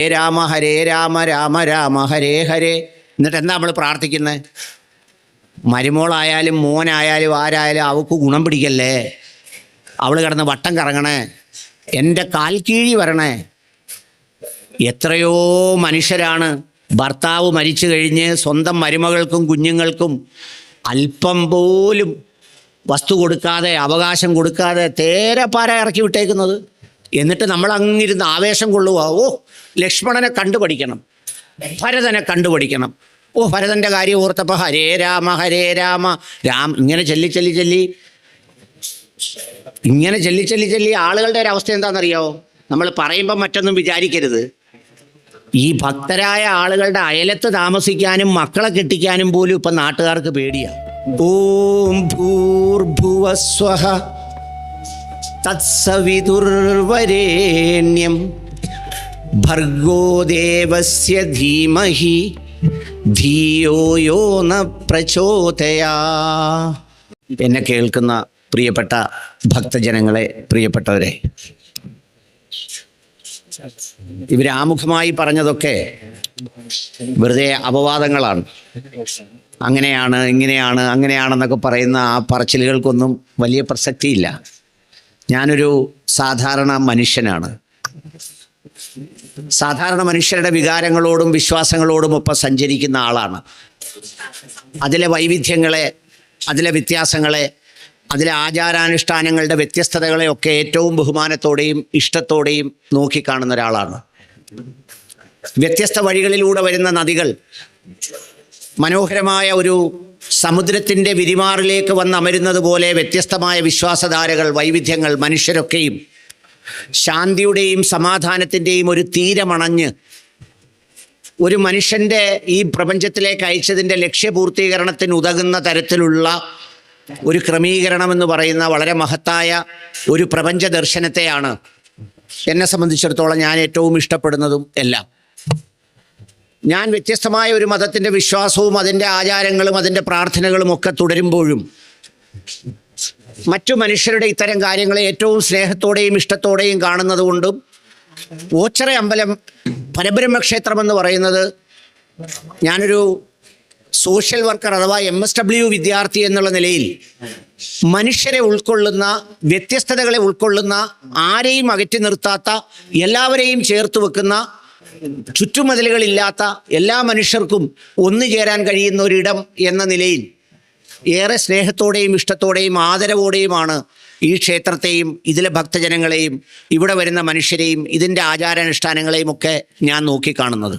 ഹരേ രാമ ഹരേ രാമ രാമ രാമ ഹരേ ഹരേ. എന്നിട്ട് എന്താ നമ്മൾ പ്രാർത്ഥിക്കുന്നത്? മരുമോളായാലും മോനായാലും ആരായാലും അവൾക്ക് ഗുണം പിടിക്കല്ലേ, അവൾ കിടന്ന് വട്ടം കറങ്ങണേ, എൻ്റെ കാൽ കീഴി വരണേ. എത്രയോ മനുഷ്യരാണ് ഭർത്താവ് മരിച്ചു കഴിഞ്ഞ് സ്വന്തം മരുമകൾക്കും കുഞ്ഞുങ്ങൾക്കും അല്പം പോലും വസ്തു കൊടുക്കാതെ, അവകാശം കൊടുക്കാതെ തേരപ്പാര ഇറക്കി വിട്ടേക്കുന്നത്. എന്നിട്ട് നമ്മൾ അങ്ങിരുന്ന് ആവേശം കൊള്ളുക. ഓ, ലക്ഷ്മണനെ കണ്ടുപഠിക്കണം, ഭരതനെ കണ്ടുപഠിക്കണം. ഓ, ഭരതൻ്റെ കാര്യം ഓർത്തപ്പോൾ ഹരേ രാമ ഹരേ രാമ ഇങ്ങനെ ചൊല്ലി ആളുകളുടെ ഒരു അവസ്ഥ എന്താണെന്നറിയാമോ? നമ്മൾ പറയുമ്പോൾ മറ്റൊന്നും വിചാരിക്കരുത്. ഈ ഭക്തരായ ആളുകളുടെ അയലത്ത് താമസിക്കാനും മക്കളെ കെട്ടിക്കാനും പോലും ഇപ്പം നാട്ടുകാർക്ക് പേടിയാണ്. ഓം ഭൂർഭുവസ്വഃ തത്സവിതുർവരേണ്യം ഭർഗോ ദേവസ്യ ധീമഹി ധിയോ യോ ന പ്രചോദയാത്. എന്നെ കേൾക്കുന്ന പ്രിയപ്പെട്ട ഭക്തജനങ്ങളെ, പ്രിയപ്പെട്ടവരെ, ഇവരാമുഖമായി പറഞ്ഞതൊക്കെ വെറുതെ അപവാദങ്ങളാണ്. അങ്ങനെയാണ് ഇങ്ങനെയാണ് അങ്ങനെയാണെന്നൊക്കെ പറയുന്ന ആ പറച്ചിലുകൾക്കൊന്നും വലിയ പ്രസക്തിയില്ല. ഞാനൊരു സാധാരണ മനുഷ്യനാണ്. സാധാരണ മനുഷ്യരുടെ വികാരങ്ങളോടും വിശ്വാസങ്ങളോടും ഒപ്പം സഞ്ചരിക്കുന്ന ആളാണ്. അതിലെ വൈവിധ്യങ്ങളെ, അതിലെ വ്യത്യാസങ്ങളെ, അതിലെ ആചാരാനുഷ്ഠാനങ്ങളുടെ വ്യത്യസ്തതകളെയൊക്കെ ഏറ്റവും ബഹുമാനത്തോടെയും ഇഷ്ടത്തോടെയും നോക്കിക്കാണുന്ന ഒരാളാണ്. വ്യത്യസ്ത വഴികളിലൂടെ വരുന്ന നദികൾ മനോഹരമായ ഒരു സമുദ്രത്തിൻ്റെ വിരിമാറിലേക്ക് വന്നമരുന്നത് പോലെ വ്യത്യസ്തമായ വിശ്വാസധാരകൾ, വൈവിധ്യങ്ങൾ, മനുഷ്യരൊക്കെയും ശാന്തിയുടെയും സമാധാനത്തിൻ്റെയും ഒരു തീരമണഞ്ഞ് ഒരു മനുഷ്യൻ്റെ ഈ പ്രപഞ്ചത്തിലേക്ക് അയച്ചതിൻ്റെ ലക്ഷ്യപൂർത്തീകരണത്തിന് ഉതകുന്ന തരത്തിലുള്ള ഒരു ക്രമീകരണമെന്ന് പറയുന്ന വളരെ മഹത്തായ ഒരു പ്രപഞ്ച ദർശനത്തെയാണ് എന്നെ സംബന്ധിച്ചിടത്തോളം ഞാൻ ഏറ്റവും ഇഷ്ടപ്പെടുന്നതും എല്ലാം. ഞാൻ വ്യത്യസ്തമായ ഒരു മതത്തിൻ്റെ വിശ്വാസവും അതിൻ്റെ ആചാരങ്ങളും അതിൻ്റെ പ്രാർത്ഥനകളും ഒക്കെ തുടരുമ്പോഴും മറ്റു മനുഷ്യരുടെ ഇത്തരം കാര്യങ്ങളെ ഏറ്റവും സ്നേഹത്തോടെയും ഇഷ്ടത്തോടെയും കാണുന്നത് കൊണ്ടും ഓച്ചിറ അമ്പലം പരബ്രഹ്മക്ഷേത്രമെന്ന് പറയുന്നത്, ഞാനൊരു സോഷ്യൽ വർക്കർ അഥവാ MSW വിദ്യാർത്ഥി എന്നുള്ള നിലയിൽ മനുഷ്യരെ ഉൾക്കൊള്ളുന്ന, വ്യത്യസ്തതകളെ ഉൾക്കൊള്ളുന്ന, ആരെയും അകറ്റി നിർത്താത്ത, എല്ലാവരെയും ചേർത്ത് വെക്കുന്ന, ചുറ്റുമതിലുകളില്ലാത്ത, എല്ലാ മനുഷ്യർക്കും ഒന്നുചേരാൻ കഴിയുന്ന ഒരിടം എന്ന നിലയിൽ ഏറെ സ്നേഹത്തോടെയും ഇഷ്ടത്തോടെയും ആദരവോടെയുമാണ് ഈ ക്ഷേത്രത്തെയും ഇതിലെ ഭക്തജനങ്ങളെയും ഇവിടെ വരുന്ന മനുഷ്യരെയും ഇതിൻ്റെ ആചാരാനുഷ്ഠാനങ്ങളെയും ഒക്കെ ഞാൻ നോക്കിക്കാണുന്നത്.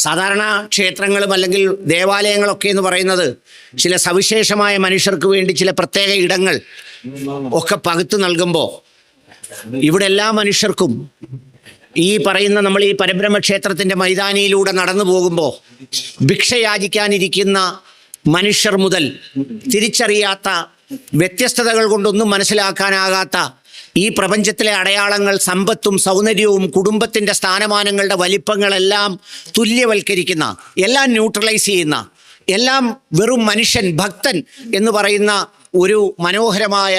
സാധാരണ ക്ഷേത്രങ്ങളും അല്ലെങ്കിൽ ദേവാലയങ്ങളൊക്കെ എന്ന് പറയുന്നത് ചില സവിശേഷമായ മനുഷ്യർക്ക് വേണ്ടി ചില പ്രത്യേക ഇടങ്ങൾ ഒക്കെ പകുത്തു നൽകുമ്പോൾ, ഇവിടെ എല്ലാ മനുഷ്യർക്കും ഈ പറയുന്ന നമ്മൾ ഈ പരബ്രഹ്മക്ഷേത്രത്തിൻ്റെ മൈതാനിയിലൂടെ നടന്നു പോകുമ്പോൾ ഭിക്ഷയാചിക്കാനിരിക്കുന്ന മനുഷ്യർ മുതൽ തിരിച്ചറിയാത്ത, വ്യത്യസ്തതകൾ കൊണ്ടൊന്നും മനസ്സിലാക്കാനാകാത്ത ഈ പ്രപഞ്ചത്തിലെ അടയാളങ്ങൾ, സമ്പത്തും സൗന്ദര്യവും കുടുംബത്തിൻ്റെ സ്ഥാനമാനങ്ങളുടെ വലിപ്പങ്ങളെല്ലാം തുല്യവൽക്കരിക്കുന്ന, എല്ലാം ന്യൂട്രലൈസ് ചെയ്യുന്ന, എല്ലാം വെറും മനുഷ്യൻ, ഭക്തൻ എന്ന് പറയുന്ന ഒരു മനോഹരമായ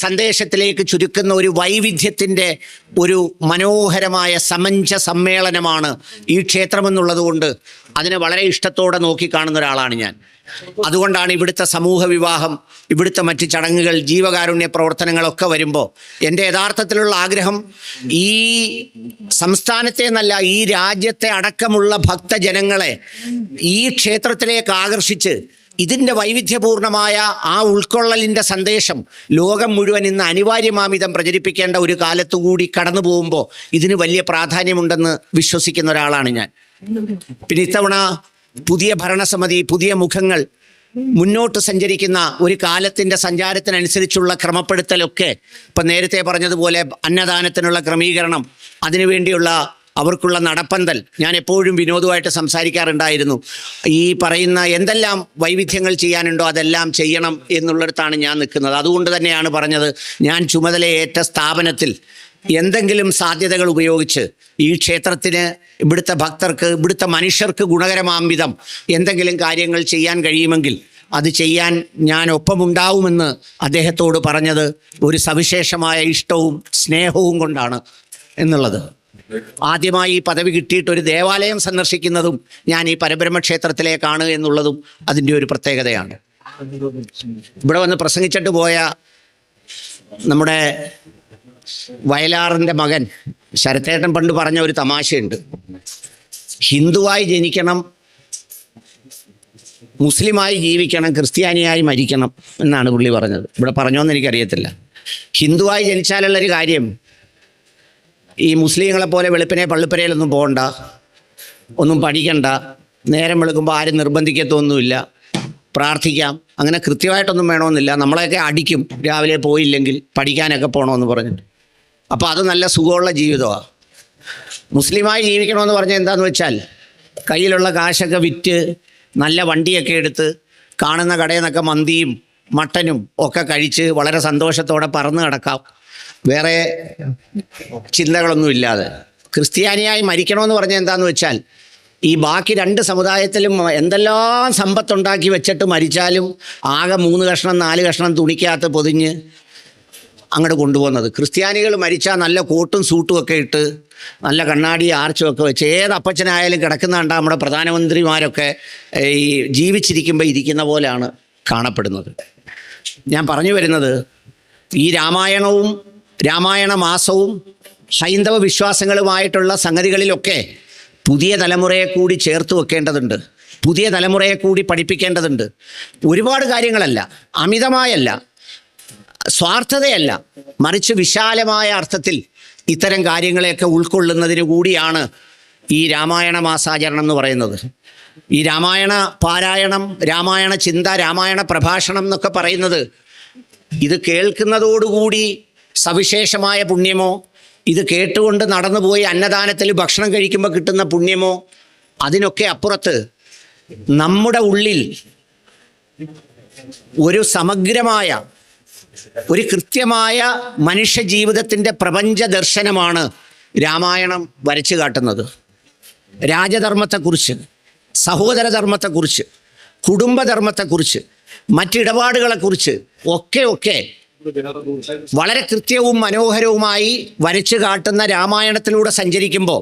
സന്ദേശത്തിലേക്ക് ചുരുക്കുന്ന ഒരു വൈവിധ്യത്തിൻ്റെ ഒരു മനോഹരമായ സമഞ്ജ സമ്മേളനമാണ് ഈ ക്ഷേത്രമെന്നുള്ളത് കൊണ്ട് അതിനെ വളരെ ഇഷ്ടത്തോടെ നോക്കിക്കാണുന്ന ഒരാളാണ് ഞാൻ. അതുകൊണ്ടാണ് ഇവിടുത്തെ സമൂഹ വിവാഹം, ഇവിടുത്തെ മറ്റ് ചടങ്ങുകൾ, ജീവകാരുണ്യ പ്രവർത്തനങ്ങളൊക്കെ വരുമ്പോൾ എൻ്റെ യഥാർത്ഥത്തിലുള്ള ആഗ്രഹം ഈ സംസ്ഥാനത്തെ എന്നല്ല, ഈ രാജ്യത്തെ അടക്കമുള്ള ഭക്തജനങ്ങളെ ഈ ക്ഷേത്രത്തിലേക്ക് ആകർഷിച്ച് ഇതിൻ്റെ വൈവിധ്യപൂർണമായ ആ ഉൾക്കൊള്ളലിൻ്റെ സന്ദേശം ലോകം മുഴുവൻ ഇന്ന് അനിവാര്യമാമിതം പ്രചരിപ്പിക്കേണ്ട ഒരു കാലത്തുകൂടി കടന്നു പോകുമ്പോൾ ഇതിന് വലിയ പ്രാധാന്യമുണ്ടെന്ന് വിശ്വസിക്കുന്ന ഒരാളാണ് ഞാൻ. പിന്നെ ഇത്തവണ പുതിയ ഭരണസമിതി, പുതിയ മുഖങ്ങൾ, മുന്നോട്ട് സഞ്ചരിക്കുന്ന ഒരു കാലത്തിൻ്റെ സഞ്ചാരത്തിനനുസരിച്ചുള്ള ക്രമപ്പെടുത്തലൊക്കെ, ഇപ്പം നേരത്തെ പറഞ്ഞതുപോലെ അന്നദാനത്തിനുള്ള ക്രമീകരണം, അതിനുവേണ്ടിയുള്ള അവർക്കുള്ള നടപ്പന്തൽ, ഞാൻ എപ്പോഴും വിനോദമായിട്ട് സംസാരിക്കാറുണ്ടായിരുന്നു. ഈ പറയുന്ന എന്തെല്ലാം വൈവിധ്യങ്ങൾ ചെയ്യാനുണ്ടോ അതെല്ലാം ചെയ്യണം എന്നുള്ളിടത്താണ് ഞാൻ നിൽക്കുന്നത്. അതുകൊണ്ട് തന്നെയാണ് പറഞ്ഞത്, ഞാൻ ചുമതലയേറ്റ സ്ഥാപനത്തിൽ എന്തെങ്കിലും സാധ്യതകൾ ഉപയോഗിച്ച് ഈ ക്ഷേത്രത്തിന്, ഇവിടുത്തെ ഭക്തർക്ക്, ഇവിടുത്തെ മനുഷ്യർക്ക് ഗുണകരമാം വിധം എന്തെങ്കിലും കാര്യങ്ങൾ ചെയ്യാൻ കഴിയുമെങ്കിൽ അത് ചെയ്യാൻ ഞാൻ ഒപ്പമുണ്ടാവുമെന്ന് അദ്ദേഹത്തോട് പറഞ്ഞത് ഒരു സവിശേഷമായ ഇഷ്ടവും സ്നേഹവും കൊണ്ടാണ് എന്നുള്ളത്. ആദ്യമായി ഈ പദവി കിട്ടിയിട്ട് ഒരു ദേവാലയം സന്ദർശിക്കുന്നതും ഞാൻ ഈ പരബ്രഹ്മക്ഷേത്രത്തിലേക്കാണ് എന്നുള്ളതും അതിൻ്റെ ഒരു പ്രത്യേകതയാണ്. ഇവിടെ വന്ന് പ്രസംഗിച്ചിട്ട് പോയ നമ്മുടെ വയലാറിൻ്റെ മകൻ ശരത്തേട്ടൻ പണ്ട് പറഞ്ഞ ഒരു തമാശയുണ്ട്. ഹിന്ദുവായി ജനിക്കണം, മുസ്ലിമായി ജീവിക്കണം, ക്രിസ്ത്യാനിയായി മരിക്കണം എന്നാണ് പുള്ളി പറഞ്ഞത്. ഇവിടെ പറഞ്ഞോന്ന് എനിക്കറിയത്തില്ല. ഹിന്ദുവായി ജനിച്ചാലുള്ളൊരു കാര്യം, ഈ മുസ്ലിങ്ങളെ പോലെ വെളുപ്പിനെ പള്ളിപ്പരയിലൊന്നും പോകണ്ട, ഒന്നും പഠിക്കണ്ട, നേരം വെളുക്കുമ്പോൾ ആരും നിർബന്ധിക്കത്തൊന്നുമില്ല, പ്രാർത്ഥിക്കാം, അങ്ങനെ കൃത്യമായിട്ടൊന്നും വേണമെന്നില്ല, നമ്മളെയൊക്കെ അടിക്കും രാവിലെ പോയില്ലെങ്കിൽ, പഠിക്കാനൊക്കെ പോകണമെന്ന് പറഞ്ഞിട്ട്. അപ്പോൾ അത് നല്ല സുഖമുള്ള ജീവിതമാണ്. മുസ്ലിമായി ജീവിക്കണമെന്ന് പറഞ്ഞാൽ എന്താണെന്ന് വെച്ചാൽ, കയ്യിലുള്ള കാശൊക്കെ വിറ്റ് നല്ല വണ്ടിയൊക്കെ എടുത്ത് കാണുന്ന കടയിൽ നിന്നൊക്കെ മന്തിയും മട്ടനും ഒക്കെ കഴിച്ച് വളരെ സന്തോഷത്തോടെ പറന്ന് കിടക്കാം, വേറെ ചിന്തകളൊന്നും ഇല്ലാതെ. ക്രിസ്ത്യാനിയായി മരിക്കണമെന്ന് പറഞ്ഞാൽ എന്താണെന്ന് വെച്ചാൽ, ഈ ബാക്കി രണ്ട് സമുദായത്തിലും എന്തെല്ലാം സമ്പത്തുണ്ടാക്കി വെച്ചിട്ട് മരിച്ചാലും ആകെ 3 കഷ്ണം 4 കഷ്ണം തുണിക്കകത്ത് പൊതിഞ്ഞ് അങ്ങോട്ട് കൊണ്ടുപോകുന്നത്. ക്രിസ്ത്യാനികൾ മരിച്ചാൽ നല്ല കോട്ടും സൂട്ടും ഒക്കെ ഇട്ട് നല്ല കണ്ണാടി ആർച്ചും ഒക്കെ വെച്ച് ഏത് അപ്പച്ചനായാലും കിടക്കുന്ന കണ്ട നമ്മുടെ പ്രധാനമന്ത്രിമാരൊക്കെ ഈ ജീവിച്ചിരിക്കുമ്പോൾ ഇരിക്കുന്ന പോലെയാണ് കാണപ്പെടുന്നത്. ഞാൻ പറഞ്ഞു വരുന്നത്, ഈ രാമായണവും രാമായണ മാസവും ഹൈന്ദവ വിശ്വാസങ്ങളുമായിട്ടുള്ള സംഗതികളിലൊക്കെ പുതിയ തലമുറയെ കൂടി ചേർത്ത് വെക്കേണ്ടതുണ്ട്, പുതിയ തലമുറയെ കൂടി പഠിപ്പിക്കേണ്ടതുണ്ട്. ഒരുപാട് കാര്യങ്ങളല്ല, അമിതമായല്ല, സ്വാർത്ഥതയല്ല, മറിച്ച് വിശാലമായ അർത്ഥത്തിൽ ഇത്തരം കാര്യങ്ങളെയൊക്കെ ഉൾക്കൊള്ളുന്നതിന് കൂടിയാണ് ഈ രാമായണ മാസാചരണം എന്ന് പറയുന്നത്. ഈ രാമായണ പാരായണം, രാമായണ ചിന്ത, രാമായണ പ്രഭാഷണം എന്നൊക്കെ പറയുന്നത്, ഇത് കേൾക്കുന്നതോടുകൂടി സവിശേഷമായ പുണ്യമോ, ഇത് കേട്ടുകൊണ്ട് നടന്നുപോയി അന്നദാനത്തിൽ ഭക്ഷണം കഴിക്കുമ്പോൾ കിട്ടുന്ന പുണ്യമോ, അതിനൊക്കെ അപ്പുറത്ത് നമ്മുടെ ഉള്ളിൽ ഒരു സമഗ്രമായ, ഒരു കൃത്യമായ മനുഷ്യ ജീവിതത്തിൻ്റെ പ്രപഞ്ച ദർശനമാണ് രാമായണം വരച്ചു കാട്ടുന്നത്. രാജധർമ്മത്തെക്കുറിച്ച്, സഹോദരധർമ്മത്തെക്കുറിച്ച്, കുടുംബധർമ്മത്തെക്കുറിച്ച്, മറ്റിടപാടുകളെക്കുറിച്ച് ഒക്കെ വളരെ കൃത്യവും മനോഹരവുമായി വരച്ചു കാട്ടുന്ന രാമായണത്തിലൂടെ സഞ്ചരിക്കുമ്പോൾ,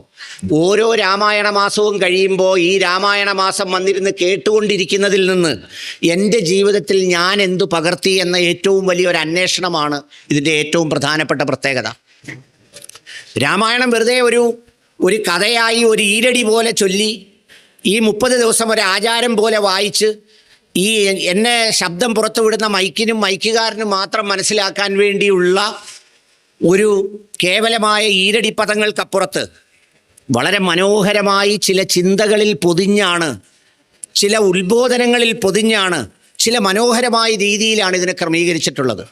ഓരോ രാമായണ മാസവും കഴിയുമ്പോൾ ഈ രാമായണ മാസം വന്നിരുന്ന് കേട്ടുകൊണ്ടിരിക്കുന്നതിൽ നിന്ന് എൻ്റെ ജീവിതത്തിൽ ഞാൻ എന്തു പകർത്തി എന്ന ഏറ്റവും വലിയൊരു അന്വേഷണമാണ് ഇതിൻ്റെ ഏറ്റവും പ്രധാനപ്പെട്ട പ്രത്യേകത. രാമായണം വെറുതെ ഒരു കഥയായി ഒരു ഈരടി പോലെ ചൊല്ലി ഈ 30 ദിവസം ഒരു ആചാരം പോലെ വായിച്ച് ഈ എന്നെ ശബ്ദം പുറത്തുവിടുന്ന മൈക്കിനും മൈക്കുകാരനും മാത്രം മനസ്സിലാക്കാൻ വേണ്ടിയുള്ള ഒരു കേവലമായ ഈരടി പദങ്ങൾക്കപ്പുറത്ത് വളരെ മനോഹരമായി ചില ചിന്തകളിൽ പൊതിഞ്ഞാണ്, ചില ഉത്ബോധനങ്ങളിൽ പൊതിഞ്ഞാണ്, ചില മനോഹരമായ രീതിയിലാണ് ഇതിനെ ക്രമീകരിച്ചിട്ടുള്ളത്.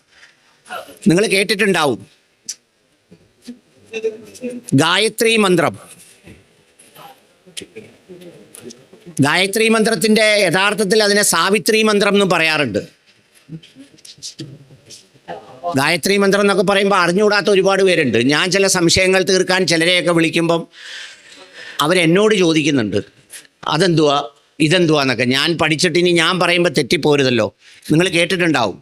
നിങ്ങൾ കേട്ടിട്ടുണ്ടാവും ഗായത്രി മന്ത്രം. ഗായത്രി മന്ത്രത്തിൻ്റെ യഥാർത്ഥത്തിൽ അതിനെ സാവിത്രി മന്ത്രം എന്നും പറയാറുണ്ട്. ഗായത്രി മന്ത്രം എന്നൊക്കെ പറയുമ്പോൾ അറിഞ്ഞുകൂടാത്ത ഒരുപാട് പേരുണ്ട്. ഞാൻ ചില സംശയങ്ങൾ തീർക്കാൻ ചിലരെയൊക്കെ വിളിക്കുമ്പം അവരെന്നോട് ചോദിക്കുന്നുണ്ട്, അതെന്തുവാ ഇതെന്തുവാ എന്നൊക്കെ. ഞാൻ പഠിച്ചിട്ട് ഇനി ഞാൻ പറയുമ്പോൾ തെറ്റിപ്പോരുതല്ലോ. നിങ്ങൾ കേട്ടിട്ടുണ്ടാവും,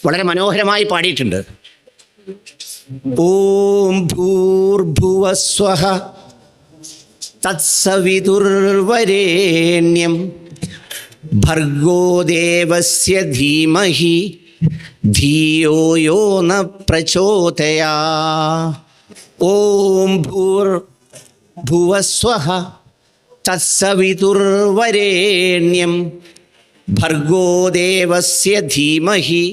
വളരെ മനോഹരമായി പാടിയിട്ടുണ്ട്. ഓം ഭൂർഭുവസ്വഃ തത്സവിതുർവരേണ്യം ഭർഗോ ദേവസ്യ ധീമഹി ധിയോ യോ ന പ്രചോദയാത്. ഓം ഭൂർഭുവസ്വഃ തത്സവിതുർവരേണ്യം ഭർഗോ ദേവസ്യ ധീമഹി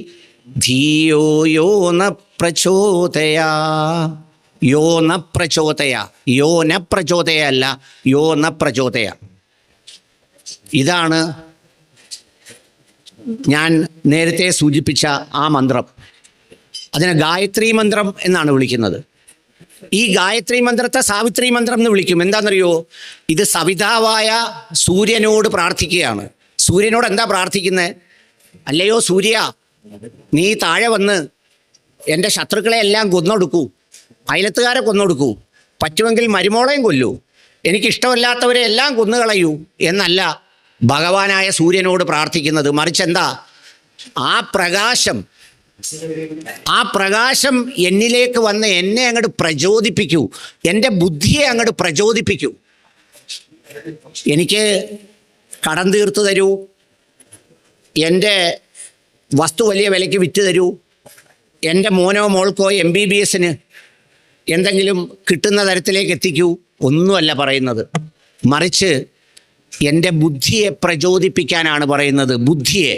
ധിയോ യോ ന പ്രചോദയാത്. യോ ന പ്രചോദയ, യോ ന പ്രചോദയ അല്ല, യോ ന പ്രചോദയ. ഇതാണ് ഞാൻ നേരത്തെ സൂചിപ്പിച്ച ആ മന്ത്രം. അതിനെ ഗായത്രി മന്ത്രം എന്നാണ് വിളിക്കുന്നത്. ഈ ഗായത്രി മന്ത്രത്തെ സാവിത്രി മന്ത്രം എന്ന് വിളിക്കും. എന്താണെന്നറിയോ? ഇത് സവിതാവായ സൂര്യനോട് പ്രാർത്ഥിക്കുകയാണ്. സൂര്യനോട് എന്താ പ്രാർത്ഥിക്കുന്നത്? അല്ലയോ സൂര്യ, നീ താഴെ വന്ന് എൻ്റെ ശത്രുക്കളെ എല്ലാം കൊന്നൊടുക്കൂ, അയലത്തുകാരെ കൊന്നൊടുക്കൂ, പറ്റുമെങ്കിൽ മരുമോളെയും കൊല്ലൂ, എനിക്കിഷ്ടമല്ലാത്തവരെ എല്ലാം കൊന്നുകളയൂ എന്നല്ല ഭഗവാനായ സൂര്യനോട് പ്രാർത്ഥിക്കുന്നത്. മറിച്ച് എന്താ, ആ പ്രകാശം ആ പ്രകാശം എന്നിലേക്ക് വന്ന് എന്നെ അങ്ങോട്ട് പ്രചോദിപ്പിക്കൂ, എൻ്റെ ബുദ്ധിയെ അങ്ങോട്ട് പ്രചോദിപ്പിക്കൂ. എനിക്ക് കടം തീർത്തു തരൂ, എൻ്റെ വസ്തു വലിയ വിലയ്ക്ക് വിറ്റ് തരൂ, എൻ്റെ മോനോ മോൾക്കോ MBBSന് എന്തെങ്കിലും കിട്ടുന്ന തരത്തിലേക്ക് എത്തിക്കൂ, ഒന്നുമല്ല പറയുന്നത്. മറിച്ച് എൻ്റെ ബുദ്ധിയെ പ്രചോദിപ്പിക്കാനാണ് പറയുന്നത്. ബുദ്ധിയെ,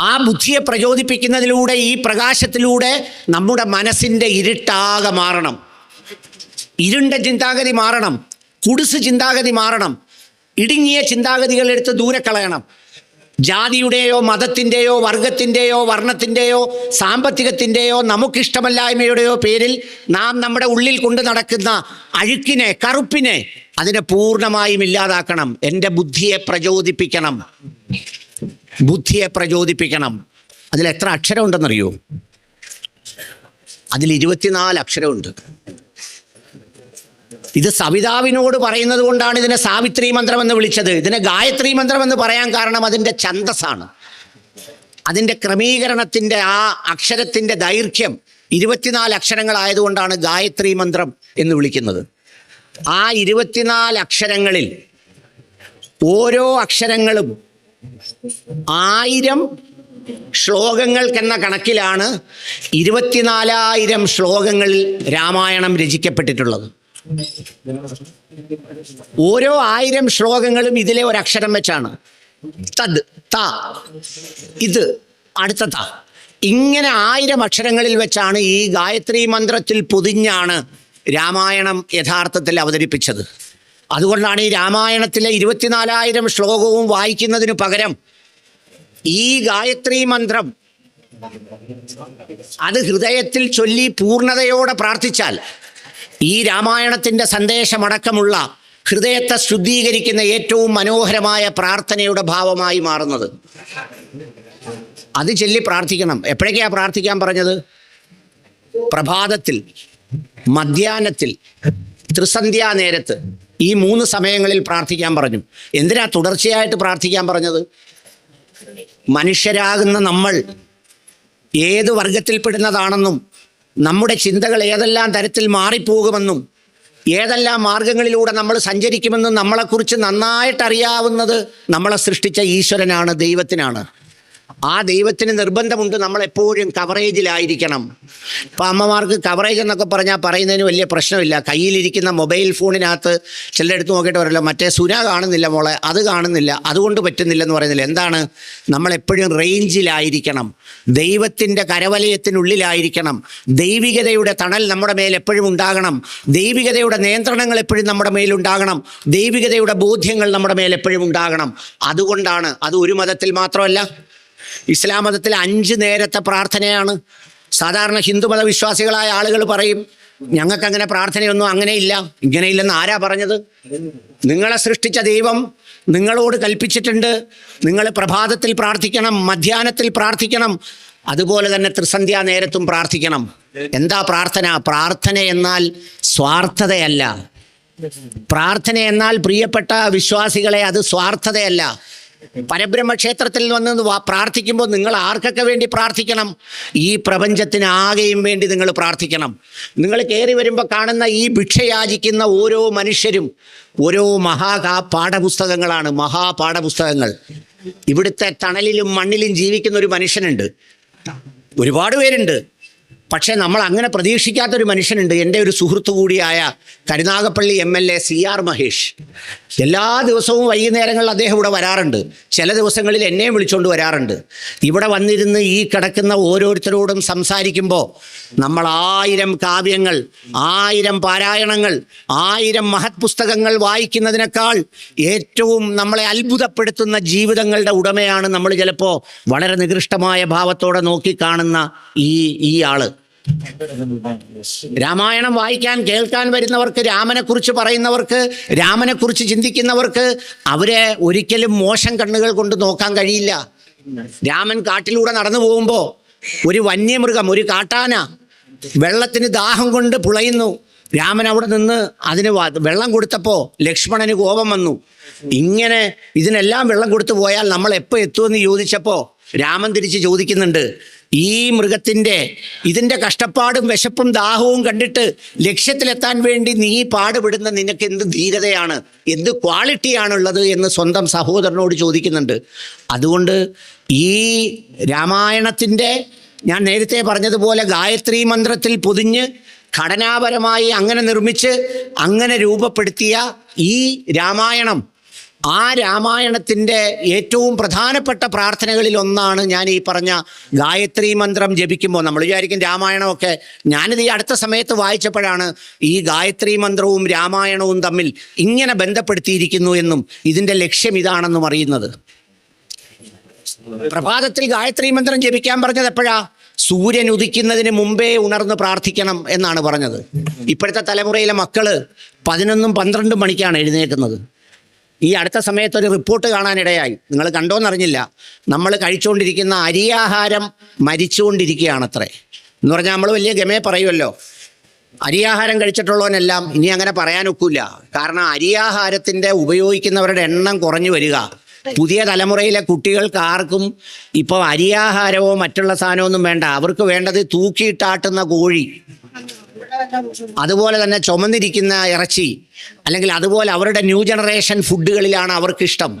ആ ബുദ്ധിയെ പ്രചോദിപ്പിക്കുന്നതിലൂടെ, ഈ പ്രകാശത്തിലൂടെ നമ്മുടെ മനസ്സിൻ്റെ ഇരുട്ടാകെ മാറണം. ഇരുണ്ട ചിന്താഗതി മാറണം, കുടുസ് ചിന്താഗതി മാറണം, ഇടുങ്ങിയ ചിന്താഗതികൾ എടുത്ത് ദൂരെ കളയണം. ജാതിയുടെയോ മതത്തിൻ്റെയോ വർഗത്തിൻ്റെയോ വർണ്ണത്തിൻ്റെയോ സാമ്പത്തികത്തിൻ്റെയോ നമുക്കിഷ്ടമല്ലായ്മയുടെയോ പേരിൽ നാം നമ്മുടെ ഉള്ളിൽ കൊണ്ട് നടക്കുന്ന അഴുക്കിനെ, കറുപ്പിനെ, അതിനെ പൂർണ്ണമായും ഇല്ലാതാക്കണം. എൻ്റെ ബുദ്ധിയെ പ്രചോദിപ്പിക്കണം, ബുദ്ധിയെ പ്രചോദിപ്പിക്കണം. അതിൽ എത്ര അക്ഷരം ഉണ്ടെന്നറിയോ? അതിൽ 24 അക്ഷരമുണ്ട്. ഇത് സവിതാവിനോട് പറയുന്നത് കൊണ്ടാണ് ഇതിനെ സാവിത്രി മന്ത്രം എന്ന് വിളിച്ചത്. ഇതിനെ ഗായത്രി മന്ത്രം എന്ന് പറയാൻ കാരണം അതിൻ്റെ ഛന്ദസ്സാണ്, അതിൻ്റെ ക്രമീകരണത്തിൻ്റെ ആ അക്ഷരത്തിൻ്റെ ദൈർഘ്യം 24 അക്ഷരങ്ങളായതുകൊണ്ടാണ് ഗായത്രി മന്ത്രം എന്ന് വിളിക്കുന്നത്. ആ 24 അക്ഷരങ്ങളിൽ ഓരോ അക്ഷരങ്ങളും 1000 ശ്ലോകങ്ങൾക്കെന്ന കണക്കിലാണ് 24,000 ശ്ലോകങ്ങളിൽ രാമായണം രചിക്കപ്പെട്ടിട്ടുള്ളത്. ഓരോ 1000 ശ്ലോകങ്ങളും ഇതിലെ ഒരക്ഷരം വെച്ചാണ്. തദ്, ത, ഇത്, അടുത്ത ത, ഇങ്ങനെ 1000 അക്ഷരങ്ങളിൽ വെച്ചാണ് ഈ ഗായത്രി മന്ത്രത്തിൽ പൊതിഞ്ഞാണ് രാമായണം യഥാർത്ഥത്തിൽ അവതരിപ്പിച്ചത്. അതുകൊണ്ടാണ് ഈ രാമായണത്തിലെ 24,000 ശ്ലോകവും വായിക്കുന്നതിന് പകരം ഈ ഗായത്രി മന്ത്രം അത് ഹൃദയത്തിൽ ചൊല്ലി പൂർണ്ണതയോടെ പ്രാർത്ഥിച്ചാൽ ഈ രാമായണത്തിൻ്റെ സന്ദേശമടക്കമുള്ള ഹൃദയത്തെ ശുദ്ധീകരിക്കുന്ന ഏറ്റവും മനോഹരമായ പ്രാർത്ഥനയുടെ ഭാവമായി മാറുന്നത്. അത് ചൊല്ലി പ്രാർത്ഥിക്കണം. എപ്പോഴൊക്കെയാണ് പ്രാർത്ഥിക്കാൻ പറഞ്ഞത്? പ്രഭാതത്തിൽ, മധ്യാഹ്നത്തിൽ, ത്രിസന്ധ്യാ നേരത്ത്, ഈ 3 സമയങ്ങളിൽ പ്രാർത്ഥിക്കാൻ പറഞ്ഞു. എന്തിനാ തുടർച്ചയായിട്ട് പ്രാർത്ഥിക്കാൻ പറഞ്ഞത്? മനുഷ്യരാകുന്ന നമ്മൾ ഏത് വർഗത്തിൽപ്പെടുന്നതാണെന്നും നമ്മുടെ ചിന്തകൾ ഏതെല്ലാം തരത്തിൽ മാറിപ്പോകുമെന്നും ഏതെല്ലാം മാർഗങ്ങളിലൂടെ നമ്മൾ സഞ്ചരിക്കുമെന്നും നമ്മളെക്കുറിച്ച് നന്നായിട്ടറിയാവുന്നത് നമ്മളെ സൃഷ്ടിച്ച ഈശ്വരനാണ്, ദൈവത്തിനാണ്. ആ ദൈവത്തിന് നിർബന്ധമുണ്ട് നമ്മളെപ്പോഴും കവറേജിലായിരിക്കണം. ഇപ്പം അമ്മമാർക്ക് കവറേജ് എന്നൊക്കെ പറഞ്ഞാൽ പറയുന്നതിന് വലിയ പ്രശ്നമില്ല. കയ്യിലിരിക്കുന്ന മൊബൈൽ ഫോണിനകത്ത് ചിലരെടുത്ത് നോക്കിയിട്ട് പറയല്ലോ, മറ്റേ സുന കാണുന്നില്ല മോളെ, അത് കാണുന്നില്ല, അതുകൊണ്ട് പറ്റുന്നില്ലെന്ന് പറയുന്നില്ല. എന്താണ്? നമ്മളെപ്പോഴും റേഞ്ചിലായിരിക്കണം, ദൈവത്തിൻ്റെ കരവലയത്തിനുള്ളിലായിരിക്കണം. ദൈവികതയുടെ തണൽ നമ്മുടെ മേൽ എപ്പോഴും ഉണ്ടാകണം, ദൈവികതയുടെ നിയന്ത്രണങ്ങൾ എപ്പോഴും നമ്മുടെ മേലുണ്ടാകണം, ദൈവികതയുടെ ബോധ്യങ്ങൾ നമ്മുടെ മേൽ എപ്പോഴും ഉണ്ടാകണം. അതുകൊണ്ടാണ് അത് ഒരു മതത്തിൽ മാത്രമല്ല, ഇസ്ലാം മതത്തിൽ 5 നേരത്തെ പ്രാർത്ഥനയാണ്. സാധാരണ ഹിന്ദുമത വിശ്വാസികളായ ആളുകൾ പറയും, ഞങ്ങൾക്കങ്ങനെ പ്രാർത്ഥനയൊന്നും അങ്ങനെയില്ല, ഇങ്ങനെയില്ലെന്ന്. ആരാ പറഞ്ഞത്? നിങ്ങളെ സൃഷ്ടിച്ച ദൈവം നിങ്ങളോട് കൽപ്പിച്ചിട്ടുണ്ട്, നിങ്ങൾ പ്രഭാതത്തിൽ പ്രാർത്ഥിക്കണം, മധ്യാഹ്നത്തിൽ പ്രാർത്ഥിക്കണം, അതുപോലെ തന്നെ ത്രിസന്ധ്യാ നേരത്തും പ്രാർത്ഥിക്കണം. എന്താ പ്രാർത്ഥന? പ്രാർത്ഥന എന്നാൽ സ്വാർത്ഥതയല്ല. പ്രാർത്ഥന എന്നാൽ പ്രിയപ്പെട്ട വിശ്വാസികളെ, അത് സ്വാർത്ഥതയല്ല. പരബ്രഹ്മക്ഷേത്രത്തിൽ വന്ന് പ്രാർത്ഥിക്കുമ്പോൾ നിങ്ങൾ ആർക്കൊക്കെ വേണ്ടി പ്രാർത്ഥിക്കണം? ഈ പ്രപഞ്ചത്തിനാകെയും വേണ്ടി നിങ്ങൾ പ്രാർത്ഥിക്കണം. നിങ്ങൾ കയറി വരുമ്പോൾ കാണുന്ന ഈ ഭിക്ഷയാചിക്കുന്ന ഓരോ മനുഷ്യരും ഓരോ പാഠപുസ്തകങ്ങളാണ്, മഹാപാഠപുസ്തകങ്ങൾ. ഇവിടുത്തെ തണലിലും മണ്ണിലും ജീവിക്കുന്ന ഒരു മനുഷ്യനുണ്ട്, ഒരുപാട് പേരുണ്ട്. പക്ഷേ നമ്മൾ അങ്ങനെ പ്രതീക്ഷിക്കാത്തൊരു മനുഷ്യനുണ്ട്. എൻ്റെ ഒരു സുഹൃത്തു കൂടിയായ കരുനാഗപ്പള്ളി MLA CR മഹേഷ്. എല്ലാ ദിവസവും വൈകുന്നേരങ്ങളിൽ അദ്ദേഹം ഇവിടെ വരാറുണ്ട്. ചില ദിവസങ്ങളിൽ എന്നെയും വിളിച്ചുകൊണ്ട് വരാറുണ്ട്. ഇവിടെ വന്നിരുന്ന് ഈ കിടക്കുന്ന ഓരോരുത്തരോടും സംസാരിക്കുമ്പോൾ നമ്മൾ 1000 കാവ്യങ്ങൾ, 1000 പാരായണങ്ങൾ, 1000 മഹത് പുസ്തകങ്ങൾ വായിക്കുന്നതിനേക്കാൾ ഏറ്റവും നമ്മളെ അത്ഭുതപ്പെടുത്തുന്ന ജീവിതങ്ങളുടെ ഉടമയാണ് നമ്മൾ ചിലപ്പോൾ വളരെ നികൃഷ്ടമായ ഭാവത്തോടെ നോക്കിക്കാണുന്ന ഈ ആള്. രാമായണം വായിക്കാൻ, കേൾക്കാൻ വരുന്നവർക്ക്, രാമനെക്കുറിച്ച് പറയുന്നവർക്ക്, രാമനെക്കുറിച്ച് ചിന്തിക്കുന്നവർക്ക് അവരെ ഒരിക്കലും മോശം കണ്ണുകൾ കൊണ്ട് നോക്കാൻ കഴിയില്ല. രാമൻ കാട്ടിലൂടെ നടന്നു പോകുമ്പോൾ ഒരു വന്യമൃഗം, ഒരു കാട്ടാന വെള്ളത്തിന് ദാഹം കൊണ്ട് പുളയുന്നു. രാമൻ അവിടെ നിന്ന് അതിന് വെള്ളം കൊടുത്തപ്പോൾ ലക്ഷ്മണന് കോപം വന്നു. ഇങ്ങനെ ഇതിനെല്ലാം വെള്ളം കൊടുത്തു പോയാൽ നമ്മൾ എപ്പോൾ എത്തുമെന്ന് ചോദിച്ചപ്പോൾ രാമൻ തിരിച്ച് ചോദിക്കുന്നുണ്ട്, ഈ മൃഗത്തിൻ്റെ ഇതിൻ്റെ കഷ്ടപ്പാടും വിശപ്പും ദാഹവും കണ്ടിട്ട് ലക്ഷ്യത്തിലെത്താൻ വേണ്ടി നീ പാടുപെടുന്ന നിനക്ക് എന്ത് ധീരതയാണ്, എന്ത് ക്വാളിറ്റിയാണുള്ളത് എന്ന് സ്വന്തം സഹോദരനോട് ചോദിക്കുന്നുണ്ട്. അതുകൊണ്ട് ഈ രാമായണത്തിൻ്റെ, ഞാൻ നേരത്തെ പറഞ്ഞതുപോലെ ഗായത്രി മന്ത്രത്തിൽ പൊതിഞ്ഞ് ഘടനാപരമായി അങ്ങനെ നിർമ്മിച്ച് അങ്ങനെ രൂപപ്പെടുത്തിയ ഈ രാമായണം, ആ രാമായണത്തിൻ്റെ ഏറ്റവും പ്രധാനപ്പെട്ട പ്രാർത്ഥനകളിൽ ഒന്നാണ് ഞാൻ ഈ പറഞ്ഞ ഗായത്രി മന്ത്രം ജപിക്കുമ്പോൾ. നമ്മൾ വിചാരിക്കും രാമായണമൊക്കെ, ഞാനിത് ഈ അടുത്ത സമയത്ത് വായിച്ചപ്പോഴാണ് ഈ ഗായത്രി മന്ത്രവും രാമായണവും തമ്മിൽ ഇങ്ങനെ ബന്ധപ്പെടുത്തിയിരിക്കുന്നു എന്നും ഇതിൻ്റെ ലക്ഷ്യം ഇതാണെന്നും അറിയുന്നത്. പ്രഭാതത്തിൽ ഗായത്രി മന്ത്രം ജപിക്കാൻ പറഞ്ഞത് എപ്പോഴാ? സൂര്യൻ ഉദിക്കുന്നതിന് മുമ്പേ ഉണർന്ന് പ്രാർത്ഥിക്കണം എന്നാണ് പറഞ്ഞത്. ഇപ്പോഴത്തെ തലമുറയിലെ മക്കള് 11-12 മണിക്കാണ് എഴുന്നേൽക്കുന്നത്. ഈ അടുത്ത സമയത്ത് ഒരു റിപ്പോർട്ട് കാണാനിടയായി, നിങ്ങൾ കണ്ടോന്നറിഞ്ഞില്ല. നമ്മൾ കഴിച്ചുകൊണ്ടിരിക്കുന്ന അരിയാഹാരം മരിച്ചുകൊണ്ടിരിക്കുകയാണത്രേ. എന്ന് പറഞ്ഞാൽ നമ്മൾ വലിയ ഗമേ പറയുമല്ലോ, അരിയാഹാരം കഴിച്ചിട്ടുള്ളവനെല്ലാം ഇനി അങ്ങനെ പറയാനൊക്കില്ല. കാരണം അരിയാഹാരത്തിൻ്റെ ഉപയോഗിക്കുന്നവരുടെ എണ്ണം കുറഞ്ഞു വരിക. പുതിയ തലമുറയിലെ കുട്ടികൾക്ക് ആർക്കും ഇപ്പോൾ അരിയാഹാരമോ മറ്റുള്ള സാധനമൊന്നും വേണ്ട. അവർക്ക് വേണ്ടത് തൂക്കിയിട്ടാട്ടുന്ന കോഴി, അതുപോലെ തന്നെ ചുമന്നിരിക്കുന്ന ഇറച്ചി, അല്ലെങ്കിൽ അതുപോലെ അവരുടെ ന്യൂ ജനറേഷൻ ഫുഡുകളിലാണ് അവർക്കിഷ്ടം.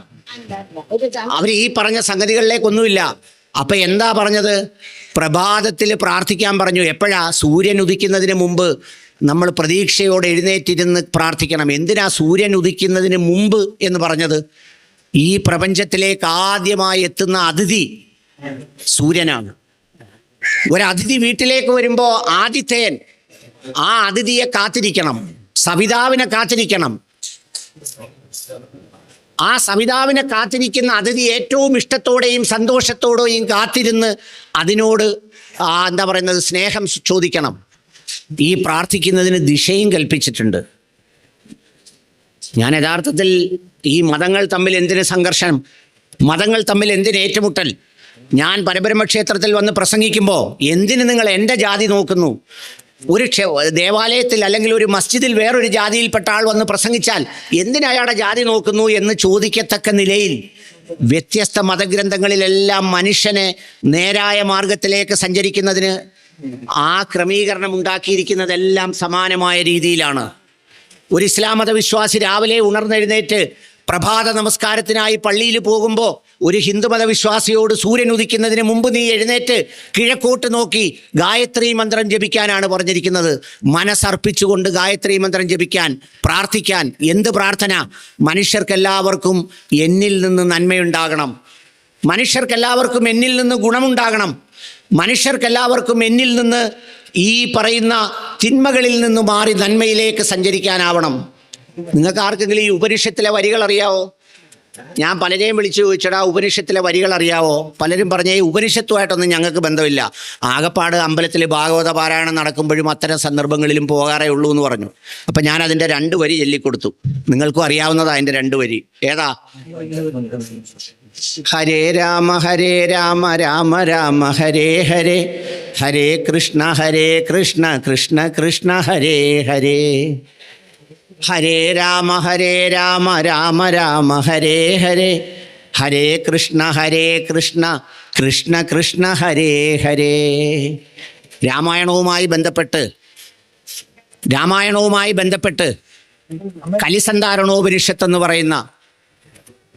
അവർ ഈ പറഞ്ഞ സംഗതികളിലേക്കൊന്നുമില്ല. അപ്പം എന്താ പറഞ്ഞത്? പ്രഭാതത്തിൽ പ്രാർത്ഥിക്കാൻ പറഞ്ഞു. എപ്പോഴാ? സൂര്യൻ ഉദിക്കുന്നതിന് മുമ്പ് നമ്മൾ പ്രതീക്ഷയോടെ എഴുന്നേറ്റിരുന്ന് പ്രാർത്ഥിക്കണം. എന്തിനാ സൂര്യൻ ഉദിക്കുന്നതിന് മുമ്പ് എന്ന് പറഞ്ഞത്? ഈ പ്രപഞ്ചത്തിലേക്ക് ആദ്യമായി എത്തുന്ന അതിഥി സൂര്യനാണ്. ഒരതിഥി വീട്ടിലേക്ക് വരുമ്പോൾ ആതിഥേയൻ ആ അതിഥിയെ കാത്തിരിക്കണം, സവിതാവിനെ കാത്തിരിക്കണം. ആ സവിതാവിനെ കാത്തിരിക്കുന്ന അതിഥി ഏറ്റവും ഇഷ്ടത്തോടെയും സന്തോഷത്തോടെയും കാത്തിരുന്ന് അതിനോട് എന്താ പറയുന്നത്, സ്നേഹം ചോദിക്കണം. ഈ പ്രാർത്ഥിക്കുന്നതിന് ദിശയും കൽപ്പിച്ചിട്ടുണ്ട്. ഞാൻ യഥാർത്ഥത്തിൽ ഈ മതങ്ങൾ തമ്മിൽ എന്തിന് സംഘർഷം, മതങ്ങൾ തമ്മിൽ എന്തിന് ഏറ്റുമുട്ടൽ? ഞാൻ പരബ്രഹ്മക്ഷേത്രത്തിൽ വന്ന് പ്രസംഗിക്കുമ്പോൾ എന്തിന് നിങ്ങൾ എൻ്റെ ജാതി നോക്കുന്നു? ഒരു ദേവാലയത്തിൽ അല്ലെങ്കിൽ ഒരു മസ്ജിദിൽ വേറൊരു ജാതിയിൽപ്പെട്ട ആൾ വന്ന് പ്രസംഗിച്ചാൽ എന്തിന് അയാളുടെ ജാതി നോക്കുന്നു എന്ന് ചോദിക്കത്തക്ക നിലയിൽ വ്യത്യസ്ത മതഗ്രന്ഥങ്ങളിലെല്ലാം മനുഷ്യനെ നേരായ മാർഗത്തിലേക്ക് സഞ്ചരിക്കുന്നതിന് ആ ക്രമീകരണം ഉണ്ടാക്കിയിരിക്കുന്നതെല്ലാം സമാനമായ രീതിയിലാണ്. ഒരു ഇസ്ലാം മതവിശ്വാസി രാവിലെ ഉണർന്നെഴുന്നേറ്റ് പ്രഭാത നമസ്കാരത്തിനായി പള്ളിയിൽ പോകുമ്പോൾ ഒരു ഹിന്ദു മതവിശ്വാസിയോട് സൂര്യൻ ഉദിക്കുന്നതിന് മുമ്പ് നീ എഴുന്നേറ്റ് കിഴക്കോട്ട് നോക്കി ഗായത്രി മന്ത്രം ജപിക്കാനാണ് പറഞ്ഞിരിക്കുന്നത്. മനസ്സർപ്പിച്ചുകൊണ്ട് ഗായത്രി മന്ത്രം ജപിക്കാൻ, പ്രാർത്ഥിക്കാൻ. എന്ത് പ്രാർത്ഥന? മനുഷ്യർക്കെല്ലാവർക്കും എന്നിൽ നിന്ന് നന്മയുണ്ടാകണം, മനുഷ്യർക്കെല്ലാവർക്കും എന്നിൽ നിന്ന് ഗുണമുണ്ടാകണം, മനുഷ്യർക്കെല്ലാവർക്കും എന്നിൽ നിന്ന് ഈ പറയുന്ന തിന്മകളിൽ നിന്ന് മാറി നന്മയിലേക്ക് സഞ്ചരിക്കാനാവണം. നിങ്ങൾക്ക് ആർക്കെങ്കിലും ഈ ഉപനിഷത്തിലെ വരികൾ അറിയാവോ? ഞാൻ പലരെയും വിളിച്ചു ചോദിച്ചടാ ഉപനിഷത്തിലെ വരികൾ അറിയാവോ? പലരും പറഞ്ഞേ ഉപനിഷത്തുമായിട്ടൊന്നും ഞങ്ങൾക്ക് ബന്ധമില്ല, ആകപ്പാട് അമ്പലത്തിൽ ഭാഗവത പാരായണം നടക്കുമ്പോഴും അത്തരം സന്ദർഭങ്ങളിലും പോകാറേ ഉള്ളൂ എന്ന് പറഞ്ഞു. അപ്പം ഞാൻ അതിൻ്റെ 2 വരി ചൊല്ലിക്കൊടുത്തു. നിങ്ങൾക്കും അറിയാവുന്നതാ അതിൻ്റെ 2 വരി. ഏതാ? ഹരേ രാമ രാമ രാമ ഹരേ ഹരേ, ഹരേ കൃഷ്ണ കൃഷ്ണ കൃഷ്ണ ഹരേ ഹരേ, ഹരേ രാമ രാമ രാമ ഹരേ ഹരേ, ഹരേ കൃഷ്ണ കൃഷ്ണ കൃഷ്ണ ഹരേ ഹരേ. രാമായണവുമായി ബന്ധപ്പെട്ട് കലിസന്ധാരണോപനിഷത്ത് എന്ന് പറയുന്ന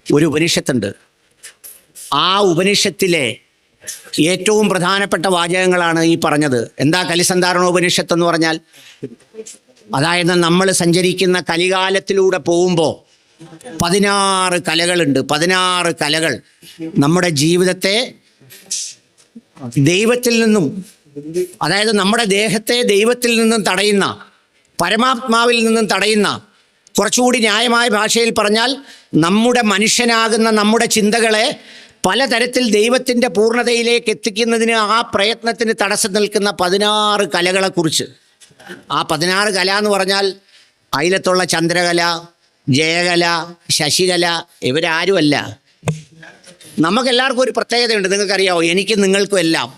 ഒരു ഉപനിഷത്തുണ്ട്. ആ ഉപനിഷത്തിലെ ഏറ്റവും പ്രധാനപ്പെട്ട വാചകങ്ങളാണ് ഈ പറഞ്ഞത്. എന്താ കലിസന്ധാരണോപനിഷത്ത് എന്ന് പറഞ്ഞാൽ? അതായത് നമ്മൾ സഞ്ചരിക്കുന്ന കലികാലത്തിലൂടെ പോകുമ്പോൾ 16 കലകളുണ്ട്. 16 കലകൾ നമ്മുടെ ജീവിതത്തെ ദൈവത്തിൽ നിന്നും, അതായത് നമ്മുടെ ദേഹത്തെ ദൈവത്തിൽ നിന്നും തടയുന്ന, പരമാത്മാവിൽ നിന്നും തടയുന്ന, കുറച്ചുകൂടി ന്യായമായ ഭാഷയിൽ പറഞ്ഞാൽ നമ്മുടെ മനുഷ്യനാകുന്ന നമ്മുടെ ചിന്തകളെ പലതരത്തിൽ ദൈവത്തിൻ്റെ പൂർണ്ണതയിലേക്ക് എത്തിക്കുന്നതിന് ആ പ്രയത്നത്തിന് തടസ്സം നിൽക്കുന്ന 16 കലകളെക്കുറിച്ച്. ആ 16 കല എന്ന് പറഞ്ഞാൽ അയിലത്തുള്ള ചന്ദ്രകല, ജയകല, ശശികല ഇവരാരുമല്ല. നമുക്കെല്ലാവർക്കും ഒരു പ്രത്യേകതയുണ്ട്, നിങ്ങൾക്കറിയാമോ? എനിക്കും നിങ്ങൾക്കും എല്ലാം.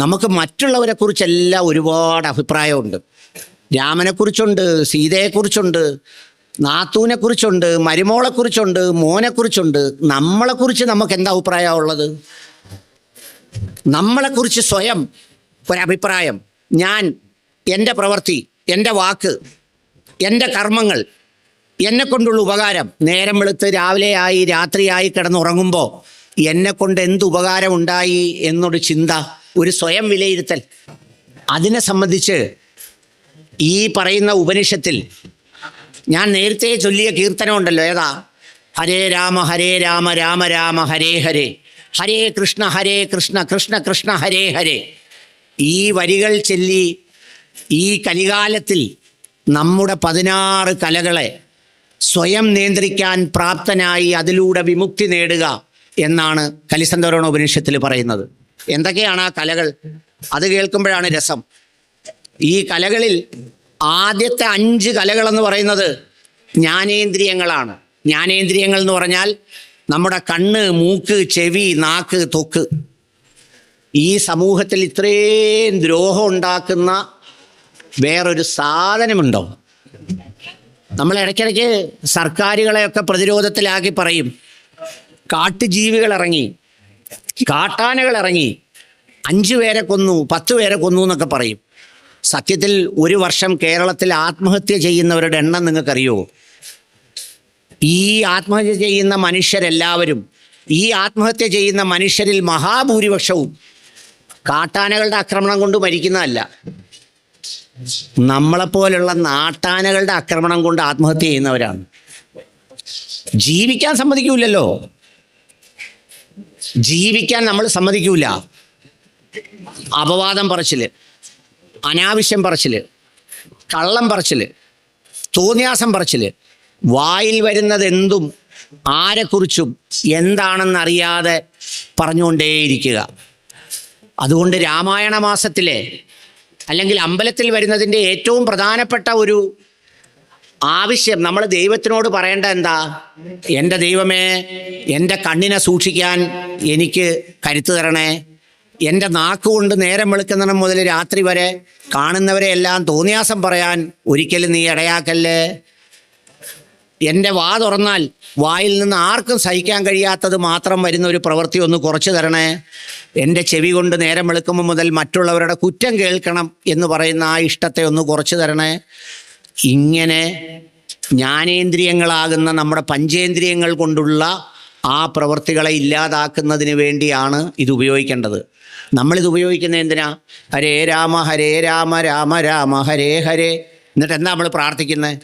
നമുക്ക് മറ്റുള്ളവരെ കുറിച്ചെല്ലാം ഒരുപാട് അഭിപ്രായമുണ്ട്. രാമനെക്കുറിച്ചുണ്ട്, സീതയെക്കുറിച്ചുണ്ട്, നാത്തൂനെക്കുറിച്ചുണ്ട്, മരുമോളെക്കുറിച്ചുണ്ട്, മോനെക്കുറിച്ചുണ്ട്. നമ്മളെക്കുറിച്ച് നമുക്ക് എന്താ അഭിപ്രായമുള്ളത്? നമ്മളെക്കുറിച്ച് സ്വയം ഒരഭിപ്രായം, ഞാൻ, എൻ്റെ പ്രവൃത്തി, എൻ്റെ വാക്ക്, എൻ്റെ കർമ്മങ്ങൾ, എന്നെക്കൊണ്ടുള്ള ഉപകാരം, നേരം വെളുത്ത് രാവിലെയായി രാത്രിയായി കിടന്നുറങ്ങുമ്പോൾ എന്നെക്കൊണ്ട് എന്ത് ഉപകാരം ഉണ്ടായി എന്നൊരു ചിന്ത, ഒരു സ്വയം വിലയിരുത്തൽ. അതിനെ സംബന്ധിച്ച് ഈ പറയുന്ന ഉപനിഷത്തിൽ ഞാൻ നേരത്തെ ചൊല്ലിയ കീർത്തനം ഉണ്ടല്ലോ, ഏതാ? ഹരേ രാമ രാമ രാമ ഹരേ ഹരേ, ഹരേ കൃഷ്ണ കൃഷ്ണ കൃഷ്ണ ഹരേ ഹരേ. ഈ വരികൾ ചൊല്ലി ഈ കലികാലത്തിൽ നമ്മുടെ 16 കലകളെ സ്വയം നിയന്ത്രിക്കാൻ പ്രാപ്തനായി അതിലൂടെ വിമുക്തി നേടുക എന്നാണ് കലിസന്ധോരണ ഉപനിഷത്തിൽ പറയുന്നത്. എന്തൊക്കെയാണ് ആ കലകൾ? അത് കേൾക്കുമ്പോഴാണ് രസം. ഈ കലകളിൽ ആദ്യത്തെ 5 കലകളെന്ന് പറയുന്നത് ജ്ഞാനേന്ദ്രിയങ്ങളാണ്. ജ്ഞാനേന്ദ്രിയങ്ങൾ എന്ന് പറഞ്ഞാൽ നമ്മുടെ കണ്ണ്, മൂക്ക്, ചെവി, നാക്ക്, ത്വക്ക്. ഈ സമൂഹത്തിൽ ഇത്രയും ദ്രോഹം ഉണ്ടാക്കുന്ന വേറൊരു സാധനമുണ്ടോ? നമ്മൾ ഇടയ്ക്കിടയ്ക്ക് സർക്കാരുകളെയൊക്കെ പ്രതിരോധത്തിലാക്കി പറയും, കാട്ടുജീവികൾ ഇറങ്ങി, കാട്ടാനകൾ ഇറങ്ങി 5 പേരെ കൊന്നു, 10 പേരെ കൊന്നു എന്നൊക്കെ പറയും. സത്യത്തിൽ ഒരു വർഷം കേരളത്തിൽ ആത്മഹത്യ ചെയ്യുന്നവരുടെ എണ്ണം നിങ്ങൾക്കറിയുമോ? ഈ ആത്മഹത്യ ചെയ്യുന്ന മനുഷ്യരെല്ലാവരും, ഈ ആത്മഹത്യ ചെയ്യുന്ന മനുഷ്യരിൽ മഹാഭൂരിപക്ഷവും കാട്ടാനകളുടെ ആക്രമണം കൊണ്ട് മരിക്കുന്നതല്ല, നമ്മളെപ്പോലുള്ള നാട്ടാനകളുടെ ആക്രമണം കൊണ്ട് ആത്മഹത്യ ചെയ്യുന്നവരാണ്. ജീവിക്കാൻ സമ്മതിക്കൂലല്ലോ, ജീവിക്കാൻ നമ്മൾ സമ്മതിക്കൂല. അപവാദം പറച്ചില്, അനാവശ്യം പറച്ചില്, കള്ളം പറച്ചില്, തോന്നിയാസം പറച്ചില്, വായിൽ വരുന്നത് എന്തും ആരെക്കുറിച്ചും എന്താണെന്നറിയാതെ പറഞ്ഞുകൊണ്ടേയിരിക്കുക. അതുകൊണ്ട് രാമായണ മാസത്തിലെ അല്ലെങ്കിൽ അമ്പലത്തിൽ വരുന്നതിൻ്റെ ഏറ്റവും പ്രധാനപ്പെട്ട ഒരു ആവശ്യം നമ്മൾ ദൈവത്തിനോട് പറയേണ്ട എന്താ? എൻ്റെ ദൈവമേ, എൻ്റെ കണ്ണിനെ സൂക്ഷിക്കാൻ എനിക്ക് കരുത്ത് തരണേ. എൻ്റെ നാക്കുകൊണ്ട് നേരം വെളുക്കുന്നിടം മുതൽ രാത്രി വരെ കാണുന്നവരെ എല്ലാം തോന്നിയാസം പറയാൻ ഒരിക്കലും നീ ഇടയാക്കല്ലേ. എൻ്റെ വാ തുറന്നാൽ വായിൽ നിന്ന് ആർക്കും സഹിക്കാൻ കഴിയാത്തത് മാത്രം വരുന്ന ഒരു പ്രവൃത്തി ഒന്ന് കുറച്ച് തരണേ. എൻ്റെ ചെവി കൊണ്ട് നേരം വെളുക്കുമ്പോൾ മുതൽ മറ്റുള്ളവരുടെ കുറ്റം കേൾക്കണം എന്ന് പറയുന്ന ആ ഇഷ്ടത്തെ ഒന്ന് കുറച്ച് തരണേ. ഇങ്ങനെ ജ്ഞാനേന്ദ്രിയങ്ങളാകുന്ന നമ്മുടെ പഞ്ചേന്ദ്രിയങ്ങൾ കൊണ്ടുള്ള ആ പ്രവൃത്തികളെ ഇല്ലാതാക്കുന്നതിന് വേണ്ടിയാണ് ഇത് ഉപയോഗിക്കേണ്ടത്. നമ്മളിത് ഉപയോഗിക്കുന്നത് എന്തിനാ? ഹരേ രാമ രാമ രാമ ഹരേ ഹരേ. എന്നിട്ട് എന്താ നമ്മൾ പ്രാർത്ഥിക്കുന്നത്?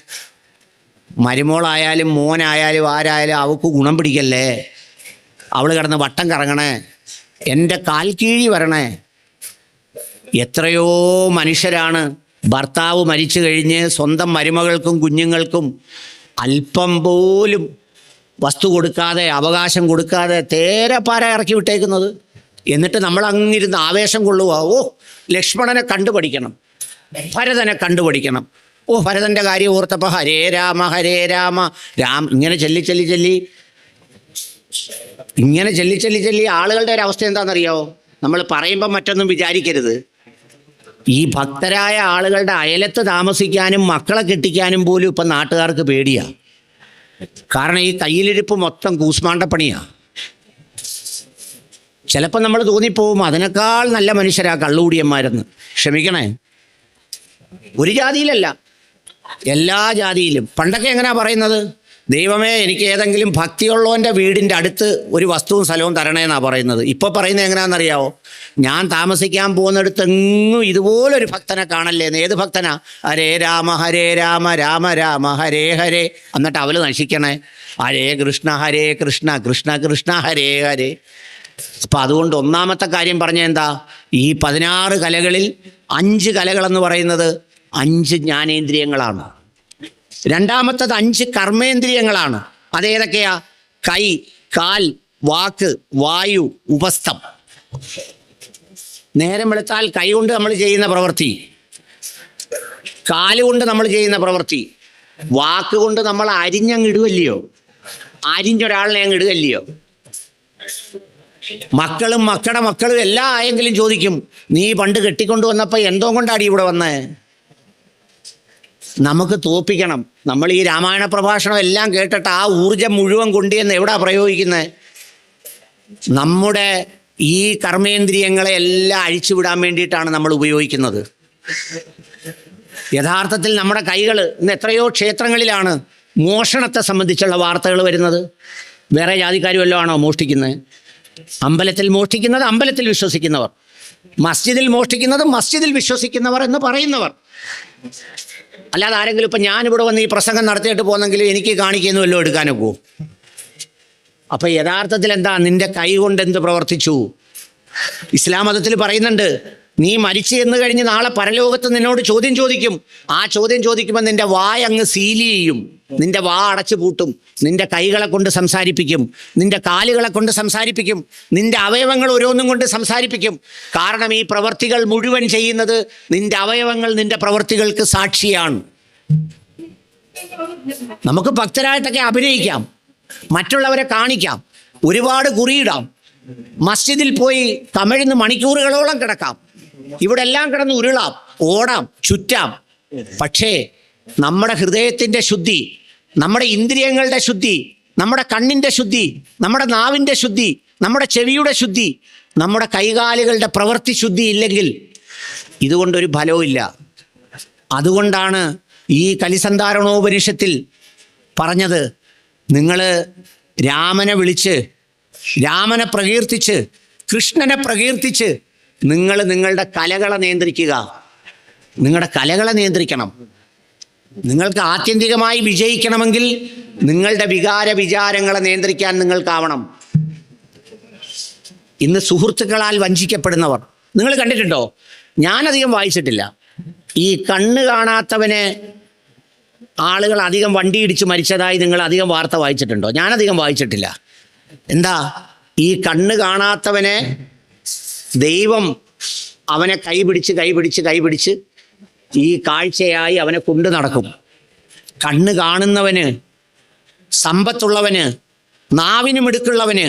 മരുമോളായാലും മോനായാലും ആരായാലും അവൾക്ക് ഗുണം പിടിക്കല്ലേ, അവൾ കിടന്ന് വട്ടം കറങ്ങണേ, എൻ്റെ കാൽ കീഴി വരണേ. എത്രയോ മനുഷ്യരാണ് ഭർത്താവ് മരിച്ചു കഴിഞ്ഞ് സ്വന്തം മരുമകൾക്കും കുഞ്ഞുങ്ങൾക്കും അല്പം പോലും വസ്തു കൊടുക്കാതെ, അവകാശം കൊടുക്കാതെ തേരപ്പാര ഇറക്കി വിട്ടേക്കുന്നത്. എന്നിട്ട് നമ്മൾ അങ്ങിരുന്ന് ആവേശം കൊള്ളുക. ഓ, ലക്ഷ്മണനെ കണ്ടുപഠിക്കണം, ഭരതനെ കണ്ടുപഠിക്കണം. ഓ, ഭരതൻ്റെ കാര്യം ഓർത്തപ്പോൾ ഹരേ രാമ ഇങ്ങനെ ചൊല്ലി ആളുകളുടെ ഒരു അവസ്ഥ എന്താണെന്നറിയാമോ? നമ്മൾ പറയുമ്പോൾ മറ്റൊന്നും വിചാരിക്കരുത്. ഈ ഭക്തരായ ആളുകളുടെ അയലത്ത് താമസിക്കാനും മക്കളെ കെട്ടിക്കാനും പോലും ഇപ്പം നാട്ടുകാർക്ക് പേടിയാണ്. കാരണം ഈ കയ്യിലിരിപ്പ് മൊത്തം കൂസ്മാണ്ടപ്പണിയാണ്. ചിലപ്പോൾ നമ്മൾ തോന്നിപ്പോവും അതിനേക്കാൾ നല്ല മനുഷ്യരാ കള്ളുകൂടിയന്മാരെന്ന്. ക്ഷമിക്കണേ, ഒരു ജാതിയിലല്ല, എല്ലാ ജാതിയിലും. പണ്ടൊക്കെ എങ്ങനെയാ പറയുന്നത്? ദൈവമേ, എനിക്ക് ഏതെങ്കിലും ഭക്തിയുള്ളവൻ്റെ വീടിൻ്റെ അടുത്ത് ഒരു വസ്തുവും സ്ഥലവും തരണേന്നാണ് പറയുന്നത്. ഇപ്പോൾ പറയുന്നത് എങ്ങനെയാണെന്നറിയാവോ? ഞാൻ താമസിക്കാൻ പോകുന്നിടത്തെങ്ങും ഇതുപോലൊരു ഭക്തനെ കാണല്ലേന്ന്. ഏത് ഭക്തനാ? ഹരേ രാമ രാമ രാമ ഹരേ ഹരേ. എന്നിട്ട് അവൽ നശിക്കണേ, ഹരേ കൃഷ്ണ കൃഷ്ണ കൃഷ്ണ ഹരേ ഹരേ. അപ്പം അതുകൊണ്ട് ഒന്നാമത്തെ കാര്യം പറഞ്ഞ എന്താ? ഈ 16 കലകളിൽ 5 കലകളെന്ന് പറയുന്നത് 5 ജ്ഞാനേന്ദ്രിയങ്ങളാണ്. രണ്ടാമത്തത് 5 കർമ്മേന്ദ്രിയങ്ങളാണ്. അതേതൊക്കെയാ? കൈ, കാൽ, വാക്ക്, വായു, ഉപസ്ഥം. നേരം വെളുത്താൽ കൈ കൊണ്ട് നമ്മൾ ചെയ്യുന്ന പ്രവൃത്തി, കാലുകൊണ്ട് നമ്മൾ ചെയ്യുന്ന പ്രവൃത്തി, വാക്കുകൊണ്ട് നമ്മൾ അരിഞ്ഞങ്ങിടുകല്ലയോ, അരിഞ്ഞൊരാളിനെ അങ്ങ് ഇടുകല്ലയോ. മക്കളും മക്കളുടെ മക്കളും എല്ലാം ആയെങ്കിലും ചോദിക്കും, നീ പണ്ട് കെട്ടിക്കൊണ്ടു വന്നപ്പോൾ എന്തോ കൊണ്ടാടി ഇവിടെ വന്നേ? നമുക്ക് തോപ്പിക്കണം. നമ്മൾ ഈ രാമായണ പ്രഭാഷണം എല്ലാം കേട്ടിട്ട് ആ ഊർജം മുഴുവൻ കൊണ്ടുവന്ന് എവിടാ പ്രയോഗിക്കുന്നത്? നമ്മുടെ ഈ കർമ്മേന്ദ്രിയങ്ങളെ എല്ലാം അഴിച്ചുവിടാൻ വേണ്ടിയിട്ടാണ് നമ്മൾ ഉപയോഗിക്കുന്നത്. യഥാർത്ഥത്തിൽ നമ്മുടെ കൈകൾ ഇന്ന് എത്രയോ ക്ഷേത്രങ്ങളിലാണ് മോഷണത്തെ സംബന്ധിച്ചുള്ള വാർത്തകൾ വരുന്നത്. വേറെ ജാതിക്കാർ വല്ലതും ആണോ മോഷ്ടിക്കുന്നത്? അമ്പലത്തിൽ മോഷ്ടിക്കുന്നത് അമ്പലത്തിൽ വിശ്വസിക്കുന്നവർ, മസ്ജിദിൽ മോഷ്ടിക്കുന്നത് മസ്ജിദിൽ വിശ്വസിക്കുന്നവർ എന്ന് പറയുന്നവർ. അല്ലാതെ ആരെങ്കിലും ഇപ്പം ഞാനിവിടെ വന്ന് ഈ പ്രസംഗം നടത്തിയിട്ട് പോകുന്നെങ്കിലും എനിക്ക് കാണിക്കുന്നു വല്ലതും എടുക്കാനൊക്കെ പോകും. അപ്പം യഥാർത്ഥത്തിൽ എന്താ, നിന്റെ കൈ കൊണ്ട് എന്ത് പ്രവർത്തിച്ചു? ഇസ്ലാം മതത്തിൽ പറയുന്നുണ്ട്, നീ മരിച്ചു എന്ന് കഴിഞ്ഞ് നാളെ പരലോകത്ത് നിന്നോട് ചോദ്യം ചോദിക്കും. ആ ചോദ്യം ചോദിക്കുമ്പോൾ നിന്റെ വായ അങ്ങ് സീല് ചെയ്യും, നിന്റെ വാ അടച്ചു പൂട്ടും, നിന്റെ കൈകളെ കൊണ്ട് സംസാരിപ്പിക്കും, നിന്റെ കാലുകളെ കൊണ്ട് സംസാരിപ്പിക്കും, നിന്റെ അവയവങ്ങൾ ഓരോന്നും കൊണ്ട് സംസാരിപ്പിക്കും. കാരണം ഈ പ്രവർത്തികൾ മുഴുവൻ ചെയ്യുന്നത് നിന്റെ അവയവങ്ങൾ നിന്റെ പ്രവർത്തികൾക്ക് സാക്ഷിയാണ്. നമുക്ക് ഭക്തരായിട്ടൊക്കെ അഭിനയിക്കാം, മറ്റുള്ളവരെ കാണിക്കാം, ഒരുപാട് കുറിയിടാം, മസ്ജിദിൽ പോയി കമിഴ്ന്ന് മണിക്കൂറുകളോളം കിടക്കാം, ഇവിടെ എല്ലാം കിടന്ന് ഉരുളാം, ഓടാം, ചുറ്റാം. പക്ഷേ നമ്മുടെ ഹൃദയത്തിൻ്റെ ശുദ്ധി, നമ്മുടെ ഇന്ദ്രിയങ്ങളുടെ ശുദ്ധി, നമ്മുടെ കണ്ണിൻ്റെ ശുദ്ധി, നമ്മുടെ നാവിൻ്റെ ശുദ്ധി, നമ്മുടെ ചെവിയുടെ ശുദ്ധി, നമ്മുടെ കൈകാലുകളുടെ പ്രവൃത്തി ശുദ്ധി ഇല്ലെങ്കിൽ ഇതുകൊണ്ടൊരു ഫലവുമില്ല. അതുകൊണ്ടാണ് ഈ കലിസന്ധാരണോപനിഷത്തിൽ പറഞ്ഞത്, നിങ്ങൾ രാമനെ വിളിച്ച്, രാമനെ പ്രകീർത്തിച്ച്, കൃഷ്ണനെ പ്രകീർത്തിച്ച് നിങ്ങൾ നിങ്ങളുടെ കലകളെ നിയന്ത്രിക്കുക. നിങ്ങളുടെ കലകളെ നിയന്ത്രിക്കണം. നിങ്ങൾക്ക് ആത്യന്തികമായി വിജയിക്കണമെങ്കിൽ നിങ്ങളുടെ വിചാരങ്ങളെ നിയന്ത്രിക്കാൻ നിങ്ങൾക്കാവണം. ഇന്ന് സുഹൃത്തുക്കളാൽ വഞ്ചിക്കപ്പെടുന്നവർ നിങ്ങൾ കണ്ടിട്ടുണ്ടോ? ഞാനധികം വായിച്ചിട്ടില്ല. ഈ കണ്ണ് കാണാത്തവനെ ആളുകൾ അധികം വണ്ടി ഇടിച്ച് മരിച്ചതായി നിങ്ങൾ അധികം വാർത്ത വായിച്ചിട്ടുണ്ടോ? ഞാനധികം വായിച്ചിട്ടില്ല. എന്താ, ഈ കണ്ണ് കാണാത്തവനെ ദൈവം അവനെ കൈപിടിച്ച് ഈ കാഴ്ചയായി അവനെ കൊണ്ടു നടക്കും. കണ്ണ് കാണുന്നവന്, സമ്പത്തുള്ളവന്, നാവിനുമിടുക്കുള്ളവന്,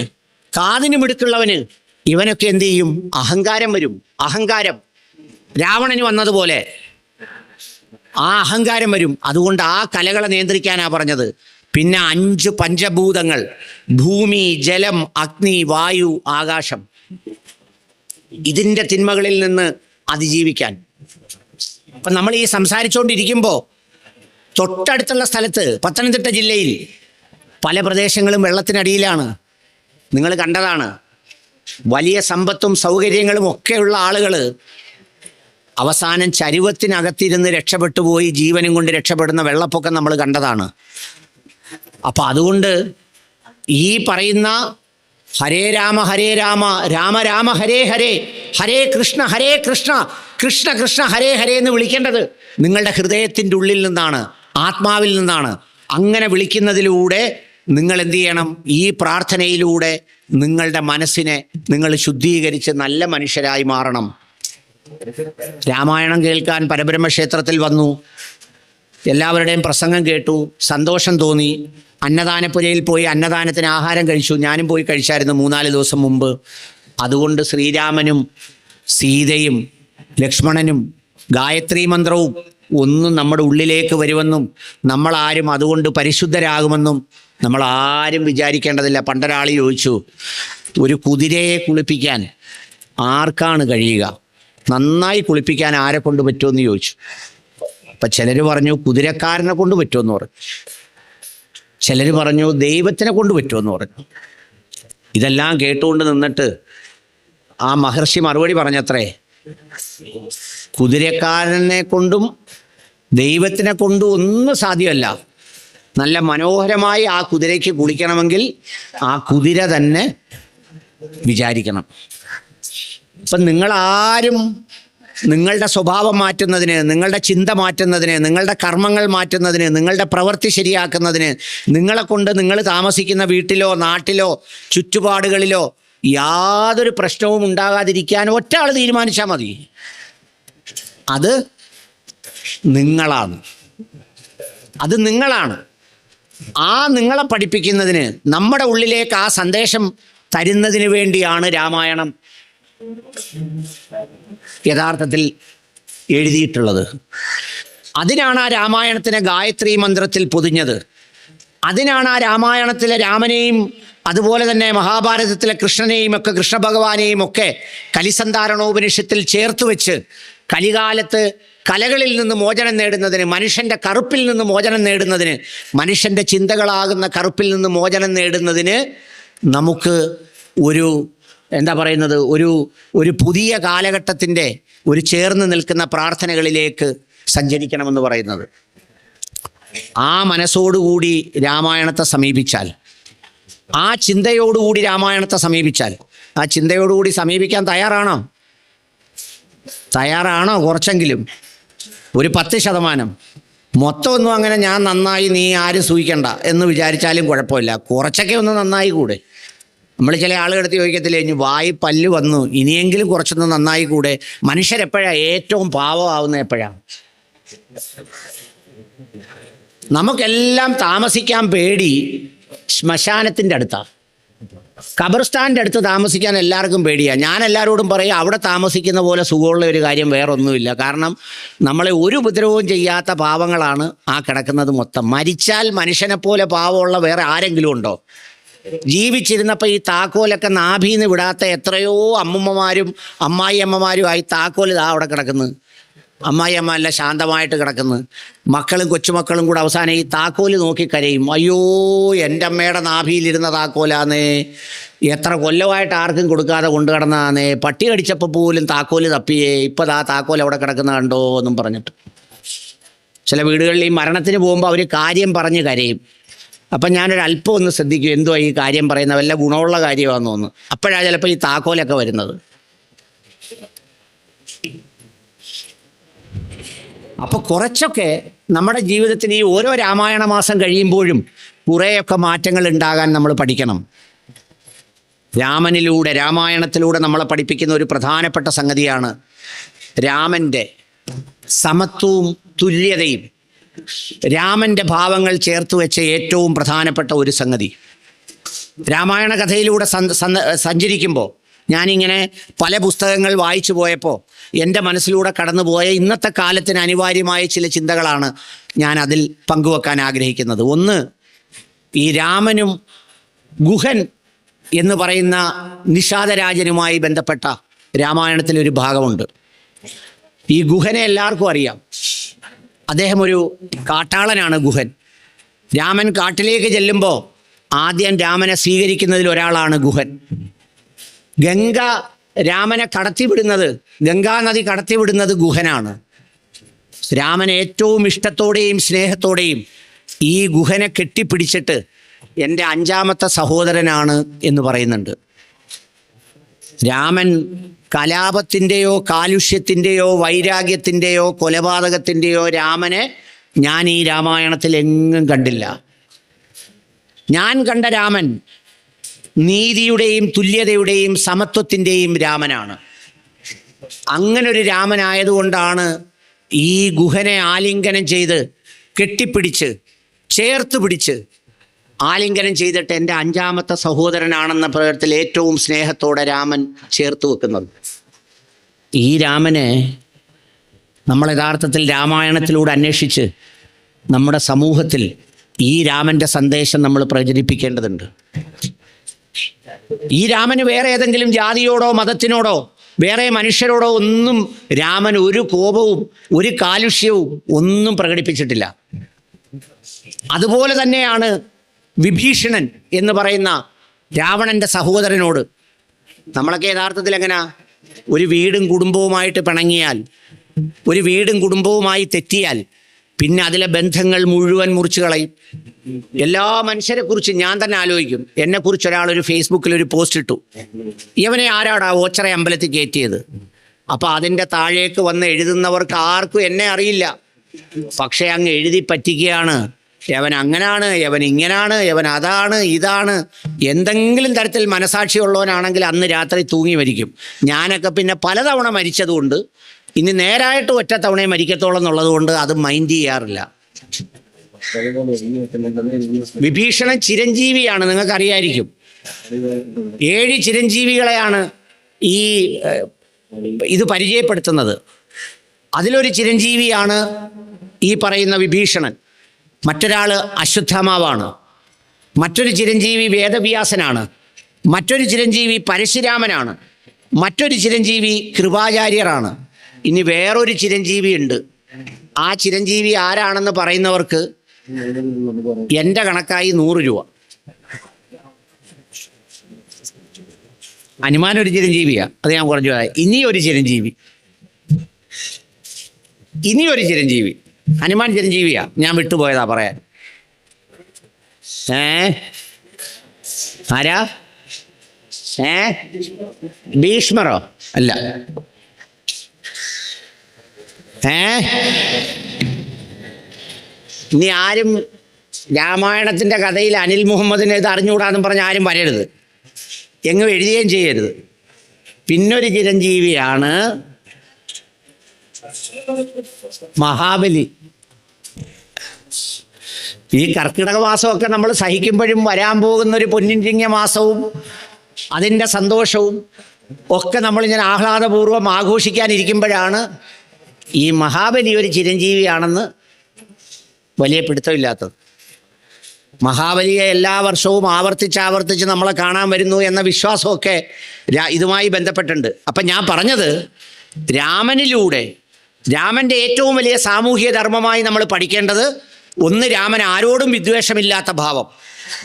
കാതിനുമിടുക്കുള്ളവന് ഇവനൊക്കെ എന്തു ചെയ്യും? അഹങ്കാരം വരും. അഹങ്കാരം രാവണന് വന്നതുപോലെ ആ അഹങ്കാരം വരും. അതുകൊണ്ട് ആ കലകളെ നിയന്ത്രിക്കാനാണ് പറഞ്ഞത്. പിന്നെ 5 പഞ്ചഭൂതങ്ങൾ, ഭൂമി, ജലം, അഗ്നി, വായു, ആകാശം, ഇതിൻ്റെ തിന്മകളിൽ നിന്ന് അതിജീവിക്കാൻ. അപ്പം നമ്മൾ ഈ സംസാരിച്ചുകൊണ്ടിരിക്കുമ്പോൾ തൊട്ടടുത്തുള്ള സ്ഥലത്ത് പത്തനംതിട്ട ജില്ലയിൽ പല പ്രദേശങ്ങളും വെള്ളത്തിനടിയിലാണ്. നിങ്ങൾ കണ്ടതാണ്. വലിയ സമ്പത്തും സൗകര്യങ്ങളും ഒക്കെയുള്ള ആളുകൾ അവസാനം ചരുവത്തിനകത്തിരുന്ന് രക്ഷപ്പെട്ടു പോയി ജീവനും കൊണ്ട് രക്ഷപ്പെടുന്ന വെള്ളപ്പൊക്കം നമ്മൾ കണ്ടതാണ്. അപ്പം അതുകൊണ്ട് ഈ പറയുന്ന ഹരേ രാമ രാമ രാമ ഹരേ ഹരേ, ഹരേ കൃഷ്ണ കൃഷ്ണ കൃഷ്ണ ഹരേ ഹരേ എന്ന് വിളിക്കേണ്ടത് നിങ്ങളുടെ ഹൃദയത്തിൻ്റെ ഉള്ളിൽ നിന്നാണ്, ആത്മാവിൽ നിന്നാണ്. അങ്ങനെ വിളിക്കുന്നതിലൂടെ നിങ്ങൾ എന്തു ചെയ്യണം? ഈ പ്രാർത്ഥനയിലൂടെ നിങ്ങളുടെ മനസ്സിനെ നിങ്ങൾ ശുദ്ധീകരിച്ച് നല്ല മനുഷ്യരായി മാറണം. രാമായണം കേൾക്കാൻ പരബ്രഹ്മക്ഷേത്രത്തിൽ വന്നു, എല്ലാവരുടെയും പ്രസംഗം കേട്ടു, സന്തോഷം തോന്നി. അന്നദാനപ്പുരയിൽ പോയി അന്നദാനത്തിന് ആഹാരം കഴിച്ചു. ഞാനും പോയി കഴിച്ചായിരുന്നു 3-4 ദിവസം മുമ്പ്. അതുകൊണ്ട് ശ്രീരാമനും സീതയും ലക്ഷ്മണനും ഗായത്രി മന്ത്രവും ഒന്നും നമ്മുടെ ഉള്ളിലേക്ക് വരുമെന്നും നമ്മളാരും അതുകൊണ്ട് പരിശുദ്ധരാകുമെന്നും നമ്മളാരും വിചാരിക്കേണ്ടതില്ല. പണ്ടൊരാൾ ചോദിച്ചു, ഒരു കുതിരയെ കുളിപ്പിക്കാൻ ആർക്കാണ് കഴിയുക? നന്നായി കുളിപ്പിക്കാൻ ആരെ കൊണ്ട് പറ്റുമെന്ന് ചോദിച്ചു. അപ്പം ചിലർ പറഞ്ഞു കുതിരക്കാരനെ കൊണ്ട് പറ്റുമെന്ന് പറഞ്ഞു, ചിലർ പറഞ്ഞു ദൈവത്തിനെ കൊണ്ട് പറ്റുമെന്ന് പറഞ്ഞു. ഇതെല്ലാം കേട്ടുകൊണ്ട് നിന്നിട്ട് ആ മഹർഷി മറുപടി പറഞ്ഞത്രേ, കുതിരക്കാരനെ കൊണ്ടും ദൈവത്തിനെ കൊണ്ടും ഒന്നും സാധ്യമല്ല. നല്ല മനോഹരമായി ആ കുതിരയ്ക്ക് കുളിക്കണമെങ്കിൽ ആ കുതിര തന്നെ വിചാരിക്കണം. അപ്പം നിങ്ങളാരും നിങ്ങളുടെ സ്വഭാവം മാറ്റുന്നതിന്, നിങ്ങളുടെ ചിന്ത മാറ്റുന്നതിന്, നിങ്ങളുടെ കർമ്മങ്ങൾ മാറ്റുന്നതിന്, നിങ്ങളുടെ പ്രവൃത്തി ശരിയാക്കുന്നതിന്, നിങ്ങളെ കൊണ്ട് നിങ്ങൾ താമസിക്കുന്ന വീട്ടിലോ നാട്ടിലോ ചുറ്റുപാടുകളിലോ യാതൊരു പ്രശ്നവും ഉണ്ടാകാതിരിക്കാൻ ഒറ്റ ആൾ തീരുമാനിച്ചാൽ മതി. അത് നിങ്ങളാണ്. അത് നിങ്ങളാണ്. ആ നിങ്ങളെ പഠിപ്പിക്കുന്നതിന്, നമ്മുടെ ഉള്ളിലേക്ക് ആ സന്ദേശം തരുന്നതിന് വേണ്ടിയാണ് രാമായണം യഥാർത്ഥത്തിൽ എഴുതിയിട്ടുള്ളത്. അതിനാണ് ആ രാമായണത്തിനെ ഗായത്രി മന്ത്രത്തിൽ പൊതിഞ്ഞത്. അതിനാണ് ആ രാമായണത്തിലെ രാമനെയും അതുപോലെ തന്നെ മഹാഭാരതത്തിലെ കൃഷ്ണനെയും ഒക്കെ കൃഷ്ണഭഗവാനെയും ഒക്കെ കലിസന്ധാരണോപനിഷത്തിൽ ചേർത്ത് വെച്ച് കലികാലത്ത് കലകളിൽ നിന്ന് മോചനം നേടുന്നതിന്, മനുഷ്യൻ്റെ കറുപ്പിൽ നിന്ന് മോചനം നേടുന്നതിന്, മനുഷ്യൻ്റെ ചിന്തകളാകുന്ന കറുപ്പിൽ നിന്ന് മോചനം നേടുന്നതിന് നമുക്ക് ഒരു എന്താ പറയുന്നത് ഒരു പുതിയ കാലഘട്ടത്തിൻ്റെ ഒരു ചേർന്ന് നിൽക്കുന്ന പ്രാർത്ഥനകളിലേക്ക് സഞ്ചരിക്കണമെന്ന് പറയുന്നത്. ആ മനസ്സോടുകൂടി രാമായണത്തെ സമീപിച്ചാൽ, ആ ചിന്തയോടുകൂടി രാമായണത്തെ സമീപിച്ചാൽ, ആ ചിന്തയോടുകൂടി സമീപിക്കാൻ തയ്യാറാണോ? കുറച്ചെങ്കിലും ഒരു 10%. മൊത്തമൊന്നും അങ്ങനെ ഞാൻ നന്നായി നീ ആരും സൂഹിക്കണ്ട എന്ന് വിചാരിച്ചാലും കുഴപ്പമില്ല. കുറച്ചൊക്കെ ഒന്ന് നന്നായി കൂടെ. നമ്മൾ ചില ആളുകളെടുത്ത് ചോദിക്കത്തില്ലേ, ഇനി വായി പല്ല് വന്നു ഇനിയെങ്കിലും കുറച്ചൊന്ന് നന്നായി കൂടെ. മനുഷ്യരെപ്പോഴാണ് ഏറ്റവും പാവമാവുന്നത്? എപ്പോഴാണ്? നമുക്കെല്ലാം താമസിക്കാൻ പേടി ശ്മശാനത്തിൻ്റെ അടുത്താണ്. ഖബർസ്ഥാൻ്റെ അടുത്ത് താമസിക്കാൻ എല്ലാവർക്കും പേടിയാണ്. ഞാൻ എല്ലാവരോടും പറയും, അവിടെ താമസിക്കുന്ന പോലെ സുഖമുള്ള ഒരു കാര്യം വേറൊന്നുമില്ല. കാരണം നമ്മളെ ഒരു ഉപദ്രവവും ചെയ്യാത്ത പാവങ്ങളാണ് ആ കിടക്കുന്നത് മൊത്തം. മരിച്ചാൽ മനുഷ്യനെ പോലെ പാവമുള്ള വേറെ ആരെങ്കിലും ഉണ്ടോ? ജീവിച്ചിരുന്നപ്പോൾ ഈ താക്കോലൊക്കെ നാഭീന്ന് വിടാത്ത എത്രയോ അമ്മൂമ്മമാരും അമ്മായിയമ്മമാരുമായി താക്കോൽ ഇതാ അവിടെ കിടക്കുന്നു. അമ്മായിയമ്മ അല്ല ശാന്തമായിട്ട് കിടക്കുന്നു. മക്കളും കൊച്ചുമക്കളും കൂടെ അവസാനം ഈ താക്കോല് നോക്കി കരയും. അയ്യോ, എൻ്റെ അമ്മയുടെ നാഭിയിലിരുന്ന താക്കോലാന്നേ, എത്ര കൊല്ലമായിട്ട് ആർക്കും കൊടുക്കാതെ കൊണ്ടു കിടന്നതാന്നേ, പട്ടി കടിച്ചപ്പോൾ പോലും താക്കോല് തപ്പിയേ, ഇപ്പം ആ താക്കോൽ അവിടെ കിടക്കുന്ന കണ്ടോ എന്നും പറഞ്ഞിട്ട്. ചില വീടുകളിൽ ഈ മരണത്തിന് പോകുമ്പോൾ അവർ കാര്യം പറഞ്ഞ് കരയും. അപ്പം ഞാനൊരല്പം ഒന്ന് ശ്രദ്ധിക്കും, എന്തുവാ ഈ കാര്യം പറയുന്ന, വല്ല ഗുണമുള്ള കാര്യമാണെന്ന് തോന്നുന്നു. അപ്പോഴാണ് ചിലപ്പോൾ ഈ താക്കോലൊക്കെ വരുന്നത്. അപ്പോൾ കുറച്ചൊക്കെ നമ്മുടെ ജീവിതത്തിന് ഈ ഓരോ രാമായണ മാസം കഴിയുമ്പോഴും കുറേയൊക്കെ മാറ്റങ്ങൾ ഉണ്ടാകാൻ നമ്മൾ പഠിക്കണം. രാമായണത്തിലൂടെ നമ്മളെ പഠിപ്പിക്കുന്ന ഒരു പ്രധാനപ്പെട്ട സംഗതിയാണ് രാമൻ്റെ സമത്വവും തുല്യതയും. രാമൻ്റെ ഭാവങ്ങൾ ചേർത്ത് വെച്ച ഏറ്റവും പ്രധാനപ്പെട്ട ഒരു സംഗതി. രാമായണ കഥയിലൂടെ സഞ്ചരിക്കുമ്പോൾ ഞാനിങ്ങനെ പല പുസ്തകങ്ങൾ വായിച്ചു പോയപ്പോൾ എൻ്റെ മനസ്സിലൂടെ കടന്നുപോയ ഇന്നത്തെ കാലത്തിന് അനിവാര്യമായ ചില ചിന്തകളാണ് ഞാൻ അതിൽ പങ്കുവെക്കാൻ ആഗ്രഹിക്കുന്നത്. ഒന്ന്, ഈ രാമനും ഗുഹൻ എന്ന് പറയുന്ന നിഷാദരാജനുമായി ബന്ധപ്പെട്ട രാമായണത്തിലൊരു ഭാഗമുണ്ട്. ഈ ഗുഹനെ എല്ലാവർക്കും അറിയാം. അദ്ദേഹം ഒരു കാട്ടാളനാണ് ഗുഹൻ. രാമൻ കാട്ടിലേക്ക് ചെല്ലുമ്പോൾ ആദ്യം രാമനെ സ്വീകരിക്കുന്നതിൽ ഒരാളാണ് ഗുഹൻ. രാമനെ കടത്തിവിടുന്നത്, ഗംഗാനദി കടത്തിവിടുന്നത് ഗുഹനാണ്. രാമൻ ഏറ്റവും ഇഷ്ടത്തോടെയും സ്നേഹത്തോടെയും ഈ ഗുഹനെ കെട്ടിപ്പിടിച്ചിട്ട് എൻ്റെ 5ാമത്തെ സഹോദരനാണ് എന്ന് പറയുന്നുണ്ട്. രാമൻ കലാപത്തിൻ്റെയോ കാലുഷ്യത്തിൻ്റെയോ വൈരാഗ്യത്തിൻ്റെയോ കൊലപാതകത്തിൻ്റെയോ രാമനെ ഞാൻ ഈ രാമായണത്തിൽ എങ്ങും കണ്ടില്ല. ഞാൻ കണ്ട രാമൻ നീതിയുടെയും തുല്യതയുടെയും സമത്വത്തിൻ്റെയും രാമനാണ്. അങ്ങനൊരു രാമനായതുകൊണ്ടാണ് ഈ ഗുഹനെ ആലിംഗനം ചെയ്ത് കെട്ടിപ്പിടിച്ച് ചേർത്ത് പിടിച്ച് ആലിംഗനം ചെയ്തിട്ട് എൻ്റെ 5ാമത്തെ സഹോദരനാണെന്ന പ്രകാരത്തിൽ ഏറ്റവും സ്നേഹത്തോടെ രാമൻ ചേർത്ത് വെക്കുന്നത്. ഈ രാമനെ നമ്മൾ യഥാർത്ഥത്തിൽ രാമായണത്തിലൂടെ അന്വേഷിച്ച് നമ്മുടെ സമൂഹത്തിൽ ഈ രാമൻ്റെ സന്ദേശം നമ്മൾ പ്രചരിപ്പിക്കേണ്ടതുണ്ട്. ഈ രാമന് വേറെ ഏതെങ്കിലും ജാതിയോടോ മതത്തിനോടോ വേറെ മനുഷ്യരോടോ ഒന്നും രാമൻ ഒരു കോപവും ഒരു കാലുഷ്യവും ഒന്നും പ്രകടിപ്പിച്ചിട്ടില്ല. അതുപോലെ തന്നെയാണ് വിഭീഷണൻ എന്ന് പറയുന്ന രാവണൻ്റെ സഹോദരനോട്. നമ്മളൊക്കെ യഥാർത്ഥത്തിൽ എങ്ങനെയാ, ഒരു വീടും കുടുംബവുമായിട്ട് പിണങ്ങിയാൽ, ഒരു വീടും കുടുംബവുമായി തെറ്റിയാൽ പിന്നെ അതിലെ ബന്ധങ്ങൾ മുഴുവൻ മുറിച്ചു കളയും. എല്ലാ മനുഷ്യരെക്കുറിച്ചും ഞാൻ തന്നെ ആലോചിക്കും. എന്നെക്കുറിച്ച് ഒരാളൊരു ഫേസ്ബുക്കിൽ ഒരു പോസ്റ്റ് ഇട്ടു, ഇവനെ ആരാടാ ഓച്ചറ അമ്പലത്തിൽ കയറ്റിയത്. അപ്പോൾ അതിൻ്റെ താഴേക്ക് വന്ന് എഴുതുന്നവർക്ക് ആർക്കും എന്നെ അറിയില്ല, പക്ഷേ അങ്ങ് എഴുതി പറ്റിക്കുകയാണ്. യവൻ അങ്ങനാണ്, യവൻ ഇങ്ങനാണ്, യവൻ അതാണ് ഇതാണ്. എന്തെങ്കിലും തരത്തിൽ മനസാക്ഷിയുള്ളവനാണെങ്കിൽ അന്ന് രാത്രി തൂങ്ങി മരിക്കും. ഞാനൊക്കെ പിന്നെ പലതവണ മരിച്ചതുകൊണ്ട് ഇനി നേരായിട്ട് ഒറ്റത്തവണയെ മരിക്കത്തോളം എന്നുള്ളത് കൊണ്ട് അത് മൈൻഡ് ചെയ്യാറില്ല. വിഭീഷണൻ ചിരഞ്ജീവിയാണ്, നിങ്ങൾക്കറിയായിരിക്കും. 7 ചിരഞ്ജീവികളെയാണ് ഇത് പരിചയപ്പെടുത്തുന്നത്. അതിലൊരു ചിരഞ്ജീവിയാണ് ഈ പറയുന്ന വിഭീഷണൻ. മറ്റൊരാൾ അശ്വത്ഥാമാവാണ്. മറ്റൊരു ചിരഞ്ജീവി വേദവ്യാസനാണ്, മറ്റൊരു ചിരഞ്ജീവി പരശുരാമനാണ്, മറ്റൊരു ചിരഞ്ജീവി കൃപാചാര്യരാണ്. ഇനി വേറൊരു ചിരഞ്ജീവി ഉണ്ട്. ആ ചിരഞ്ജീവി ആരാണെന്ന് പറയുന്നവർക്ക് എൻ്റെ കണക്കായി 100 രൂപ. ഹനുമാൻ ഒരു ചിരഞ്ജീവിയാണ്, അത് ഞാൻ കുറഞ്ഞു. ഇനിയൊരു ചിരഞ്ജീവി, ഹനുമാൻ ചിരഞ്ജീവിയാ, ഞാൻ വിട്ടുപോയതാ പറയാൻ. ആരാ? ഭീഷ്മറോ? അല്ല. ഇനി ആരും രാമായണത്തിൻ്റെ കഥയിൽ അനിൽ മുഹമ്മദിനെ ഇത് അറിഞ്ഞുകൂടാന്ന് പറഞ്ഞ് ആരും വരരുത്, എങ്ങും എഴുതുകയും ചെയ്യരുത്. പിന്നൊരു ചിരഞ്ജീവിയാണ് മഹാബലി. ഈ കർക്കിടക മാസമൊക്കെ നമ്മൾ സഹിക്കുമ്പോഴും വരാൻ പോകുന്നൊരു പൊന്നിൻചിങ്ങ മാസവും അതിൻ്റെ സന്തോഷവും ഒക്കെ നമ്മളിങ്ങനെ ആഹ്ലാദപൂർവ്വം ആഘോഷിക്കാനിരിക്കുമ്പോഴാണ് ഈ മഹാബലി ഒരു ചിരഞ്ജീവിയാണെന്ന് വലിയ പിടുത്തമില്ലാത്തത്. മഹാബലിയെ എല്ലാ വർഷവും ആവർത്തിച്ച് നമ്മളെ കാണാൻ വരുന്നു എന്ന വിശ്വാസമൊക്കെ ഇതുമായി ബന്ധപ്പെട്ടുണ്ട്. അപ്പം ഞാൻ പറഞ്ഞത്, രാമനിലൂടെ രാമൻ്റെ ഏറ്റവും വലിയ സാമൂഹിക ധർമ്മമായി നമ്മൾ പഠിക്കേണ്ടത്, ഒന്ന്, രാമൻ ആരോടും വിദ്വേഷമില്ലാത്ത ഭാവം,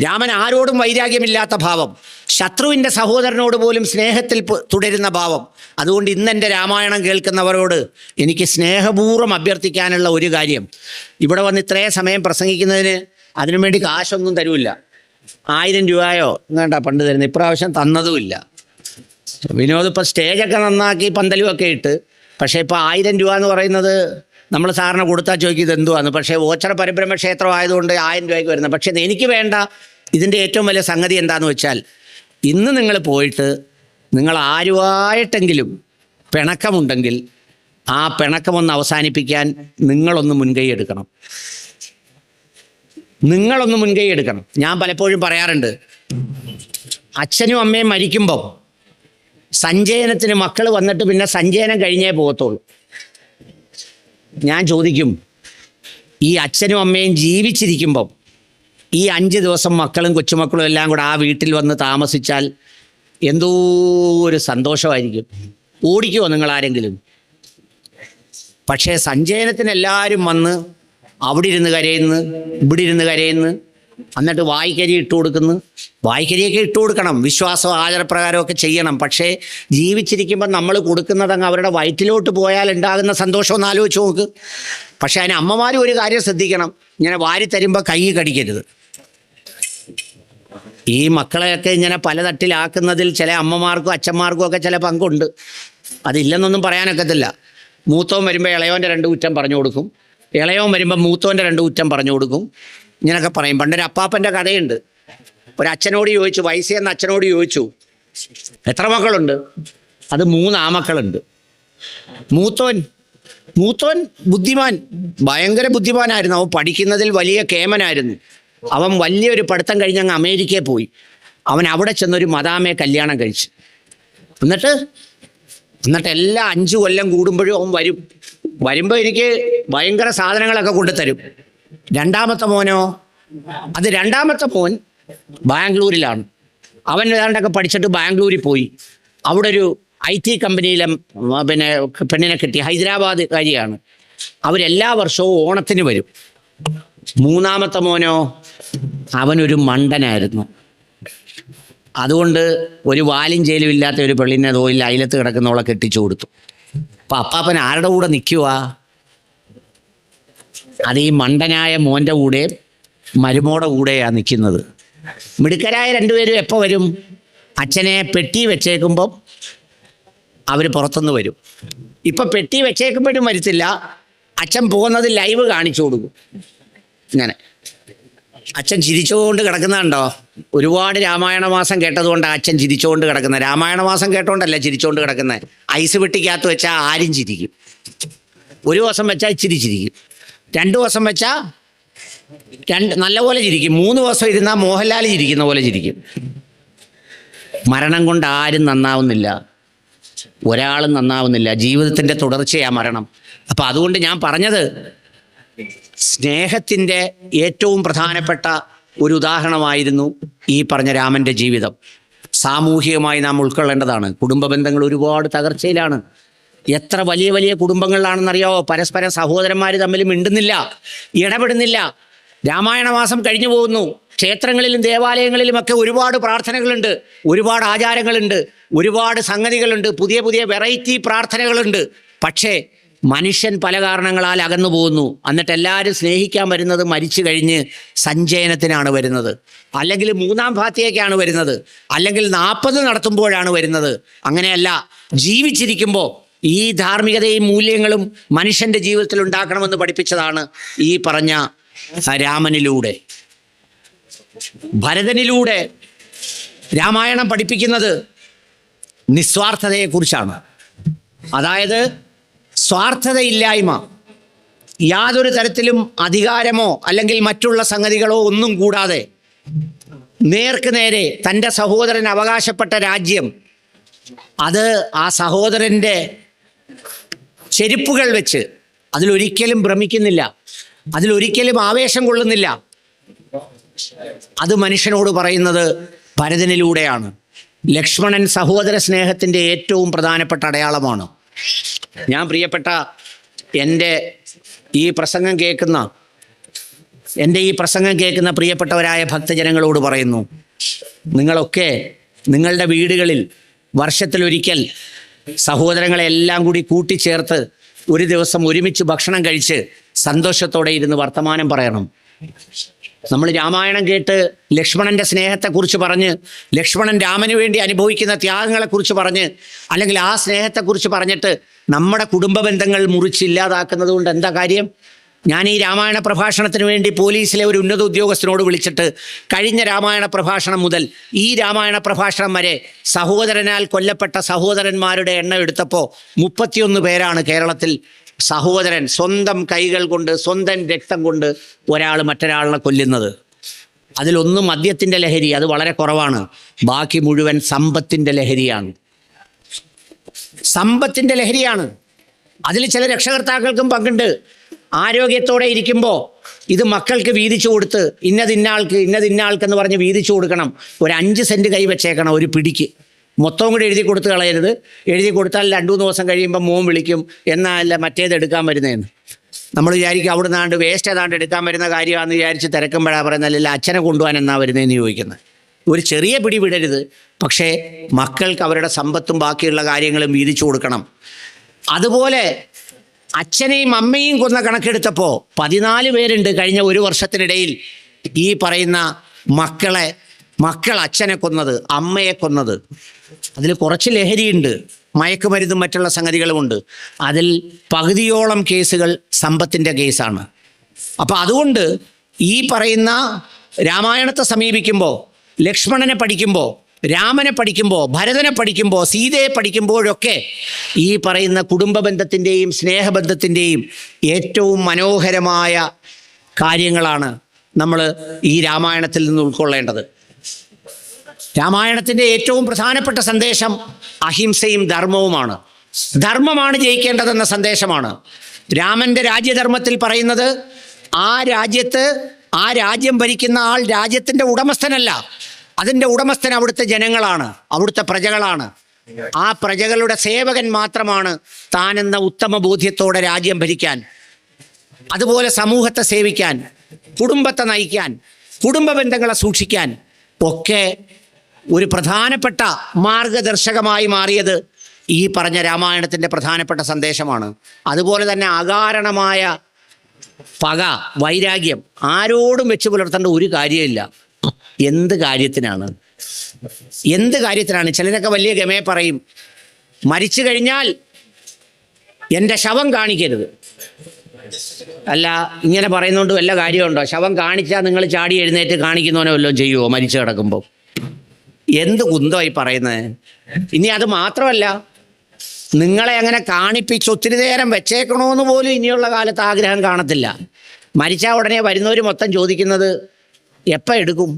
രാമൻ ആരോടും വൈരാഗ്യമില്ലാത്ത ഭാവം, ശത്രുവിൻ്റെ സഹോദരനോട് പോലും സ്നേഹത്തിൽ തുടരുന്ന ഭാവം. അതുകൊണ്ട് ഇന്നെൻ്റെ രാമായണം കേൾക്കുന്നവരോട് എനിക്ക് സ്നേഹപൂർവ്വം അഭ്യർത്ഥിക്കാനുള്ള ഒരു കാര്യം, ഇവിടെ വന്ന് ഇത്രയും സമയം പ്രസംഗിക്കുന്നതിന് അതിനുവേണ്ടി കാശൊന്നും തരൂല്ല. 1000 രൂപയോ വേണ്ട പണ്ട് തരുന്നത്, ഇപ്രാവശ്യം തന്നതുമില്ല. വിനോദ് ഇപ്പോൾ സ്റ്റേജൊക്കെ നന്നാക്കി പന്തലുമൊക്കെ ഇട്ട്, പക്ഷേ ഇപ്പോൾ 1000 രൂപ എന്ന് പറയുന്നത് നമ്മൾ സാറിന് കൊടുത്താൽ ചോദിക്കുന്നത് എന്തുവാന്ന്. പക്ഷേ ഓച്ചറ പരബ്രഹ്മ ക്ഷേത്രം ആയതുകൊണ്ട് 1000 രൂപയ്ക്ക് വരുന്നത്. പക്ഷേ എനിക്ക് വേണ്ട ഇതിൻ്റെ ഏറ്റവും വലിയ സംഗതി എന്താണെന്ന് വെച്ചാൽ, ഇന്ന് നിങ്ങൾ പോയിട്ട് നിങ്ങൾ ആരുമായിട്ടെങ്കിലും പിണക്കമുണ്ടെങ്കിൽ ആ പിണക്കമൊന്ന് അവസാനിപ്പിക്കാൻ നിങ്ങളൊന്ന് മുൻകൈ എടുക്കണം. ഞാൻ പലപ്പോഴും പറയാറുണ്ട്, അച്ഛനും അമ്മയും മരിക്കുമ്പോൾ സഞ്ചയനത്തിന് മക്കൾ വന്നിട്ട് പിന്നെ സഞ്ചയനം കഴിഞ്ഞേ പോകത്തുള്ളൂ. ഞാൻ ചോദിക്കും, ഈ അച്ഛനും അമ്മയും ജീവിച്ചിരിക്കുമ്പം ഈ 5 ദിവസം മക്കളും കൊച്ചുമക്കളും എല്ലാം കൂടെ ആ വീട്ടിൽ വന്ന് താമസിച്ചാൽ എന്തോ ഒരു സന്തോഷമായിരിക്കും. ഓടിക്കുമോ നിങ്ങളാരെങ്കിലും? പക്ഷേ സഞ്ചയനത്തിന് എല്ലാവരും വന്ന് അവിടെ ഇരുന്ന് കരയുന്നു, ഇവിടെ ഇരുന്ന് കരയുന്നു, എന്നിട്ട് വായ്ക്കരി ഇട്ട് കൊടുക്കുന്നു. വായ്ക്കരിയൊക്കെ ഇട്ട് കൊടുക്കണം, വിശ്വാസം ആചാരപ്രകാരമൊക്കെ ചെയ്യണം. പക്ഷേ ജീവിച്ചിരിക്കുമ്പോൾ നമ്മൾ കൊടുക്കുന്നതങ്ങ് അവരുടെ വയറ്റിലോട്ട് പോയാൽ ഉണ്ടാകുന്ന സന്തോഷം ഒന്ന് ആലോചിച്ച് നോക്ക്. പക്ഷേ അതിന് അമ്മമാരും ഒരു കാര്യം ശ്രദ്ധിക്കണം, ഇങ്ങനെ വാരി തരുമ്പോൾ കൈ കടിക്കരുത്. ഈ മക്കളെയൊക്കെ ഇങ്ങനെ പല തട്ടിലാക്കുന്നതിൽ ചില അമ്മമാർക്കും അച്ഛന്മാർക്കും ഒക്കെ ചില പങ്കുണ്ട്. അതില്ലെന്നൊന്നും പറയാനൊക്കത്തില്ല. മൂത്തവൻ വരുമ്പോൾ ഇളയവൻ്റെ 2 കുറ്റം പറഞ്ഞു കൊടുക്കും, ഇളയവൻ വരുമ്പോൾ മൂത്തവൻ്റെ 2 കുറ്റം പറഞ്ഞു കൊടുക്കും. ഇങ്ങനെയൊക്കെ പറയും. പണ്ടൊരു അപ്പാപ്പൻ്റെ കഥയുണ്ട്. ഒരച്ഛനോട് ചോദിച്ചു, വയസ്സെന്ന അച്ഛനോട് ചോദിച്ചു, എത്ര മക്കളുണ്ട്? അത് 3 ആമക്കളുണ്ട്. മൂത്തോൻ ബുദ്ധിമാൻ, ഭയങ്കര ബുദ്ധിമാനായിരുന്നു. അവൻ പഠിക്കുന്നതിൽ വലിയ കേമനായിരുന്നു. അവൻ വലിയൊരു പഠിത്തം കഴിഞ്ഞ് അങ്ങ് അമേരിക്കയിൽ പോയി. അവൻ അവിടെ ചെന്നൊരു മദാമയെ കല്യാണം കഴിച്ചു. എന്നിട്ട് എല്ലാ 5 കൊല്ലം കൂടുമ്പോഴും അവൻ വരുമ്പോൾ എനിക്ക് ഭയങ്കര സാധനങ്ങളൊക്കെ കൊണ്ടുതരും. രണ്ടാമത്തെ മോൻ ബാംഗ്ലൂരിലാണ്. അവൻ ഏതാണ്ടൊക്കെ പഠിച്ചിട്ട് ബാംഗ്ലൂരിൽ പോയി. അവിടെ ഒരു IT കമ്പനിയിലെ പെണ്ണിനെ കിട്ടി, ഹൈദരാബാദ് കാര്യമാണ്. അവരെല്ലാ വർഷവും ഓണത്തിന് വരും. മൂന്നാമത്തെ മോനോ അവനൊരു മണ്ടനായിരുന്നു. അതുകൊണ്ട് ഒരു വാലും ജയിലും ഇല്ലാത്ത ഒരു പെണ്ണിനെ തോയിൽ അയലത്ത് കിടക്കുന്നവളെ കെട്ടിച്ചു കൊടുത്തു. അപ്പം അപ്പാപ്പൻ ആരുടെ കൂടെ നിൽക്കുക? അത് ഈ മണ്ടനായ മോൻ്റെ കൂടെ മരുമോടെ കൂടെയാണ് നിൽക്കുന്നത്. മിടുക്കരായ 2 പേരും എപ്പോൾ വരും? അച്ഛനെ പെട്ടി വെച്ചേക്കുമ്പം അവർ പുറത്തുനിന്ന് വരും. ഇപ്പം പെട്ടി വെച്ചേക്കുമ്പോഴും വരുത്തില്ല. അച്ഛൻ പോകുന്നത് ലൈവ് കാണിച്ചു കൊടുക്കും. ഇങ്ങനെ അച്ഛൻ ചിരിച്ചുകൊണ്ട് കിടക്കുന്നുണ്ടോ? ഒരുപാട് രാമായണ മാസം കേട്ടതുകൊണ്ടാണ് അച്ഛൻ ചിരിച്ചുകൊണ്ട് കിടക്കുന്നത്. രാമായണ മാസം കേട്ടോണ്ടല്ല ചിരിച്ചുകൊണ്ട് കിടക്കുന്നത്. ഐസ് പെട്ടിക്കകത്ത് വെച്ചാൽ ആരും ചിരിക്കും. 1 ദിവസം വെച്ചാൽ ഇച്ചിരി ചിരിക്കും. 2 ദിവസം വെച്ചാൽ നല്ലപോലെ ചിരിക്കും. 3 ദിവസം ഇരുന്നാൽ മോഹൻലാൽ ചിരിക്കുന്ന പോലെ ചിരിക്കും. മരണം കൊണ്ട് ആരും നന്നാവുന്നില്ല, ഒരാളും നന്നാവുന്നില്ല. ജീവിതത്തിൻ്റെ തുടർച്ചയാണ് മരണം. അപ്പം അതുകൊണ്ട് ഞാൻ പറഞ്ഞത്, സ്നേഹത്തിൻ്റെ ഏറ്റവും പ്രധാനപ്പെട്ട ഒരു ഉദാഹരണമായിരുന്നു ഈ പറഞ്ഞ രാമൻ്റെ ജീവിതം. സാമൂഹികമായി നാം ഉൾക്കൊള്ളേണ്ടതാണ്. കുടുംബ ബന്ധങ്ങൾ ഒരുപാട് തകർച്ചയിലാണ്. എത്ര വലിയ വലിയ കുടുംബങ്ങളിലാണെന്നറിയാവോ? പരസ്പരം സഹോദരന്മാർ തമ്മിൽ മിണ്ടുന്നില്ല, ഇടപെടുന്നില്ല. രാമായണ മാസം കഴിഞ്ഞു പോകുന്നു. ക്ഷേത്രങ്ങളിലും ദേവാലയങ്ങളിലുമൊക്കെ ഒരുപാട് പ്രാർത്ഥനകളുണ്ട്, ഒരുപാട് ആചാരങ്ങളുണ്ട്, ഒരുപാട് സംഗതികളുണ്ട്, പുതിയ പുതിയ വെറൈറ്റി പ്രാർത്ഥനകളുണ്ട്. പക്ഷേ മനുഷ്യൻ പല കാരണങ്ങളാൽ അകന്നു പോകുന്നു. എന്നിട്ട് എല്ലാവരും സ്നേഹിക്കാൻ വരുന്നത് മരിച്ചു കഴിഞ്ഞ് സഞ്ചയനത്തിനാണ് വരുന്നത്, അല്ലെങ്കിൽ മൂന്നാം ഭാത്യയ്ക്കാണ് വരുന്നത്, അല്ലെങ്കിൽ 40 നടത്തുമ്പോഴാണ് വരുന്നത്. അങ്ങനെയല്ല, ജീവിച്ചിരിക്കുമ്പോൾ ഈ ധാർമ്മികതയും മൂല്യങ്ങളും മനുഷ്യൻ്റെ ജീവിതത്തിൽ ഉണ്ടാക്കണമെന്ന് പഠിപ്പിച്ചതാണ് ഈ പറഞ്ഞ രാമനിലൂടെ. ഭരതനിലൂടെ രാമായണം പഠിപ്പിക്കുന്നത് നിസ്വാർത്ഥതയെക്കുറിച്ചാണ്. അതായത് സ്വാർത്ഥതയില്ലായ്മ, യാതൊരു തരത്തിലും അധികാരമോ അല്ലെങ്കിൽ മറ്റുള്ള സംഗതികളോ ഒന്നും കൂടാതെ നേർക്ക് നേരെ തൻ്റെ സഹോദരൻ അവകാശപ്പെട്ട രാജ്യം അത് ആ സഹോദരൻ്റെ ചെരുപ്പുകൾ വെച്ച് അതിലൊരിക്കലും ഭ്രമിക്കുന്നില്ല, അതിലൊരിക്കലും ആവേശം കൊള്ളുന്നില്ല. അത് മനുഷ്യനോട് പറയുന്നത് ഭരതനിലൂടെയാണ്. ലക്ഷ്മണൻ സഹോദര സ്നേഹത്തിൻ്റെ ഏറ്റവും പ്രധാനപ്പെട്ട അടയാളമാണ്. ഞാൻ പ്രിയപ്പെട്ട എൻ്റെ ഈ പ്രസംഗം കേൾക്കുന്ന പ്രിയപ്പെട്ടവരായ ഭക്തജനങ്ങളോട് പറയുന്നു, നിങ്ങളൊക്കെ നിങ്ങളുടെ വീടുകളിൽ വർഷത്തിലൊരിക്കൽ സഹോദരങ്ങളെല്ലാം കൂടി കൂട്ടിച്ചേർത്ത് ഒരു ദിവസം ഒരുമിച്ച് ഭക്ഷണം കഴിച്ച് സന്തോഷത്തോടെ ഇരുന്ന് വർത്തമാനം പറയണം. നമ്മൾ രാമായണം കേട്ട് ലക്ഷ്മണൻ്റെ സ്നേഹത്തെക്കുറിച്ച് പറഞ്ഞ്, ലക്ഷ്മണൻ രാമന് വേണ്ടി അനുഭവിക്കുന്ന ത്യാഗങ്ങളെക്കുറിച്ച് പറഞ്ഞ്, അല്ലെങ്കിൽ ആ സ്നേഹത്തെക്കുറിച്ച് പറഞ്ഞിട്ട് നമ്മുടെ കുടുംബ ബന്ധങ്ങൾ മുറിച്ചില്ലാതാക്കുന്നത് കൊണ്ട് എന്താ കാര്യം? ഞാൻ ഈ രാമായണ പ്രഭാഷണത്തിന് വേണ്ടി പോലീസിലെ ഒരു ഉന്നത ഉദ്യോഗസ്ഥനോട് വിളിച്ചിട്ട് കഴിഞ്ഞ രാമായണ പ്രഭാഷണം മുതൽ ഈ രാമായണ പ്രഭാഷണം വരെ സഹോദരനാൽ കൊല്ലപ്പെട്ട സഹോദരന്മാരുടെ എണ്ണം എടുത്തപ്പോൾ 31 പേരാണ് കേരളത്തിൽ സഹോദരൻ സ്വന്തം കൈകൾ കൊണ്ട്, സ്വന്തം രക്തം കൊണ്ട് ഒരാൾ മറ്റൊരാളിനെ കൊല്ലുന്നത്. അതിലൊന്നും മദ്യത്തിൻ്റെ ലഹരി, അത് വളരെ കുറവാണ്. ബാക്കി മുഴുവൻ സമ്പത്തിൻ്റെ ലഹരിയാണ്. സമ്പത്തിൻ്റെ ലഹരിയാണ്. അതിൽ ചില രക്ഷകർത്താക്കൾക്കും പങ്കുണ്ട്. ആരോഗ്യത്തോടെ ഇരിക്കുമ്പോൾ ഇത് മക്കൾക്ക് വീതിച്ചു കൊടുത്ത് ഇന്നതിന്നാൾക്കെന്ന് പറഞ്ഞ് വീതിച്ചു കൊടുക്കണം. ഒരു 5 സെൻറ്റ് കൈ വെച്ചേക്കണം ഒരു പിടിക്ക്. മൊത്തവും കൂടി എഴുതി കൊടുത്ത് കളയരുത്. എഴുതി കൊടുത്താൽ 2-3 ദിവസം കഴിയുമ്പോൾ മോൻ വിളിക്കും, എന്നല്ല മറ്റേത് എടുക്കാൻ വരുന്നതെന്ന്. നമ്മൾ വിചാരിക്കും അവിടെ നിന്നാണ്ട് വേസ്റ്റ് ഏതാണ്ട് എടുക്കാൻ വരുന്ന കാര്യമാണെന്ന് വിചാരിച്ച് തിരക്കുമ്പോഴാണ് പറയുന്നത്, അല്ല അച്ഛനെ കൊണ്ടുപോകാൻ എന്നാ വരുന്നതെന്ന് ചോദിക്കുന്നത്. ഒരു ചെറിയ പിടി വിടരുത്, പക്ഷേ മക്കൾക്ക് അവരുടെ സമ്പത്തും ബാക്കിയുള്ള കാര്യങ്ങളും വീതിച്ചു കൊടുക്കണം. അതുപോലെ അച്ഛനെയും അമ്മയും കൊന്ന കണക്കെടുത്തപ്പോൾ 14 പേരുണ്ട് കഴിഞ്ഞ ഒരു വർഷത്തിനിടയിൽ ഈ പറയുന്ന മക്കൾ അച്ഛനെ കൊന്നത്, അമ്മയെ കൊന്നത്. അതിൽ കുറച്ച് ലഹരിയുണ്ട്, മയക്കുമരുന്നും മറ്റുള്ള സംഗതികളുമുണ്ട്. അതിൽ പകുതിയോളം കേസുകൾ സമ്പത്തിൻ്റെ കേസാണ്. അപ്പം അതുകൊണ്ട് ഈ പറയുന്ന രാമായണത്തെ സമീപിക്കുമ്പോൾ, ലക്ഷ്മണനെ പഠിക്കുമ്പോൾ, രാമനെ പഠിക്കുമ്പോൾ, ഭരതനെ പഠിക്കുമ്പോൾ, സീതയെ പഠിക്കുമ്പോഴൊക്കെ ഈ പറയുന്ന കുടുംബ ബന്ധത്തിൻ്റെയും സ്നേഹബന്ധത്തിൻ്റെയും ഏറ്റവും മനോഹരമായ കാര്യങ്ങളാണ് നമ്മൾ ഈ രാമായണത്തിൽ നിന്ന് ഉൾക്കൊള്ളേണ്ടത്. രാമായണത്തിൻ്റെ ഏറ്റവും പ്രധാനപ്പെട്ട സന്ദേശം അഹിംസയും ധർമ്മവുമാണ്. ധർമ്മമാണ് ജയിക്കേണ്ടതെന്ന സന്ദേശമാണ്. രാമൻ്റെ രാജ്യധർമ്മത്തിൽ പറയുന്നത് ആ രാജ്യം ഭരിക്കുന്ന ആൾ രാജ്യത്തിൻ്റെ ഉടമസ്ഥനല്ല, അതിൻ്റെ ഉടമസ്ഥൻ അവിടുത്തെ ജനങ്ങളാണ്, അവിടുത്തെ പ്രജകളാണ്. ആ പ്രജകളുടെ സേവകൻ മാത്രമാണ് താനെന്ന ഉത്തമ ബോധ്യത്തോടെ രാജ്യം ഭരിക്കാൻ, അതുപോലെ സമൂഹത്തെ സേവിക്കാൻ, കുടുംബത്തെ നയിക്കാൻ, കുടുംബ ബന്ധങ്ങളെ സൂക്ഷിക്കാൻ ഒക്കെ ഒരു പ്രധാനപ്പെട്ട മാർഗദർശകമായി മാറിയത് ഈ പറഞ്ഞ രാമായണത്തിൻ്റെ പ്രധാനപ്പെട്ട സന്ദേശമാണ്. അതുപോലെ തന്നെ അകാരണമായ പക, വൈരാഗ്യം ആരോടും വെച്ച് പുലർത്തേണ്ട ഒരു കാര്യമില്ല. എന്ത് കാര്യത്തിനാണ്? ചിലരൊക്കെ വലിയ ഗമയെ പറയും, മരിച്ചു കഴിഞ്ഞാൽ എൻ്റെ ശവം കാണിക്കരുത്. അല്ല, ഇങ്ങനെ പറയുന്നതുകൊണ്ട് വല്ല കാര്യമുണ്ടോ? ശവം കാണിച്ചാൽ നിങ്ങൾ ചാടി എഴുന്നേറ്റ് കാണിക്കുന്നവനോ വല്ലതും ചെയ്യുമോ മരിച്ചു കിടക്കുമ്പോൾ? എന്ത് കുന്തമായി പറയുന്നത്? ഇനി അത് മാത്രമല്ല, നിങ്ങളെ അങ്ങനെ കാണിപ്പിച്ച് ഒത്തിരി നേരം വെച്ചേക്കണമെന്ന് പോലും ഇനിയുള്ള കാലത്ത് ആഗ്രഹം കാണത്തില്ല. മരിച്ചാൽ ഉടനെ വരുന്നവർ മൊത്തം ചോദിക്കുന്നത് എപ്പോൾ എടുക്കും?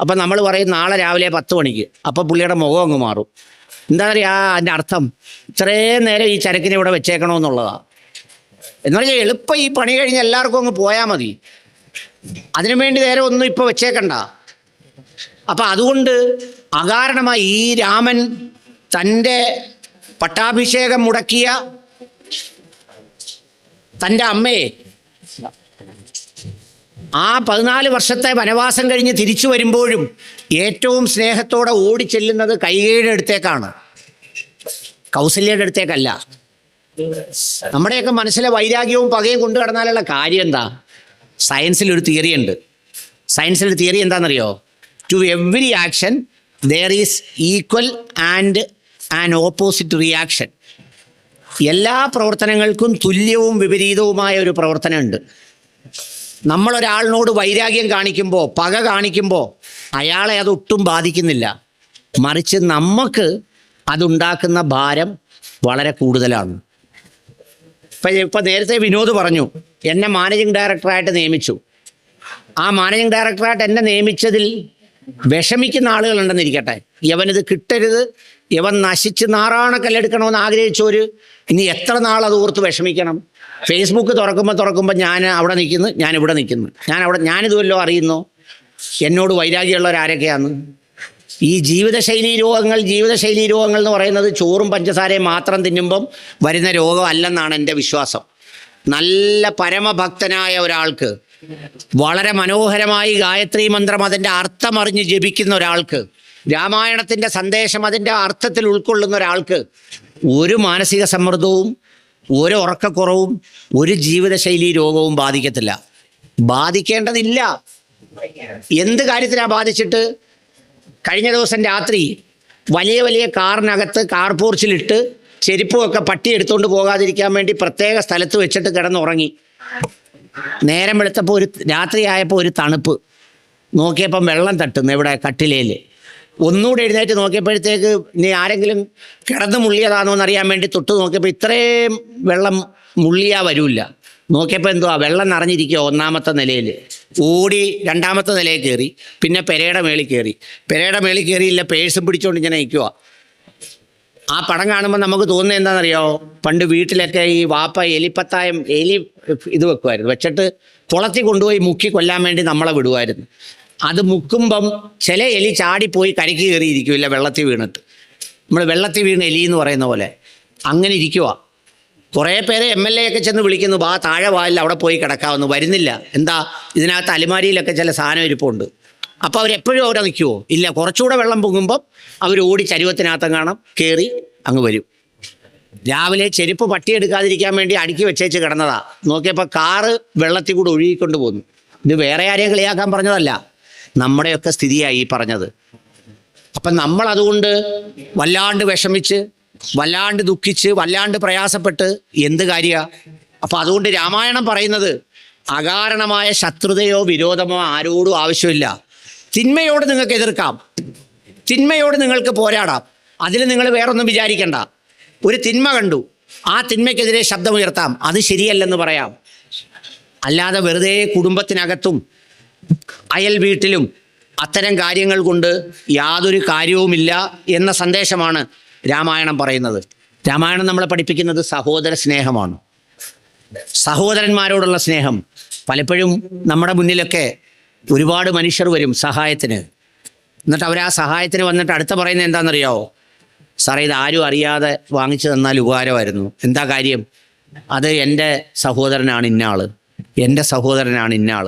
അപ്പം നമ്മൾ പറയും നാളെ രാവിലെ 10 മണിക്ക്. അപ്പം പുള്ളിയുടെ മുഖം അങ്ങ് മാറും. എന്താ പറയുക, അതിൻ്റെ അർത്ഥം ഇത്രയും നേരം ഈ ചരക്കിനെ ഇവിടെ വെച്ചേക്കണമെന്നുള്ളതാണ്. എന്ന് പറഞ്ഞാൽ എളുപ്പം ഈ പണി കഴിഞ്ഞ് എല്ലാവർക്കും അങ്ങ് പോയാൽ മതി. അതിനുവേണ്ടി നേരെ ഒന്നും ഇപ്പോൾ വെച്ചേക്കണ്ട. അപ്പം അതുകൊണ്ട് അകാരണമായി ഈ രാമൻ തൻ്റെ പട്ടാഭിഷേകം മുടക്കിയ തൻ്റെ അമ്മയെ ആ 14 വർഷത്തെ വനവാസം കഴിഞ്ഞ് തിരിച്ചു വരുമ്പോഴും ഏറ്റവും സ്നേഹത്തോടെ ഓടിച്ചെല്ലുന്നത് കൈകേയിയുടെ അടുത്തേക്കാണ്, കൗസല്യയുടെ അടുത്തേക്കല്ല. നമ്മുടെയൊക്കെ മനസ്സിലെ വൈരാഗ്യവും പകയും കൊണ്ടു കടന്നാലുള്ള കാര്യം എന്താ? സയൻസിലൊരു തിയറി ഉണ്ട്. സയൻസിലൊരു തിയറി എന്താണെന്നറിയോ? To every action there is equal and an opposite reaction. എല്ലാ പ്രവർത്തനങ്ങൾക്കും തുല്യവും വിപരീതവുമായ ഒരു പ്രവർത്തനമുണ്ട്. നമ്മളൊരാളിനോട് വൈരാഗ്യം കാണിക്കുമ്പോൾ, പക കാണിക്കുമ്പോൾ അയാളെ അതൊട്ടും ബാധിക്കുന്നില്ല. മറിച്ച് നമുക്ക് അതുണ്ടാക്കുന്ന ഭാരം വളരെ കൂടുതലാണ്. ഇപ്പം നേരത്തെ വിനോദ് പറഞ്ഞു, എന്നെ മാനേജിങ് ഡയറക്ടറായിട്ട് നിയമിച്ചു. ആ മാനേജിങ് ഡയറക്ടറായിട്ട് എന്നെ നിയമിച്ചതിൽ വിഷമിക്കുന്ന ആളുകളുണ്ടെന്നിരിക്കട്ടെ. യവനിത് കിട്ടരുത്, യവൻ നശിച്ച് നാറാണക്കല്ലെടുക്കണമെന്ന് ആഗ്രഹിച്ചവർ ഇനി എത്ര നാളത് ഓർത്ത് വിഷമിക്കണം? ഫേസ്ബുക്ക് തുറക്കുമ്പോൾ ഞാൻ അവിടെ നിൽക്കുന്നു, ഞാൻ ഇവിടെ നിൽക്കുന്നു, ഞാനിതുവല്ലോ അറിയുന്നു എന്നോട് വൈരാഗ്യമുള്ളവരാരൊക്കെയാണ്. ഈ ജീവിതശൈലി രോഗങ്ങൾ എന്ന് പറയുന്നത് ചോറും പഞ്ചസാരയും മാത്രം തിന്നുമ്പം വരുന്ന രോഗം അല്ലെന്നാണ് എൻ്റെ വിശ്വാസം. നല്ല പരമഭക്തനായ ഒരാൾക്ക്, വളരെ മനോഹരമായി ഗായത്രി മന്ത്രം അതിൻ്റെ അർത്ഥമറിഞ്ഞ് ജപിക്കുന്ന ഒരാൾക്ക്, രാമായണത്തിൻ്റെ സന്ദേശം അതിൻ്റെ അർത്ഥത്തിൽ ഉൾക്കൊള്ളുന്ന ഒരാൾക്ക് ഒരു മാനസിക സമ്മർദ്ദവും, ഒരു ഉറക്കക്കുറവും, ഒരു ജീവിതശൈലി രോഗവും ബാധിക്കത്തില്ല. ബാധിക്കേണ്ടതില്ല. എന്ത് കാര്യത്തിനാണ് ബാധിച്ചിട്ട്? കഴിഞ്ഞ ദിവസം രാത്രി വലിയ വലിയ കാറിനകത്ത് കാർ പോർച്ചിലിട്ട് ചെരുപ്പുമൊക്കെ പട്ടി എടുത്തുകൊണ്ട് പോകാതിരിക്കാൻ വേണ്ടി പ്രത്യേക സ്ഥലത്ത് വെച്ചിട്ട് കിടന്നുറങ്ങി. നേരം വെളുത്തപ്പോൾ രാത്രിയായപ്പോൾ ഒരു തണുപ്പ്. നോക്കിയപ്പം വെള്ളം തട്ടുന്നു ഇവിടെ കട്ടിലയിൽ. ഒന്നുകൂടെ എഴുന്നേറ്റ് നോക്കിയപ്പോഴത്തേക്ക് ഇനി ആരെങ്കിലും കിടന്ന് മുള്ളിയതാണോ എന്നറിയാൻ വേണ്ടി തൊട്ട് നോക്കിയപ്പോൾ ഇത്രയും വെള്ളം മുള്ളിയാ വരില്ല. നോക്കിയപ്പോൾ എന്തുവാ, വെള്ളം നിറഞ്ഞിരിക്കുക ഒന്നാമത്തെ നിലയിൽ. ഓടി രണ്ടാമത്തെ നിലയിൽ കയറി, പിന്നെ പെരയുടെ മേളിൽ കയറിയില്ല, പേഴ്സും പിടിച്ചുകൊണ്ട് ഇങ്ങനെ നിൽക്കുക. ആ പടം കാണുമ്പോൾ നമുക്ക് തോന്നുന്നത് എന്താണെന്നറിയോ? പണ്ട് വീട്ടിലൊക്കെ ഈ വാപ്പ എലിപ്പത്തായം ഇത് വെക്കുമായിരുന്നു, വെച്ചിട്ട് കുളത്തിൽ കൊണ്ടുപോയി മുക്കി കൊല്ലാൻ വേണ്ടി നമ്മളെ വിടുമായിരുന്നു. അത് മുക്കുമ്പം ചില എലി ചാടിപ്പോയി കരയ്ക്ക് കയറിയിരിക്കില്ല, വെള്ളത്തിൽ വീണിട്ട്. നമ്മൾ വെള്ളത്തിൽ വീണ എലി എന്ന് പറയുന്ന പോലെ അങ്ങനെ ഇരിക്കുക. കുറേ പേരെ MLA ഒക്കെ ചെന്ന് വിളിക്കുന്നു, താഴെ വാലിൽ അവിടെ പോയി കിടക്കാവുന്നു, വരുന്നില്ല. എന്താ? ഇതിനകത്ത് അലിമാരിയിലൊക്കെ ചില സാധനം ഇരിപ്പുണ്ട്. അപ്പോൾ അവരെപ്പോഴും അവിടെ നിൽക്കുമോ? ഇല്ല. കുറച്ചുകൂടെ വെള്ളം പൊങ്ങുമ്പം അവർ ഓടി ചരുവത്തിനകത്ത് കാണാം കയറി അങ്ങ് വരും. രാവിലെ ചെരുപ്പ് പട്ടിയെടുക്കാതിരിക്കാൻ വേണ്ടി അടുക്കി വെച്ചേച്ച് കിടന്നതാ. നോക്കിയപ്പോൾ കാറ് വെള്ളത്തിൽ കൂടെ ഒഴുകിക്കൊണ്ട് പോന്നു. ഇത് വേറെ ആരെയും കളിയാക്കാൻ പറഞ്ഞതല്ല, നമ്മുടെയൊക്കെ സ്ഥിതിയായി ഈ പറഞ്ഞത്. അപ്പം നമ്മളതുകൊണ്ട് വല്ലാണ്ട് വിഷമിച്ച്, വല്ലാണ്ട് ദുഃഖിച്ച്, വല്ലാണ്ട് പ്രയാസപ്പെട്ട് എന്ത് കാര്യമാണ്? അപ്പം അതുകൊണ്ട് രാമായണം പറയുന്നത് അകാരണമായ ശത്രുതയോ വിരോധമോ ആരോടും ആവശ്യമില്ല. തിന്മയോട് നിങ്ങൾക്ക് എതിർക്കാം, തിന്മയോട് നിങ്ങൾക്ക് പോരാടാം. അതിൽ നിങ്ങൾ വേറൊന്നും വിചാരിക്കണ്ട. ഒരു തിന്മ കണ്ടു, ആ തിന്മയ്ക്കെതിരെ ശബ്ദമുയർത്താം, അത് ശരിയല്ലെന്ന് പറയാം. അല്ലാതെ വെറുതെ കുടുംബത്തിനകത്തും അയൽ വീട്ടിലും അത്തരം കാര്യങ്ങൾ കൊണ്ട് യാതൊരു കാര്യവുമില്ല എന്ന സന്ദേശമാണ് രാമായണം പറയുന്നത്. രാമായണം നമ്മളെ പഠിപ്പിക്കുന്നത് സഹോദര സ്നേഹമാണ്, സഹോദരന്മാരോടുള്ള സ്നേഹം. പലപ്പോഴും നമ്മുടെ മുന്നിലൊക്കെ ഒരുപാട് മനുഷ്യർ വരും സഹായത്തിന്. എന്നിട്ട് അവർ ആ സഹായത്തിന് വന്നിട്ട് അടുത്ത പറയുന്നത് എന്താണെന്നറിയാവോ? സാറേ, ഇത് ആരും അറിയാതെ വാങ്ങിച്ചു തന്നാൽ ഉപകാരമായിരുന്നു. എന്താ കാര്യം? അത് എൻ്റെ സഹോദരനാണ് ഇന്നയാൾ, എൻ്റെ സഹോദരനാണ് ഇന്നയാൾ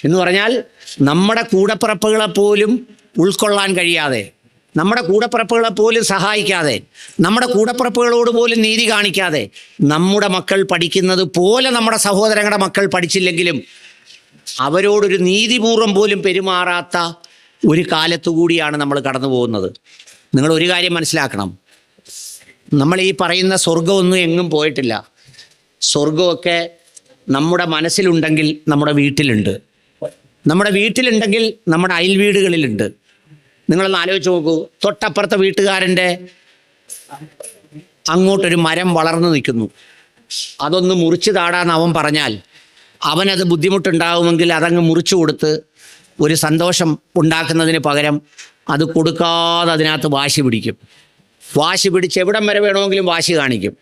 എന്ന് പറഞ്ഞാൽ നമ്മുടെ കൂടപ്പിറപ്പുകളെ പോലും ഉൾക്കൊള്ളാൻ കഴിയാതെ, നമ്മുടെ കൂടപ്പിറപ്പുകളെ പോലും സഹായിക്കാതെ, നമ്മുടെ കൂടപ്പിറപ്പുകളോട് പോലും നീതി കാണിക്കാതെ, നമ്മുടെ മക്കൾ പഠിക്കുന്നത് പോലെ നമ്മുടെ സഹോദരങ്ങളുടെ മക്കൾ പഠിച്ചില്ലെങ്കിലും അവരോടൊരു നീതിപൂർവം പോലും പെരുമാറാത്ത ഒരു കാലത്തുകൂടിയാണ് നമ്മൾ കടന്നു പോകുന്നത്. നിങ്ങൾ ഒരു കാര്യം മനസ്സിലാക്കണം, നമ്മൾ ഈ പറയുന്ന സ്വർഗമൊന്നും എങ്ങും പോയിട്ടില്ല. സ്വർഗമൊക്കെ നമ്മുടെ മനസ്സിലുണ്ടെങ്കിൽ നമ്മുടെ വീട്ടിലുണ്ട്, നമ്മുടെ വീട്ടിലുണ്ടെങ്കിൽ നമ്മുടെ അയൽ വീടുകളിലുണ്ട്. നിങ്ങളൊന്ന് ആലോചിച്ച് നോക്കൂ, തൊട്ടപ്പുറത്തെ വീട്ടുകാരൻ്റെ അങ്ങോട്ടൊരു മരം വളർന്നു നിൽക്കുന്നു, അതൊന്ന് മുറിച്ച് താടാന്ന് അവൻ പറഞ്ഞാൽ അവനത് ബുദ്ധിമുട്ടുണ്ടാകുമെങ്കിൽ അതങ്ങ് മുറിച്ചു കൊടുത്ത് ഒരു സന്തോഷം ഉണ്ടാക്കുന്നതിന് പകരം അത് കൊടുക്കാതെ അതിനകത്ത് വാശി പിടിക്കും. വാശി പിടിച്ച് എവിടം വരെ വേണമെങ്കിലും വാശി കാണിക്കും.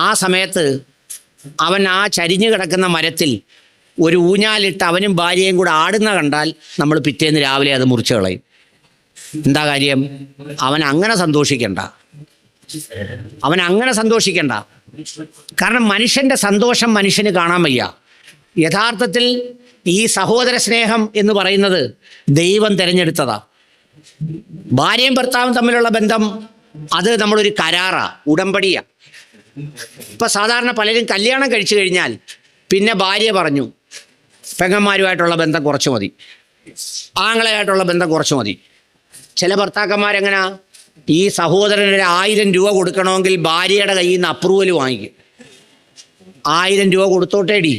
ആ സമയത്ത് അവൻ ആ ചരിഞ്ഞു കിടക്കുന്ന മരത്തിൽ ഒരു ഊഞ്ഞാലിട്ട് അവനും ഭാര്യയും കൂടെ ആടുന്ന കണ്ടാൽ നമ്മൾ പിറ്റേന്ന് രാവിലെ അത് മുറിച്ച് കളയും. എന്താ കാര്യം? അവൻ അങ്ങനെ സന്തോഷിക്കണ്ട. കാരണം മനുഷ്യൻ്റെ സന്തോഷം മനുഷ്യന് കാണാൻ വയ്യ. യഥാർത്ഥത്തിൽ ഈ സഹോദര സ്നേഹം എന്ന് പറയുന്നത് ദൈവം തിരഞ്ഞെടുത്തതാ. ഭാര്യയും ഭർത്താവും തമ്മിലുള്ള ബന്ധം അത് നമ്മളൊരു കരാറാ, ഉടമ്പടിയാ. ഇപ്പം സാധാരണ പലരും കല്യാണം കഴിച്ചു കഴിഞ്ഞാൽ പിന്നെ ഭാര്യ പറഞ്ഞു പെങ്ങന്മാരുമായിട്ടുള്ള ബന്ധം കുറച്ച് മതി, ആങ്ങളയായിട്ടുള്ള ബന്ധം കുറച്ച് മതി. ചില ഭർത്താക്കന്മാരെങ്ങനാ, ഈ സഹോദരന് 1000 രൂപ കൊടുക്കണമെങ്കിൽ ഭാര്യയുടെ കയ്യിൽ നിന്ന് അപ്രൂവൽ വാങ്ങിക്കും. 1000 രൂപ കൊടുത്തോട്ടേടി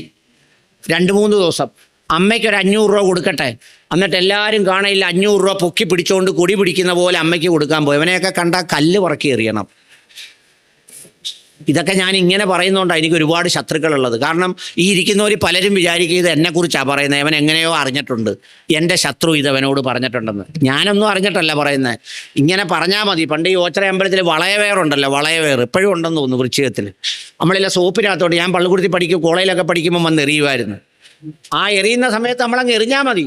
2-3 ദിവസം, അമ്മയ്ക്കൊരു 500 രൂപ കൊടുക്കട്ടെ, എന്നിട്ട് എല്ലാവരും കാണയില്ല 500 രൂപ പൊക്കി പിടിച്ചുകൊണ്ട് കൊടി പിടിക്കുന്ന പോലെ അമ്മയ്ക്ക് കൊടുക്കാൻ പോയി. അവനെയൊക്കെ കണ്ടാൽ കല്ല് പറക്കി എറിയണം. ഇതൊക്കെ ഞാൻ ഇങ്ങനെ പറയുന്നതുകൊണ്ടാണ് എനിക്ക് ഒരുപാട് ശത്രുക്കളുള്ളത്. കാരണം ഈ ഇരിക്കുന്നവർ പലരും വിചാരിക്കുന്നത് എന്നെക്കുറിച്ചാണ് പറയുന്നത്, അവൻ എങ്ങനെയോ അറിഞ്ഞിട്ടുണ്ട്, എൻ്റെ ശത്രു ഇതവനോട് പറഞ്ഞിട്ടുണ്ടെന്ന്. ഞാനൊന്നും അറിഞ്ഞിട്ടല്ല പറയുന്നത്, ഇങ്ങനെ പറഞ്ഞാൽ മതി. പണ്ട് ഈ ഓച്ചറ അമ്പലത്തിൽ വളയവേറുണ്ടല്ലോ, വളയവേർ ഇപ്പോഴും ഉണ്ടെന്ന് തോന്നുന്നു വൃശ്ചികത്തിൽ. നമ്മളില്ല സോപ്പിനകത്തോട്ട്, ഞാൻ പള്ളിക്കുടുത്തി കോളേജിലൊക്കെ പഠിക്കുമ്പോൾ വന്ന് എറിയുമായിരുന്നു. ആ എറിയുന്ന സമയത്ത് നമ്മളങ്ങ് എറിഞ്ഞാൽ മതി,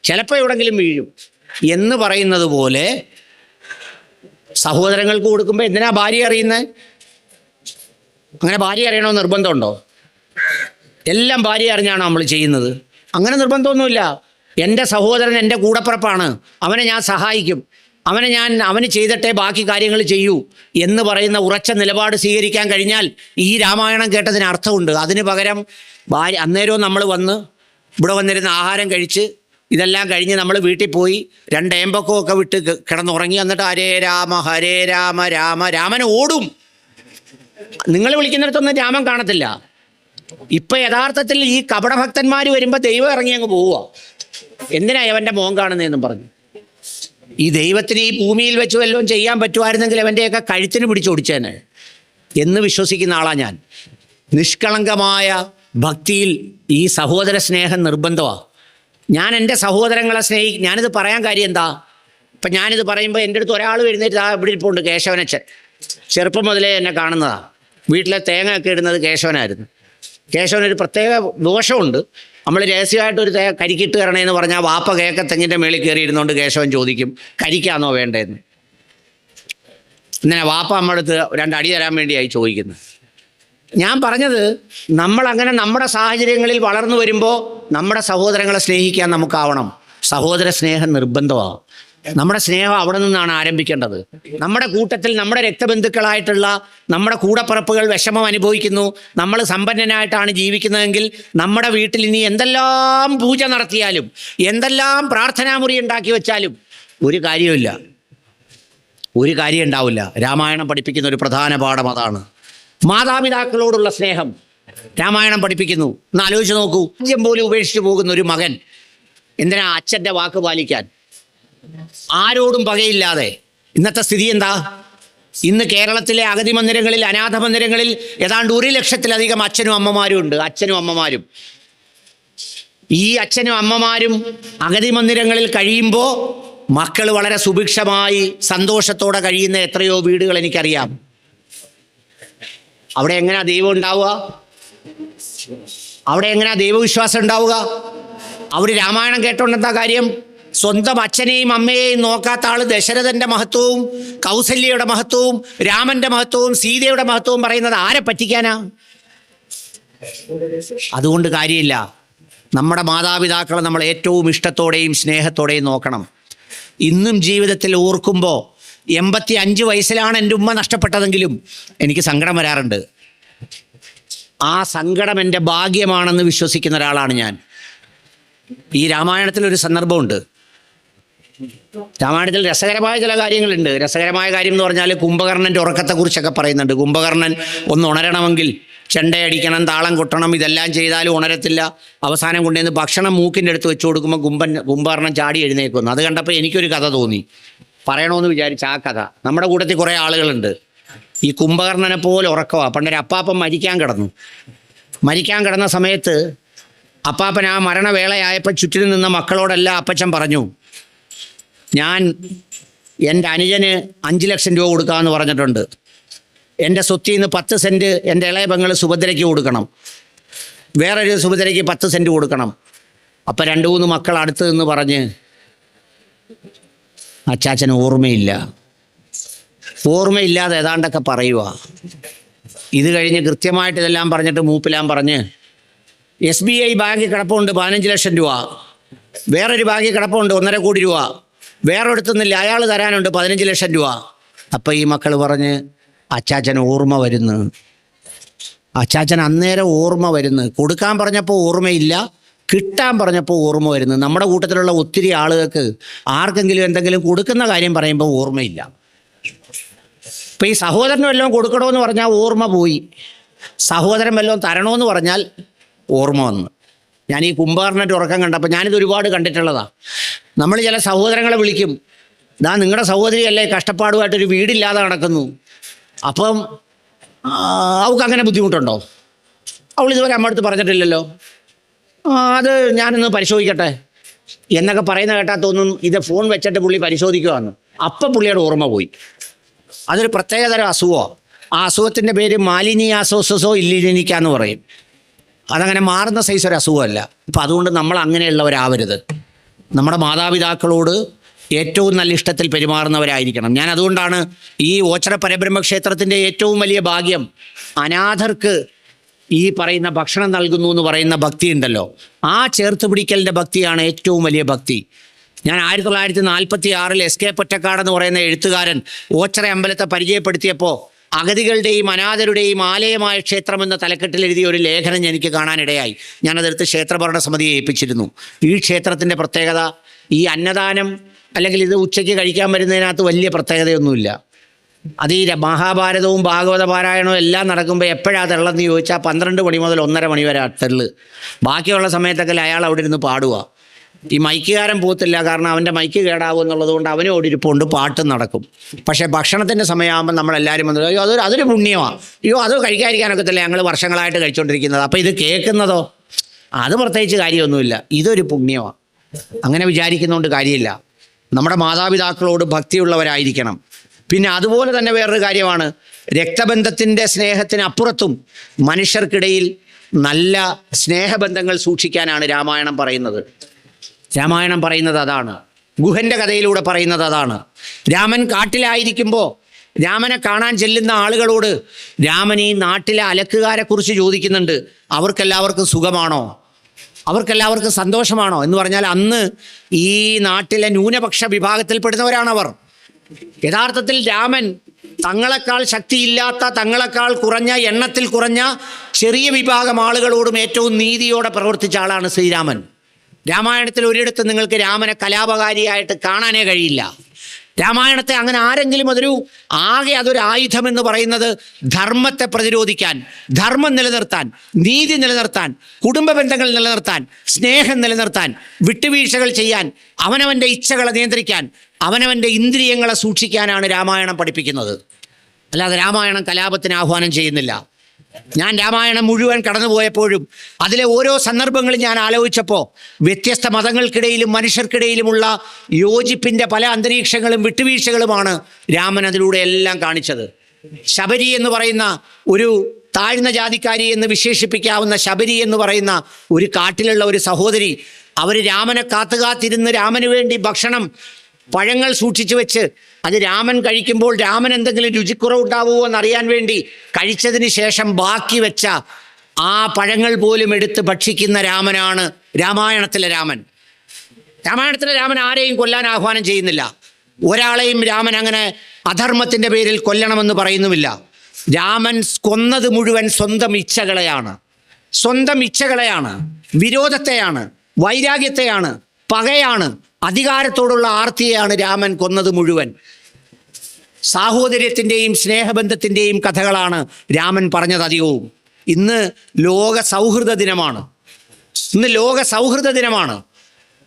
ചിലപ്പോൾ എവിടെങ്കിലും വീഴും എന്ന് പറയുന്നത് പോലെ സഹോദരങ്ങൾക്ക് കൊടുക്കുമ്പോൾ എന്തിനാ ഭാര്യ അറിയുന്നത്? അങ്ങനെ ഭാര്യ അറിയണമെന്ന് നിർബന്ധമുണ്ടോ? എല്ലാം ഭാര്യ അറിഞ്ഞാണോ നമ്മൾ ചെയ്യുന്നത്? അങ്ങനെ നിർബന്ധമൊന്നുമില്ല. എൻ്റെ സഹോദരൻ എൻ്റെ കൂടപ്പിറപ്പാണ്, അവനെ ഞാൻ സഹായിക്കും, അവന് ചെയ്തിട്ടേ ബാക്കി കാര്യങ്ങൾ ചെയ്യൂ എന്ന് പറയുന്ന ഉറച്ച നിലപാട് സ്വീകരിക്കാൻ കഴിഞ്ഞാൽ ഈ രാമായണം കേട്ടതിന് അർത്ഥമുണ്ട്. അതിന് പകരം ഭാര്യ അന്നേരവും നമ്മൾ ഇവിടെ വന്നിരുന്ന് ആഹാരം കഴിച്ച് ഇതെല്ലാം കഴിഞ്ഞ് നമ്മൾ വീട്ടിൽ പോയി 2 ഏമ്പക്കമൊക്കെ വിട്ട് കിടന്നുറങ്ങി, എന്നിട്ട് ഹരേ രാമ രാമൻ ഓടും. നിങ്ങൾ വിളിക്കുന്നിടത്തൊന്നും രാമൻ കാണത്തില്ല. ഇപ്പം യഥാർത്ഥത്തിൽ ഈ കപടഭക്തന്മാർ വരുമ്പോൾ ദൈവം ഇറങ്ങി അങ്ങ് പോവുക. എന്തിനാ അവൻ്റെ മോൻ കാണുന്നതെന്നും പറഞ്ഞു. ഈ ദൈവത്തിന് ഈ ഭൂമിയിൽ വെച്ച് വല്ലതും ചെയ്യാൻ പറ്റുമായിരുന്നെങ്കിൽ അവൻ്റെയൊക്കെ കഴുത്തിന് പിടിച്ചോടിച്ചേനെ എന്ന് വിശ്വസിക്കുന്ന ആളാണ് ഞാൻ. നിഷ്കളങ്കമായ ഭക്തിയിൽ ഈ സഹോദര സ്നേഹം നിർബന്ധമാണ്. ഞാൻ എൻ്റെ സഹോദരങ്ങളെ ഞാനിത് പറയാൻ കാര്യം എന്താ? ഇപ്പം ഞാനിത് പറയുമ്പോൾ എൻ്റെ അടുത്ത് ഒരാൾ എഴുന്നേറ്റ് ഇവിടെ ഇരിപ്പുണ്ട്, കേശവനച്ഛൻ. ചെറുപ്പം മുതലേ എന്നെ കാണുന്നതാണ്. വീട്ടിലെ തേങ്ങയൊക്കെ ഇടുന്നത് കേശവനായിരുന്നു. കേശവനൊരു പ്രത്യേക ദോഷമുണ്ട്. നമ്മൾ രഹസ്യമായിട്ടൊരു കരിക്കിട്ട് തരണേന്ന് പറഞ്ഞാൽ വാപ്പ തെങ്ങിൻ്റെ മേളിൽ കയറി ഇരുന്നുകൊണ്ട് കേശവൻ ചോദിക്കും കരിക്കാന്നോ വേണ്ടതെന്ന്. ഇങ്ങനെ വാപ്പ നമ്മുടെ അടുത്ത് 2 അടി തരാൻ വേണ്ടിയായി ചോദിക്കുന്നത്. ഞാൻ പറഞ്ഞത്, നമ്മളങ്ങനെ നമ്മുടെ സാഹചര്യങ്ങളിൽ വളർന്നു വരുമ്പോൾ നമ്മുടെ സഹോദരങ്ങളെ സ്നേഹിക്കാൻ നമുക്കാവണം. സഹോദര സ്നേഹം നിർബന്ധമാണ്. നമ്മുടെ സ്നേഹം അവിടെ നിന്നാണ് ആരംഭിക്കേണ്ടത്. നമ്മുടെ കൂട്ടത്തിൽ നമ്മുടെ രക്തബന്ധുക്കളായിട്ടുള്ള നമ്മുടെ കൂടപ്പിറപ്പുകൾ വിഷമം അനുഭവിക്കുന്നു, നമ്മൾ സമ്പന്നനായിട്ടാണ് ജീവിക്കുന്നതെങ്കിൽ നമ്മുടെ വീട്ടിൽ ഇനി എന്തെല്ലാം പൂജ നടത്തിയാലും എന്തെല്ലാം പ്രാർത്ഥനാമുറി ഉണ്ടാക്കി വെച്ചാലും ഒരു കാര്യമില്ല, ഒരു കാര്യം ഉണ്ടാവില്ല. രാമായണം പഠിപ്പിക്കുന്ന ഒരു പ്രധാന പാഠം അതാണ്. മാതാപിതാക്കളോടുള്ള സ്നേഹം രാമായണം പഠിപ്പിക്കുന്നു. ഒന്ന് ആലോചിച്ച് നോക്കൂ, രാജ്യം പോലും ഉപേക്ഷിച്ച് പോകുന്ന ഒരു മകൻ എന്തിനാ അച്ഛൻ്റെ വാക്ക് പാലിക്കാൻ? ആരോടും പകയില്ലാതെ. ഇന്നത്തെ സ്ഥിതി എന്താ? ഇന്ന് കേരളത്തിലെ അഗതി മന്ദിരങ്ങളിൽ, അനാഥ മന്ദിരങ്ങളിൽ ഏതാണ്ട് 1 ലക്ഷത്തിലധികം അച്ഛനും അമ്മമാരും ഉണ്ട്. അച്ഛനും അമ്മമാരും ഈ അച്ഛനും അമ്മമാരും അഗതി മന്ദിരങ്ങളിൽ കഴിയുമ്പോൾ മക്കൾ വളരെ സുഭിക്ഷമായി സന്തോഷത്തോടെ കഴിയുന്ന എത്രയോ വീടുകൾ എനിക്കറിയാം. അവിടെ എങ്ങനെയാ ദൈവം ഉണ്ടാവുക? അവിടെ എങ്ങനെയാ ദൈവവിശ്വാസം ഉണ്ടാവുക? അവർ രാമായണം കേട്ടോണ്ടെന്താ കാര്യം? സ്വന്തം അച്ഛനെയും അമ്മയെയും നോക്കാത്ത ആൾ ദശരഥന്റെ മഹത്വവും കൗസല്യയുടെ മഹത്വവും രാമന്റെ മഹത്വവും സീതയുടെ മഹത്വവും പറയുന്നത് ആരെ പറ്റിക്കാനാ? അതുകൊണ്ട് കാര്യമില്ല. നമ്മുടെ മാതാപിതാക്കളെ നമ്മൾ ഏറ്റവും ഇഷ്ടത്തോടെയും സ്നേഹത്തോടെയും നോക്കണം. ഇന്നും ജീവിതത്തിൽ ഓർക്കുമ്പോൾ 85 വയസ്സിലാണ് എൻ്റെ ഉമ്മ നഷ്ടപ്പെട്ടതെങ്കിലും എനിക്ക് സങ്കടം വരാറുണ്ട്. ആ സങ്കടം എൻ്റെ ഭാഗ്യമാണെന്ന് വിശ്വസിക്കുന്ന ഒരാളാണ് ഞാൻ. ഈ രാമായണത്തിലൊരു സന്ദർഭമുണ്ട്. രാമായണത്തിൽ രസകരമായ ചില കാര്യങ്ങളുണ്ട്. രസകരമായ കാര്യം എന്ന് പറഞ്ഞാൽ കുംഭകർണൻ്റെ ഉറക്കത്തെക്കുറിച്ചൊക്കെ പറയുന്നുണ്ട്. കുംഭകർണൻ ഒന്ന് ഉണരണമെങ്കിൽ ചെണ്ടയടിക്കണം, താളം കൊട്ടണം, ഇതെല്ലാം ചെയ്താലും ഉണരത്തില്ല. അവസാനം കൊണ്ടുവന്ന് ഭക്ഷണം മൂക്കിൻ്റെ അടുത്ത് വെച്ച് കൊടുക്കുമ്പോൾ കുംഭകർണൻ ചാടി എഴുന്നേക്കുന്നു. അത് കണ്ടപ്പോൾ എനിക്കൊരു കഥ തോന്നി, പറയണമെന്ന് വിചാരിച്ച ആ കഥ. നമ്മുടെ കൂട്ടത്തിൽ കുറേ ആളുകളുണ്ട് ഈ കുംഭകർണനെ പോലെ ഉറക്കമാണ്. പണ്ടൊരു അപ്പാപ്പൻ മരിക്കാൻ കിടന്ന സമയത്ത് അപ്പാപ്പൻ ആ മരണവേളയായപ്പോൾ ചുറ്റിനും നിന്ന മക്കളോടെല്ലാം അപ്പച്ചൻ പറഞ്ഞു, ഞാൻ എൻ്റെ അനുജന് 5 ലക്ഷം രൂപ കൊടുക്കാമെന്ന് പറഞ്ഞിട്ടുണ്ട്. എൻ്റെ സ്വത്തിൽ നിന്ന് 10 സെൻറ്റ് എൻ്റെ ഇളയ പെങ്ങൾ സുഭദ്രയ്ക്ക് കൊടുക്കണം. വേറൊരു സുഭദ്രയ്ക്ക് 10 സെൻറ്റ് കൊടുക്കണം. അപ്പം 2-3 മക്കൾ അടുത്ത് നിന്ന് പറഞ്ഞ് അച്ചാച്ചന് ഓർമ്മയില്ലാതെ ഏതാണ്ടൊക്കെ പറയുക. ഇത് കഴിഞ്ഞ് കൃത്യമായിട്ട് ഇതെല്ലാം പറഞ്ഞിട്ട് മൂപ്പിലാൻ പറഞ്ഞ് SBI ബാങ്കിൽ കിടപ്പുണ്ട് 15 ലക്ഷം രൂപ, വേറൊരു ബാങ്കിൽ കിടപ്പുണ്ട് 1.5 കോടി രൂപ, വേറൊരിടത്തുനിന്നില്ല അയാൾ തരാനുണ്ട് 15 ലക്ഷം രൂപ. അപ്പം ഈ മക്കൾ പറഞ്ഞ് അച്ചാച്ചൻ ഓർമ്മ വരുന്നു. അച്ചാച്ചൻ അന്നേരം ഓർമ്മ വരുന്നു. കൊടുക്കാൻ പറഞ്ഞപ്പോൾ ഓർമ്മയില്ല, കിട്ടാൻ പറഞ്ഞപ്പോൾ ഓർമ്മ വരുന്നു. നമ്മുടെ കൂട്ടത്തിലുള്ള ഒത്തിരി ആളുകൾക്ക് ആർക്കെങ്കിലും എന്തെങ്കിലും കൊടുക്കുന്ന കാര്യം പറയുമ്പോൾ ഓർമ്മയില്ല. ഇപ്പം ഈ സഹോദരന് വല്ലതും കൊടുക്കണമെന്ന് പറഞ്ഞാൽ ഓർമ്മ പോയി, സഹോദരൻ വല്ലതും തരണമെന്ന് പറഞ്ഞാൽ ഓർമ്മ വന്നു. ഞാൻ ഈ കുംഭാറിനായിട്ട് ഉറക്കം കണ്ടപ്പോൾ ഞാനിത് ഒരുപാട് കണ്ടിട്ടുള്ളതാണ്. നമ്മൾ ചില സഹോദരങ്ങളെ വിളിക്കും, ഇതാ നിങ്ങളുടെ സഹോദരിയല്ലേ കഷ്ടപ്പാടുമായിട്ടൊരു വീടില്ലാതെ നടക്കുന്നു, അപ്പം അവൾക്ക് അങ്ങനെ ബുദ്ധിമുട്ടുണ്ടോ? അവൾ ഇതുവരെ അമ്മ അടുത്ത് പറഞ്ഞിട്ടില്ലല്ലോ, അത് ഞാനൊന്ന് പരിശോധിക്കട്ടെ എന്നൊക്കെ പറയുന്ന കേട്ടാൽ തോന്നും ഇത് ഫോൺ വെച്ചിട്ട് പുള്ളി പരിശോധിക്കുവാന്ന്. അപ്പം പുള്ളിയുടെ ഓർമ്മ പോയി. അതൊരു പ്രത്യേകതരം അസുഖമാണ്. ആ അസുഖത്തിൻ്റെ പേര് മാലിനിയാസോസോ ഇല്ലിനിക്കാന്ന് പറയും. അതങ്ങനെ മാറുന്ന സൈസ് ഒരു അസുഖമല്ല. അപ്പം അതുകൊണ്ട് നമ്മൾ അങ്ങനെയുള്ളവരാവരുത്. നമ്മുടെ മാതാപിതാക്കളോട് ഏറ്റവും നല്ല ഇഷ്ടത്തിൽ പെരുമാറുന്നവരായിരിക്കണം. ഞാൻ അതുകൊണ്ടാണ് ഈ ഓച്ചിറ പരബ്രഹ്മ ക്ഷേത്രത്തിൻ്റെ ഏറ്റവും വലിയ ഭാഗ്യം അനാഥർക്ക് ഈ പറയുന്ന ഭക്ഷണം നൽകുന്നു എന്ന് പറയുന്ന ഭക്തി ഉണ്ടല്ലോ, ആ ചേർത്ത് പിടിക്കലിൻ്റെ ഭക്തിയാണ് ഏറ്റവും വലിയ ഭക്തി. ഞാൻ 1946 SK പൊറ്റക്കാട് എന്ന് പറയുന്ന എഴുത്തുകാരൻ ഓച്ചിറ അമ്പലത്തെ പരിചയപ്പെടുത്തിയപ്പോൾ അഗതികളുടെയും അനാഥരുടെയും ആലയമായ ക്ഷേത്രം എന്ന തലക്കെട്ടിൽ എഴുതിയ ഒരു ലേഖനം എനിക്ക് കാണാനിടയായി. ഞാനതെടുത്ത് ക്ഷേത്രഭരണ സമിതിയെ ഏൽപ്പിച്ചിരുന്നു. ഈ ക്ഷേത്രത്തിൻ്റെ പ്രത്യേകത ഈ അന്നദാനം അല്ലെങ്കിൽ ഇത് ഉച്ചയ്ക്ക് കഴിക്കാൻ വരുന്നതിനകത്ത് വലിയ പ്രത്യേകതയൊന്നുമില്ല. അത് ഈ മഹാഭാരതവും ഭാഗവത പാരായണവും എല്ലാം നടക്കുമ്പോൾ എപ്പോഴാണ് തെള്ളെന്ന് ചോദിച്ചാൽ 12 മണി മുതൽ 1:30 മണി വരെ തെള്ള്. ബാക്കിയുള്ള സമയത്തൊക്കെ അയാൾ അവിടെ ഇരുന്ന് പാടുക. ഈ മൈക്കുകാരൻ പോത്തില്ല, കാരണം അവൻ്റെ മൈക്ക് കേടാവും എന്നുള്ളത് കൊണ്ട് അവനും ഓടിരിപ്പുണ്ട്, പാട്ടും നടക്കും. പക്ഷേ ഭക്ഷണത്തിൻ്റെ സമയമാകുമ്പോൾ നമ്മളെല്ലാവരും വന്നത് അയ്യോ അതൊരു പുണ്യമാണ്, അയ്യോ അത് കഴിക്കാതിരിക്കാനൊക്കത്തില്ല, ഞങ്ങൾ വർഷങ്ങളായിട്ട് കഴിച്ചുകൊണ്ടിരിക്കുന്നത്. അപ്പോൾ ഇത് കേൾക്കുന്നതോ അത് പ്രത്യേകിച്ച് കാര്യമൊന്നുമില്ല, ഇതൊരു പുണ്യമാണ്. അങ്ങനെ വിചാരിക്കുന്നതുകൊണ്ട് കാര്യമില്ല. നമ്മുടെ മാതാപിതാക്കളോട് ഭക്തിയുള്ളവരായിരിക്കണം. പിന്നെ അതുപോലെ തന്നെ വേറൊരു കാര്യമാണ്, രക്തബന്ധത്തിൻ്റെ സ്നേഹത്തിനപ്പുറത്തും മനുഷ്യർക്കിടയിൽ നല്ല സ്നേഹബന്ധങ്ങൾ സൂക്ഷിക്കാനാണ് രാമായണം പറയുന്നത്. രാമായണം പറയുന്നത് അതാണ്. ഗുഹൻ്റെ കഥയിലൂടെ പറയുന്നത് അതാണ്. രാമൻ കാട്ടിലായിരിക്കുമ്പോൾ രാമനെ കാണാൻ ചെല്ലുന്ന ആളുകളോട് രാമൻ ഈ നാട്ടിലെ അലക്കുകാരെക്കുറിച്ച് ചോദിക്കുന്നുണ്ട്. അവർക്കെല്ലാവർക്കും സുഖമാണോ, അവർക്കെല്ലാവർക്കും സന്തോഷമാണോ എന്ന് പറഞ്ഞാൽ അന്ന് ഈ നാട്ടിലെ ന്യൂനപക്ഷ വിഭാഗത്തിൽപ്പെടുന്നവരാണവർ. യഥാർത്ഥത്തിൽ രാമൻ തങ്ങളെക്കാൾ ശക്തിയില്ലാത്ത, തങ്ങളെക്കാൾ കുറഞ്ഞ, എണ്ണത്തിൽ കുറഞ്ഞ ചെറിയ വിഭാഗം ആളുകളോടും ഏറ്റവും നീതിയോടെ പ്രവർത്തിച്ച ആളാണ് ശ്രീരാമൻ. രാമായണത്തിൽ ഒരിടത്ത് നിങ്ങൾക്ക് രാമനെ കലാപകാരിയായിട്ട് കാണാനേ കഴിയില്ല. രാമായണത്തെ അങ്ങനെ ആരെങ്കിലും അതൊരു ആയുധമെന്ന് പറയുന്നത് ധർമ്മത്തെ പ്രതിരോധിക്കാൻ, ധർമ്മം നിലനിർത്താൻ, നീതി നിലനിർത്താൻ, കുടുംബ ബന്ധങ്ങൾ നിലനിർത്താൻ, സ്നേഹം നിലനിർത്താൻ, വിട്ടുവീഴ്ചകൾ ചെയ്യാൻ, അവനവൻ്റെ ഇച്ഛകളെ നിയന്ത്രിക്കാൻ, അവനവൻ്റെ ഇന്ദ്രിയങ്ങളെ സൂക്ഷിക്കാനാണ് രാമായണം പഠിപ്പിക്കുന്നത്. അല്ലാതെ രാമായണം കലാപത്തിന് ആഹ്വാനം ചെയ്യുന്നില്ല. ഞാൻ രാമായണം മുഴുവൻ കടന്നുപോയപ്പോഴും അതിലെ ഓരോ സന്ദർഭങ്ങളും ഞാൻ ആലോചിച്ചപ്പോൾ വ്യത്യസ്ത മതങ്ങൾക്കിടയിലും മനുഷ്യർക്കിടയിലുമുള്ള യോജിപ്പിൻ്റെ പല അന്തരീക്ഷങ്ങളും വിട്ടുവീഴ്ചകളുമാണ് രാമൻ അതിലൂടെ എല്ലാം കാണിച്ചത്. ശബരി എന്ന് പറയുന്ന ഒരു താഴ്ന്ന ജാതിക്കാരി എന്ന് വിശേഷിപ്പിക്കാവുന്ന ശബരി എന്ന് പറയുന്ന ഒരു കാട്ടിലുള്ള ഒരു സഹോദരി, അവർ രാമനെ കാത്തുകാത്തിരുന്ന് രാമന് വേണ്ടി ഭക്ഷണം, പഴങ്ങൾ സൂക്ഷിച്ചു വെച്ച് അത് രാമൻ കഴിക്കുമ്പോൾ രാമൻ എന്തെങ്കിലും രുചിക്കുറവുണ്ടാവുമോ എന്നറിയാൻ വേണ്ടി കഴിച്ചതിന് ശേഷം ബാക്കി വെച്ച ആ പഴങ്ങൾ പോലും എടുത്ത് ഭക്ഷിക്കുന്ന രാമനാണ് രാമായണത്തിലെ രാമൻ. രാമായണത്തിലെ രാമൻ ആരെയും കൊല്ലാൻ ആഹ്വാനം ചെയ്യുന്നില്ല. ഒരാളെയും രാമൻ അങ്ങനെ അധർമ്മത്തിൻ്റെ പേരിൽ കൊല്ലണമെന്ന് പറയുന്നുമില്ല. രാമൻ കൊന്നത് മുഴുവൻ സ്വന്തം ഇച്ഛകളെയാണ്, വിരോധത്തെയാണ്, വൈരാഗ്യത്തെയാണ്, പകയാണ്, അധികാരത്തോടുള്ള ആർത്തിയെയാണ് രാമൻ കൊന്നത് മുഴുവൻ. സാഹോദര്യത്തിൻ്റെയും സ്നേഹബന്ധത്തിൻ്റെയും കഥകളാണ് രാമൻ പറഞ്ഞത് അധികവും. ഇന്ന് ലോക സൗഹൃദ ദിനമാണ്.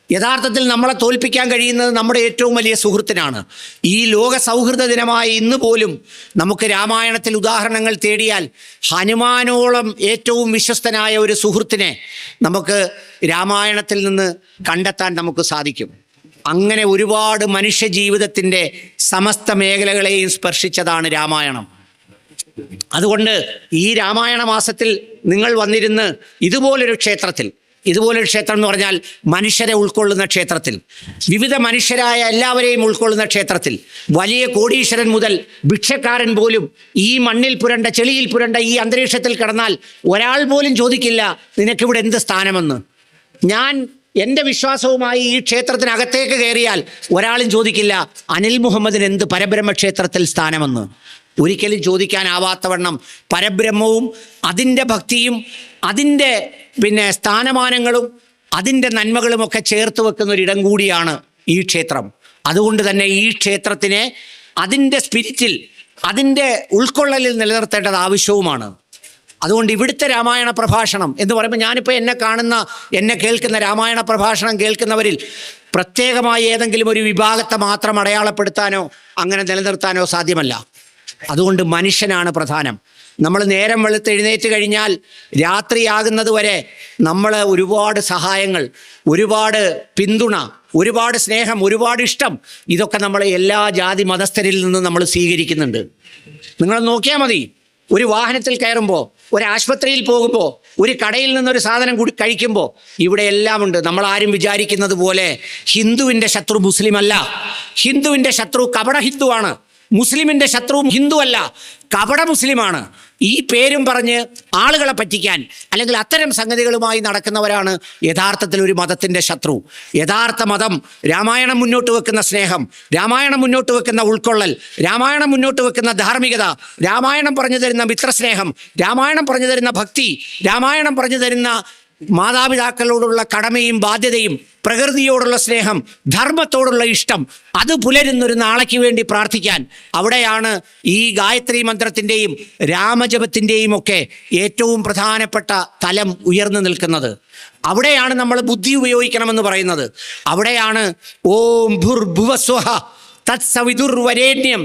യഥാർത്ഥത്തിൽ നമ്മളെ തോൽപ്പിക്കാൻ കഴിയുന്നത് നമ്മുടെ ഏറ്റവും വലിയ സുഹൃത്തിനാണ്. ഈ ലോക സൗഹൃദ ദിനമായ ഇന്ന് പോലും നമുക്ക് രാമായണത്തിൽ ഉദാഹരണങ്ങൾ തേടിയാൽ ഹനുമാനോളം ഏറ്റവും വിശ്വസ്തനായ ഒരു സുഹൃത്തിനെ നമുക്ക് രാമായണത്തിൽ നിന്ന് കണ്ടെത്താൻ നമുക്ക് സാധിക്കും. അങ്ങനെ ഒരുപാട് മനുഷ്യ ജീവിതത്തിൻ്റെ സമസ്ത മേഖലകളെയും സ്പർശിച്ചതാണ് രാമായണം. അതുകൊണ്ട് ഈ രാമായണ മാസത്തിൽ നിങ്ങൾ വന്നിരുന്ന് ഇതുപോലൊരു ക്ഷേത്രത്തിൽ, ഇതുപോലൊരു ക്ഷേത്രം എന്ന് പറഞ്ഞാൽ മനുഷ്യരെ ഉൾക്കൊള്ളുന്ന ക്ഷേത്രത്തിൽ, വിവിധ മനുഷ്യരായ എല്ലാവരെയും ഉൾക്കൊള്ളുന്ന ക്ഷേത്രത്തിൽ, വലിയ കോടീശ്വരൻ മുതൽ ഭിക്ഷക്കാരൻ പോലും ഈ മണ്ണിൽ പുരണ്ട, ചെളിയിൽ പുരണ്ട ഈ അന്തരീക്ഷത്തിൽ കിടന്നാൽ ഒരാൾ പോലും ചോദിക്കില്ല നിനക്കിവിടെ എന്ത് സ്ഥാനമെന്ന്. ഞാൻ എൻ്റെ വിശ്വാസവുമായി ഈ ക്ഷേത്രത്തിനകത്തേക്ക് കയറിയാൽ ഒരാളും ചോദിക്കില്ല അനിൽ മുഹമ്മദിന് എന്ത് പരബ്രഹ്മക്ഷേത്രത്തിൽ സ്ഥാനമെന്ന്. ഒരിക്കലും ചോദിക്കാനാവാത്തവണ്ണം പരബ്രഹ്മവും അതിൻ്റെ ഭക്തിയും അതിൻ്റെ സ്ഥാനമാനങ്ങളും അതിൻ്റെ നന്മകളുമൊക്കെ ചേർത്ത് വെക്കുന്ന ഒരിടം കൂടിയാണ് ഈ ക്ഷേത്രം. അതുകൊണ്ട് തന്നെ ഈ ക്ഷേത്രത്തിനെ അതിൻ്റെ സ്പിരിറ്റിൽ, അതിൻ്റെ ഉൾക്കൊള്ളലിൽ നിലനിർത്തേണ്ടത് ആവശ്യവുമാണ്. അതുകൊണ്ട് ഇവിടുത്തെ രാമായണ പ്രഭാഷണം എന്ന് പറയുമ്പോൾ, ഞാനിപ്പോൾ എന്നെ കേൾക്കുന്ന രാമായണ പ്രഭാഷണം കേൾക്കുന്നവരിൽ പ്രത്യേകമായി ഏതെങ്കിലും ഒരു വിഭാഗത്തെ മാത്രം അടയാളപ്പെടുത്താനോ അങ്ങനെ നിലനിർത്താനോ സാധ്യമല്ല. അതുകൊണ്ട് മനുഷ്യനാണ് പ്രധാനം. നമ്മൾ നേരം വെളുത്ത് എഴുന്നേറ്റ് കഴിഞ്ഞാൽ രാത്രിയാകുന്നത് വരെ നമ്മൾ ഒരുപാട് സഹായങ്ങൾ, ഒരുപാട് പിന്തുണ, ഒരുപാട് സ്നേഹം, ഒരുപാട് ഇഷ്ടം, ഇതൊക്കെ നമ്മൾ എല്ലാ ജാതി മതസ്ഥരിൽ നിന്നും നമ്മൾ സ്വീകരിക്കുന്നുണ്ട്. നിങ്ങൾ നോക്കിയാൽ മതി, ഒരു വാഹനത്തിൽ കയറുമ്പോൾ, ഒരു ആശുപത്രിയിൽ പോകുമ്പോൾ, ഒരു കടയിൽ നിന്നൊരു സാധനം കൂടി കഴിക്കുമ്പോൾ ഇവിടെ എല്ലാം ഉണ്ട്. നമ്മൾ ആരും വിചാരിക്കുന്നത് പോലെ ഹിന്ദുവിൻ്റെ ശത്രു മുസ്ലിം അല്ല, ഹിന്ദുവിൻ്റെ ശത്രു കപട ഹിന്ദുവാണ്, മുസ്ലിമിൻ്റെ ശത്രു ഹിന്ദു അല്ല, കപട മുസ്ലിമാണ്. ഈ പേരും പറഞ്ഞ് ആളുകളെ പറ്റിക്കാൻ അല്ലെങ്കിൽ അത്തരം സംഗതികളുമായി നടക്കുന്നവരാണ് യഥാർത്ഥത്തിൽ ഒരു മതത്തിൻ്റെ ശത്രു. യഥാർത്ഥ മതം രാമായണം മുന്നോട്ട് വെക്കുന്ന സ്നേഹം, രാമായണം മുന്നോട്ട് വെക്കുന്ന ഉൾക്കൊള്ളൽ, രാമായണം മുന്നോട്ട് വെക്കുന്ന ധാർമ്മികത, രാമായണം പറഞ്ഞു തരുന്ന മിത്രസ്നേഹം, രാമായണം പറഞ്ഞു തരുന്ന ഭക്തി, രാമായണം പറഞ്ഞു തരുന്ന മാതാപിതാക്കളോടുള്ള കടമയും ബാധ്യതയും, പ്രകൃതിയോടുള്ള സ്നേഹം, ധർമ്മത്തോടുള്ള ഇഷ്ടം, അത് പുലരുന്നൊരു നാളേക്ക് വേണ്ടി പ്രാർത്ഥിക്കാൻ. അവിടെയാണ് ഈ ഗായത്രി മന്ത്രത്തിൻ്റെയും രാമജപത്തിൻ്റെയും ഒക്കെ ഏറ്റവും പ്രധാനപ്പെട്ട തലം ഉയർന്നു നിൽക്കുന്നത്. അവിടെയാണ് നമ്മൾ ബുദ്ധി ഉപയോഗിക്കണമെന്ന് പറയുന്നത്. അവിടെയാണ് ഓം ഭുർഭുവസ്വഹ തത്സവിതുർവരേണ്യം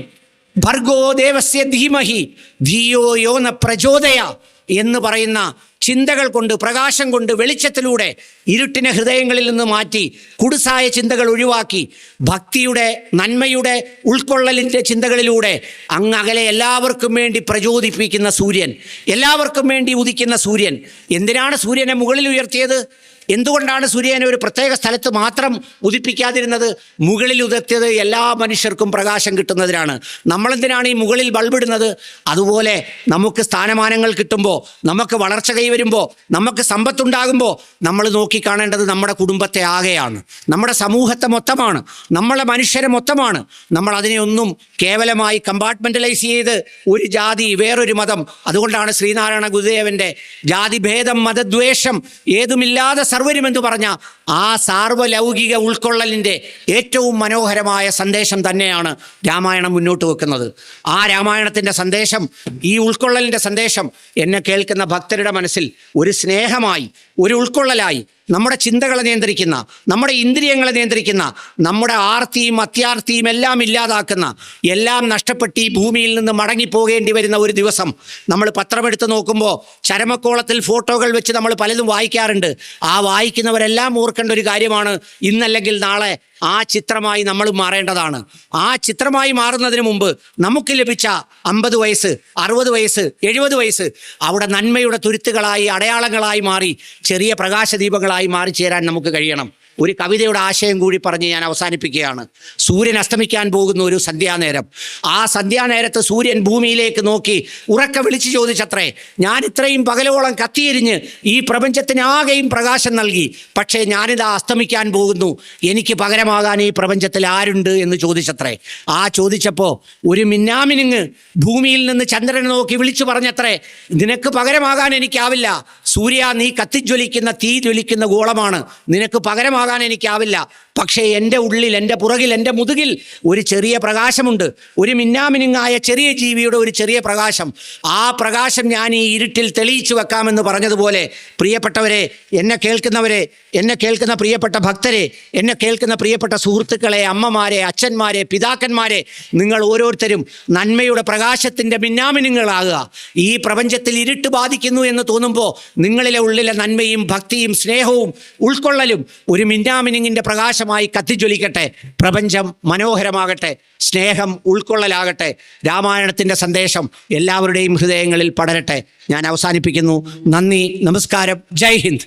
ഭർഗോ ദേവസ്യ ധീമഹി ധിയോ യോ ന പ്രചോദയ എന്ന് പറയുന്ന ചിന്തകൾ കൊണ്ട്, പ്രകാശം കൊണ്ട്, വെളിച്ചത്തിലൂടെ ഇരുട്ടിനെ ഹൃദയങ്ങളിൽ നിന്ന് മാറ്റി കുടുസായ ചിന്തകൾ ഒഴിവാക്കി ഭക്തിയുടെ, നന്മയുടെ, ഉൾക്കൊള്ളലിൻ്റെ ചിന്തകളിലൂടെ അങ്ങകലെ എല്ലാവർക്കും വേണ്ടി പ്രചോദിപ്പിക്കുന്ന സൂര്യൻ, എല്ലാവർക്കും വേണ്ടി ഉദിക്കുന്ന സൂര്യൻ. എന്തിനാണ് സൂര്യനെ മുകളിൽ ഉയർത്തിയത്? എന്തുകൊണ്ടാണ് സൂര്യനെ ഒരു പ്രത്യേക സ്ഥലത്ത് മാത്രം ഉദിപ്പിക്കാതിരുന്നത്? മുകളിൽ ഉദിർത്തിയത് എല്ലാ മനുഷ്യർക്കും പ്രകാശം കിട്ടുന്നതിനാണ്. നമ്മളെന്തിനാണ് ഈ മുകളിൽ ബൾബിടുന്നത്? അതുപോലെ നമുക്ക് സ്ഥാനമാനങ്ങൾ കിട്ടുമ്പോൾ, നമുക്ക് വളർച്ച കൈവരുമ്പോൾ, നമുക്ക് സമ്പത്തുണ്ടാകുമ്പോൾ നമ്മൾ നോക്കിക്കാണേണ്ടത് നമ്മുടെ കുടുംബത്തെ ആകെയാണ്, നമ്മുടെ സമൂഹത്തെ മൊത്തമാണ്, നമ്മളെ മനുഷ്യരെ മൊത്തമാണ്. നമ്മൾ അതിനെ ഒന്നും കേവലമായി കമ്പാർട്ട്മെൻ്റലൈസ് ചെയ്ത് ഒരു ജാതി, വേറൊരു മതം. അതുകൊണ്ടാണ് ശ്രീനാരായണ ഗുരുദേവൻ്റെ ജാതിഭേദം മതദ്വേഷം ഏതുമില്ലാതെ സർവരുമെന്ന് പറഞ്ഞ ആ സാർവലൗകിക ഉൾക്കൊള്ളലിൻ്റെ ഏറ്റവും മനോഹരമായ സന്ദേശം തന്നെയാണ് രാമായണം മുന്നോട്ട് വെക്കുന്നത്. ആ രാമായണത്തിൻ്റെ സന്ദേശം, ഈ ഉൾക്കൊള്ളലിൻ്റെ സന്ദേശം എന്നെ കേൾക്കുന്ന ഭക്തരുടെ മനസ്സിൽ ഒരു സ്നേഹമായി, ഒരു ഉൾക്കൊള്ളലായി, നമ്മുടെ ചിന്തകളെ നിയന്ത്രിക്കുന്ന, നമ്മുടെ ഇന്ദ്രിയങ്ങളെ നിയന്ത്രിക്കുന്ന, നമ്മുടെ ആർത്തിയും അത്യാർത്തിയും എല്ലാം ഇല്ലാതാക്കുന്ന, എല്ലാം നഷ്ടപ്പെട്ട് ഈ ഭൂമിയിൽ നിന്ന് മടങ്ങിപ്പോകേണ്ടി വരുന്ന ഒരു ദിവസം. നമ്മൾ പത്രമെടുത്ത് നോക്കുമ്പോൾ ചരമക്കോളത്തിൽ ഫോട്ടോകൾ വെച്ച് നമ്മൾ പലതും വായിക്കാറുണ്ട്. ആ വായിക്കുന്നവരെല്ലാം ഓർക്കേണ്ട ഒരു കാര്യമാണ്, ഇന്നല്ലെങ്കിൽ നാളെ ആ ചിത്രമായി നമ്മൾ മാറേണ്ടതാണ്. ആ ചിത്രമായി മാറുന്നതിന് മുമ്പ് നമുക്ക് ലഭിച്ച 50 വയസ്സ്, 60 വയസ്സ്, 70 വയസ്സ് അവിടെ നന്മയുടെ തുരുത്തുകളായി, അടയാളങ്ങളായി മാറി, ചെറിയ പ്രകാശദീപങ്ങളായി മാറിച്ചേരാൻ നമുക്ക് കഴിയണം. ഒരു കവിതയുടെ ആശയം കൂടി പറഞ്ഞ് ഞാൻ അവസാനിപ്പിക്കുകയാണ്. സൂര്യൻ അസ്തമിക്കാൻ പോകുന്ന ഒരു സന്ധ്യാനേരം. ആ സന്ധ്യാനേരത്ത് സൂര്യൻ ഭൂമിയിലേക്ക് നോക്കി ഉറക്കെ വിളിച്ചു ചോദിച്ചത്രേ, ഞാൻ ഇത്രയും പകലോളം കത്തിയെരിഞ്ഞ് ഈ പ്രപഞ്ചത്തിനാകെയും പ്രകാശം നൽകി, പക്ഷേ ഞാനിതാ അസ്തമിക്കാൻ പോകുന്നു, എനിക്ക് പകരമാകാൻ ഈ പ്രപഞ്ചത്തിൽ ആരുണ്ട് എന്ന് ചോദിച്ചത്രേ. ആ ചോദിച്ചപ്പോൾ ഒരു മിന്നാമിനുങ്ങ് ഭൂമിയിൽ നിന്ന് ചന്ദ്രനെ നോക്കി വിളിച്ചു പറഞ്ഞത്രേ, നിനക്ക് പകരമാകാൻ എനിക്കാവില്ല സൂര്യ, നീ കത്തിജ്വലിക്കുന്ന തീ ജ്വലിക്കുന്ന ഗോളമാണ്, നിനക്ക് പകരമാകാൻ എനിക്കാവില്ല. പക്ഷേ എൻ്റെ ഉള്ളിൽ, എൻ്റെ പുറകിൽ, എൻ്റെ മുതുകിൽ ഒരു ചെറിയ പ്രകാശമുണ്ട്, ഒരു മിന്നാമിനുങ്ങായ ചെറിയ ജീവിയുടെ ഒരു ചെറിയ പ്രകാശം. ആ പ്രകാശം ഞാൻ ഈ ഇരുട്ടിൽ തെളിയിച്ചു വെക്കാമെന്ന് പറഞ്ഞതുപോലെ, പ്രിയപ്പെട്ടവരെ, എന്നെ കേൾക്കുന്നവരെ, എന്നെ കേൾക്കുന്ന പ്രിയപ്പെട്ട ഭക്തരെ, എന്നെ കേൾക്കുന്ന പ്രിയപ്പെട്ട സുഹൃത്തുക്കളെ, അമ്മമാരെ, അച്ഛന്മാരെ, പിതാക്കന്മാരെ, നിങ്ങൾ ഓരോരുത്തരും നന്മയുടെ പ്രകാശത്തിൻ്റെ മിന്നാമിനുങ്ങളാകുക. ഈ പ്രപഞ്ചത്തിൽ ഇരുട്ട് ബാധിക്കുന്നു എന്ന് തോന്നുമ്പോൾ നിങ്ങളിലെ ഉള്ളിലെ നന്മയും ഭക്തിയും സ്നേഹവും ഉൾക്കൊള്ളലും ഒരു മിന്നാമിനുങ്ങിൻ്റെ പ്രകാശം പ്രകാശമായി കത്തിജ്വലിക്കട്ടെ. പ്രപഞ്ചം മനോഹരമാകട്ടെ. സ്നേഹം ഉൾക്കൊള്ളലാകട്ടെ. രാമായണത്തിൻ്റെ സന്ദേശം എല്ലാവരുടെയും ഹൃദയങ്ങളിൽ പടരട്ടെ. ഞാൻ അവസാനിപ്പിക്കുന്നു. നന്ദി, നമസ്കാരം, ജയ് ഹിന്ദ്.